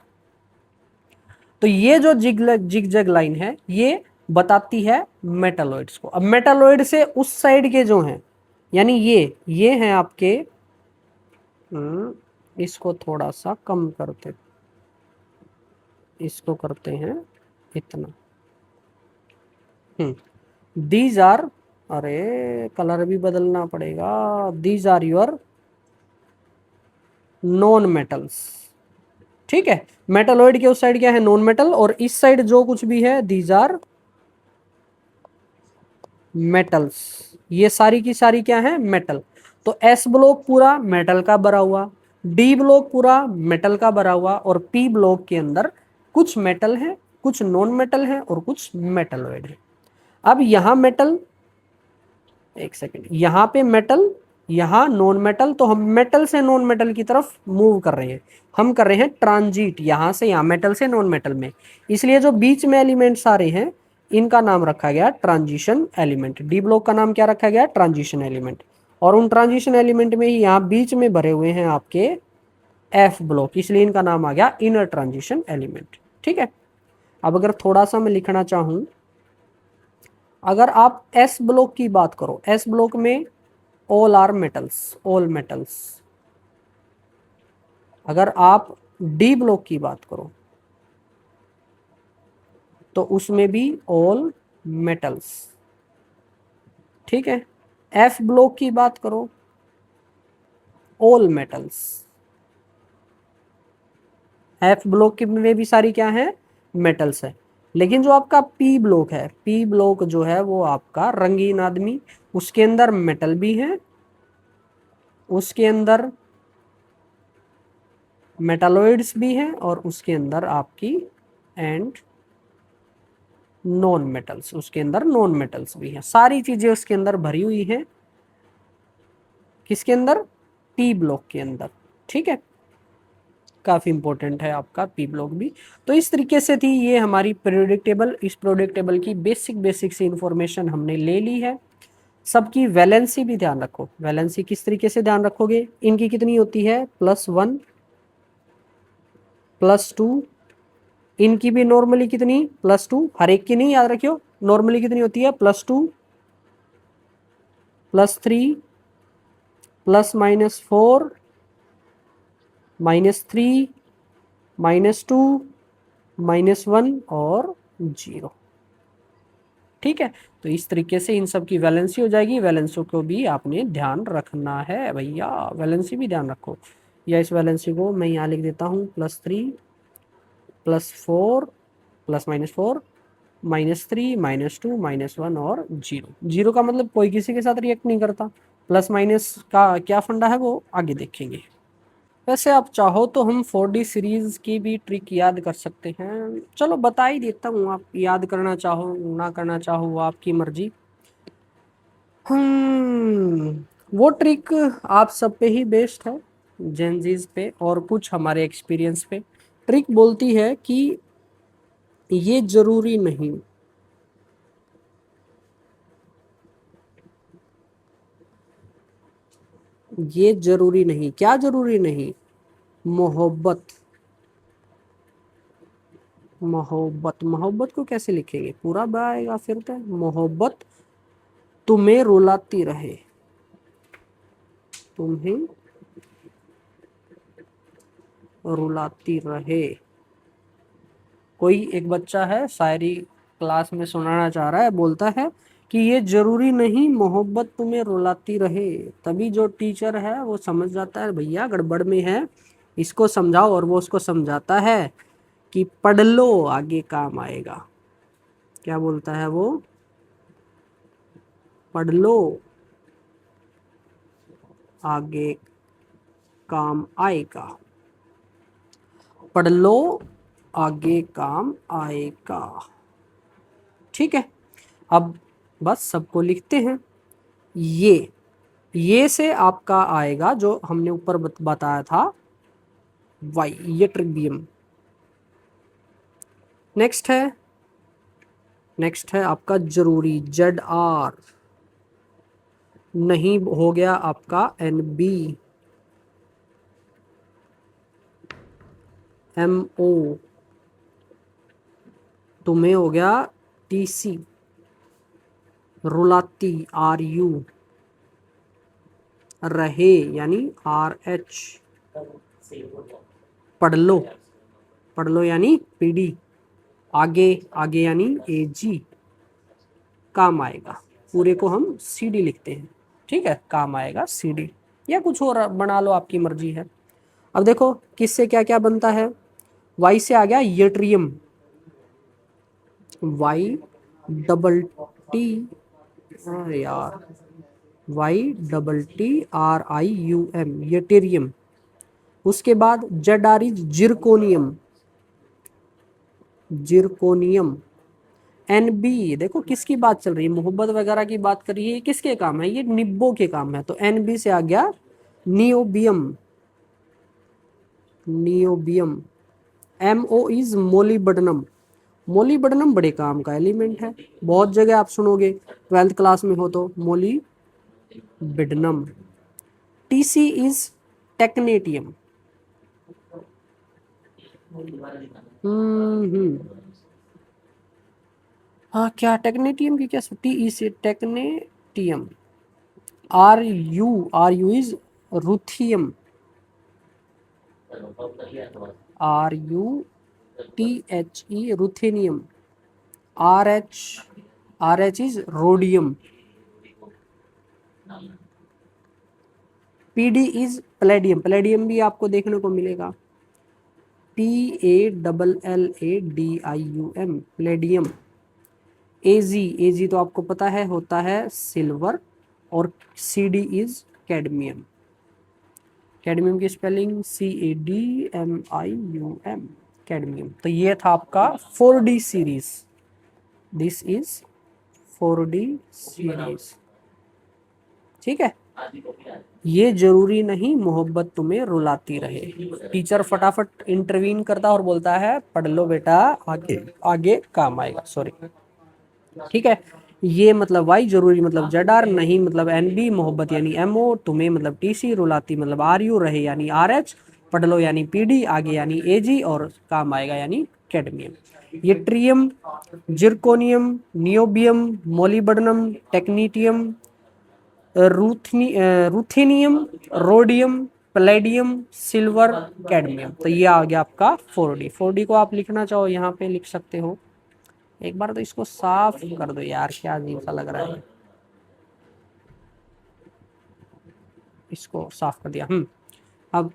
तो ये जो जिगजैग लाइन है ये बताती है मेटालॉइड्स को। अब मेटालॉइड से उस साइड के जो हैं, यानी ये हैं आपके, इसको थोड़ा सा कम करते, इसको करते हैं इतना, दीज आर, अरे कलर भी बदलना पड़ेगा, these are your non metals. ठीक है, मेटालॉइड के उस साइड क्या है? नॉन मेटल, और इस साइड जो कुछ भी है दीज आर मेटल्स। ये सारी की सारी क्या है? मेटल। तो एस ब्लॉक पूरा मेटल का भरा हुआ, डी ब्लॉक पूरा मेटल का भरा हुआ, और पी ब्लॉक के अंदर कुछ मेटल है, कुछ नॉन मेटल है और कुछ मेटालॉइड है। अब यहां मेटल, एक सेकेंड, यहाँ पे मेटल, यहाँ नॉन मेटल, तो हम मेटल से नॉन मेटल की तरफ मूव कर रहे हैं, हम कर रहे हैं ट्रांजिट यहाँ से यहाँ, मेटल से नॉन मेटल में। इसलिए जो बीच में एलिमेंट्स आ रहे हैं इनका नाम रखा गया ट्रांजिशन एलिमेंट। डी ब्लॉक का नाम क्या रखा गया? Transition element. और उन ट्रांजिशन एलिमेंट में ही यहाँ बीच में भरे हुए हैं आपके एफ ब्लॉक, इसलिए इनका नाम आ गया इनर ट्रांजिशन एलिमेंट। ठीक है, अब अगर थोड़ा सा मैं लिखना चाहूं, अगर आप एस ब्लॉक की बात करो, एस ब्लॉक में all are metals, all metals. अगर आप डी ब्लॉक की बात करो तो उसमें भी ऑल मेटल्स। ठीक है, एफ ब्लॉक की बात करो, ऑल मेटल्स। एफ ब्लॉक में भी सारी क्या है, मेटल्स है। लेकिन जो आपका पी ब्लॉक है, पी ब्लॉक जो है वो आपका रंगीन आदमी, उसके अंदर मेटल भी है, उसके अंदर मेटालॉइड्स भी हैं, और उसके अंदर आपकी एंड नॉन मेटल्स, उसके अंदर नॉन मेटल्स भी हैं। सारी चीजें उसके अंदर भरी हुई हैं, किसके अंदर, पी ब्लॉक के अंदर। ठीक है, काफी इंपॉर्टेंट है आपका पी ब्लॉक भी। तो इस तरीके से थी ये हमारी पीरियोडिक टेबल। इस पीरियोडिक टेबल की बेसिक सी इंफॉर्मेशन हमने ले ली है। सबकी वैलेंसी भी ध्यान रखो। वैलेंसी किस तरीके से ध्यान रखोगे, इनकी कितनी होती है, +1 +2, इनकी भी नॉर्मली कितनी, +2, हर एक की नहीं, याद रखियो नॉर्मली कितनी होती है, +2 +3 +-4 -3 -2 -1 और 0। ठीक है, तो इस तरीके से इन सब की वैलेंसी हो जाएगी। वैलेंसी को भी आपने ध्यान रखना है भैया, वैलेंसी भी ध्यान रखो। या इस वैलेंसी को मैं यहाँ लिख देता हूँ, +3 +4 +-4 -3 -2 -1 और 0। 0 का मतलब कोई किसी के साथ रिएक्ट नहीं करता। प्लस माइनस का क्या फंडा है वो आगे देखेंगे। वैसे आप चाहो तो हम 4D सीरीज की भी ट्रिक याद कर सकते हैं, चलो बता ही देता हूँ, आप याद करना चाहो ना करना चाहो वो आपकी मर्जी। वो ट्रिक आप सब पे ही बेस्ड है, जेनजीज पे और कुछ हमारे एक्सपीरियंस पे। ट्रिक बोलती है कि ये जरूरी नहीं, ये जरूरी नहीं, क्या जरूरी नहीं, मोहब्बत। मोहब्बत, मोहब्बत को कैसे लिखेंगे, पूरा बा आएगा फिर तो, मोहब्बत तुम्हें रुलाती रहे, तुम्हें रुलाती रहे। कोई एक बच्चा है शायरी क्लास में सुनाना चाह रहा है, बोलता है कि ये जरूरी नहीं मोहब्बत तुम्हें रुलाती रहे। तभी जो टीचर है वो समझ जाता है भैया गड़बड़ में है, इसको समझाओ, और वो उसको समझाता है कि पढ़ लो आगे काम आएगा। क्या बोलता है वो, पढ़ लो आगे काम आएगा, पढ़ लो आगे काम आएगा। ठीक है, अब बस सबको लिखते हैं। ये से आपका आएगा जो हमने ऊपर बताया था, वाई, ये ट्रिबियम। नेक्स्ट है आपका जरूरी, ZR। नहीं हो गया आपका NB, MO, तुम्हें हो गया TC, रुलाती RU, रहे यानी RH, पढ़ लो यानी PD, आगे यानी AG, काम आएगा, पूरे को हम CD लिखते हैं। ठीक है, काम आएगा CD, या कुछ और बना लो, आपकी मर्जी है। अब देखो किससे क्या क्या बनता है। Y से आ गया यट्रियम, YTT, यार YTTRIUM, यटेरियम। उसके बाद ZR इज जिरकोनियम, NB, देखो किसकी बात चल रही है, मोहब्बत वगैरह की बात कर रही है, किसके काम है, ये निब्बो के काम है। तो NB से आ गया नियोबियम, MO इज मोलिबडनम, बड़े काम का एलिमेंट है, बहुत जगह आप सुनोगे, 12th क्लास में हो तो बिडनम। TC is technetium. हाँ, क्या टेक्नेटियम की क्या टी से technetium. R U is ruthenium. RUTHE ruthenium. RH is rhodium. PD is palladium. Palladium भी आपको देखने को मिलेगा, PALLADIUM पैलेडियम। AG तो आपको पता है होता है सिल्वर, और CD इज कैडमियम। कैडमियम की स्पेलिंग CADMIUM कैडमियम। तो ये था आपका 4D series. This is 4D series. ठीक है, ये जरूरी नहीं मोहब्बत तुम्हें रुलाती रहे। टीचर फटाफट इंटरवीन करता और बोलता है पढ़ लो बेटा, आगे आगे काम आएगा। सॉरी, ठीक है। ये मतलब वाई जरूरी मतलब ZR, नहीं मतलब NB, मोहब्बत यानी MO, तुम्हें मतलब TC, रुलाती मतलब RU, रहे यानी RH, पढ़ लो यानी PD, आगे यानी AG, और काम आएगा यानी कैडमियम। ये yttrium, zirconium, niobium, molybdenum, technetium, ruthenium, rhodium, palladium, silver, cadmium. तो ये आ गया आपका 4D। 4D को आप लिखना चाहो यहाँ पे लिख सकते हो। एक बार तो इसको साफ कर दो यार, क्या अजीब सा लग रहा है। इसको साफ कर दिया। अब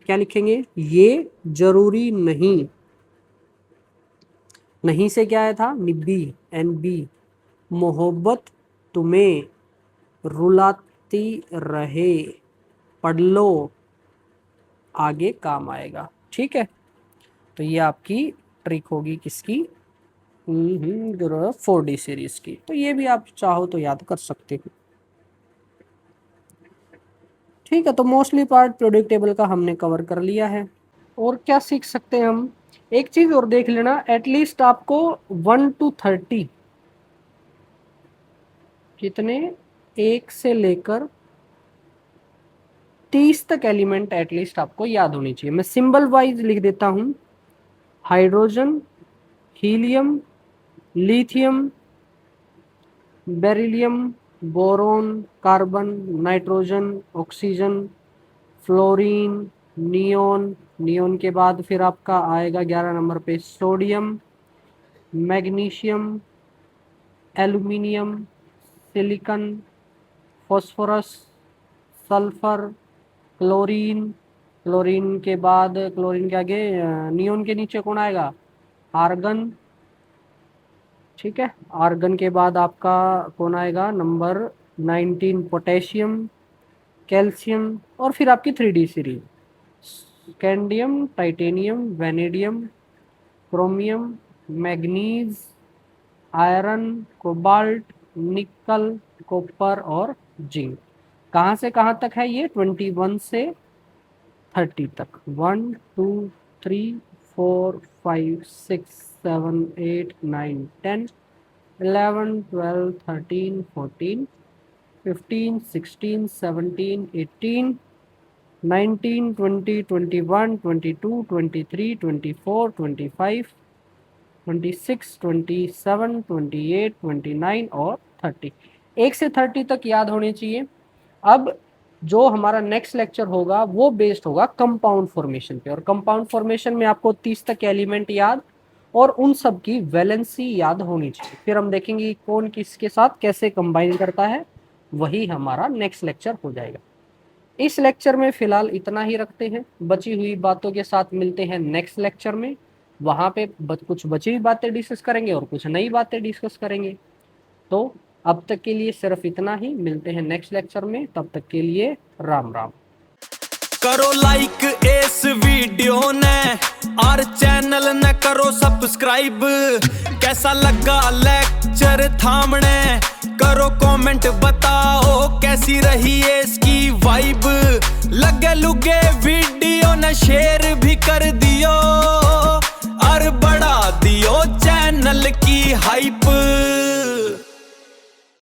क्या लिखेंगे, ये जरूरी नहीं। नहीं से क्या आया था, निब्बी, NB, मोहब्बत तुम्हें रुलाती रहे, पढ़ लो आगे काम आएगा। ठीक है, तो ये आपकी ट्रिक होगी किसकी, 4D सीरीज की। तो ये भी आप चाहो तो याद कर सकते हो। ठीक है, तो मोस्टली पार्ट पीरियोडिक टेबल का हमने कवर कर लिया है। और क्या सीख सकते हैं हम, एक चीज और देख लेना, एटलीस्ट आपको 1 to 30 कितने 1 से लेकर 30 तक एलिमेंट एटलीस्ट आपको याद होनी चाहिए। मैं सिंबल वाइज लिख देता हूं, hydrogen, helium, lithium, beryllium, boron, carbon, nitrogen, oxygen, fluorine, neon. Neon के बाद फिर आपका आएगा 11 नंबर पे sodium, magnesium, aluminium, silicon, phosphorus, sulphur, chlorine. Chlorine के बाद, क्लोरीन के आगे नियोन के नीचे कौन आएगा, आर्गन। ठीक है, आर्गन के बाद आपका कौन आएगा, नंबर 19 पोटेशियम, कैल्शियम, और फिर आपकी 3D series, scandium, titanium, vanadium, chromium, manganese, iron, cobalt, निकल, कॉपर और जिंक। कहाँ से कहाँ तक है ये, 21 से 30 तक। 1 2 3 4 5 6 7 8 9 10 11 12 13 14 15 16 17 18 19 20 21 22 23 24 25 26 27 28 29 और 30। 1 से 30 तक याद होने चाहिए। अब जो हमारा नेक्स्ट लेक्चर होगा वो बेस्ड होगा कंपाउंड फॉर्मेशन पे, और कंपाउंड फॉर्मेशन में आपको 30 तक एलिमेंट याद और उन सब की वैलेंसी याद होनी चाहिए। फिर हम देखेंगे कौन किसके साथ कैसे कंबाइन करता है, वही हमारा नेक्स्ट लेक्चर हो जाएगा। इस लेक्चर में फिलहाल इतना ही रखते हैं, बची हुई बातों के साथ मिलते हैं नेक्स्ट लेक्चर में। वहाँ पे कुछ बची हुई बातें डिस्कस करेंगे और कुछ नई बातें डिस्कस करेंगे। तो अब तक के लिए सिर्फ इतना ही, मिलते हैं नेक्स्ट लेक्चर में, तब तक के लिए राम राम। करो लाइक इस वीडियो ने और चैनल ने करो सब्सक्राइब। कैसा लगा लेक्चर थामने, करो कमेंट बताओ कैसी रही है इसकी वाइब। लगे लुगे वीडियो ने शेयर भी कर दियो और बढ़ा दियो चैनल की हाइप।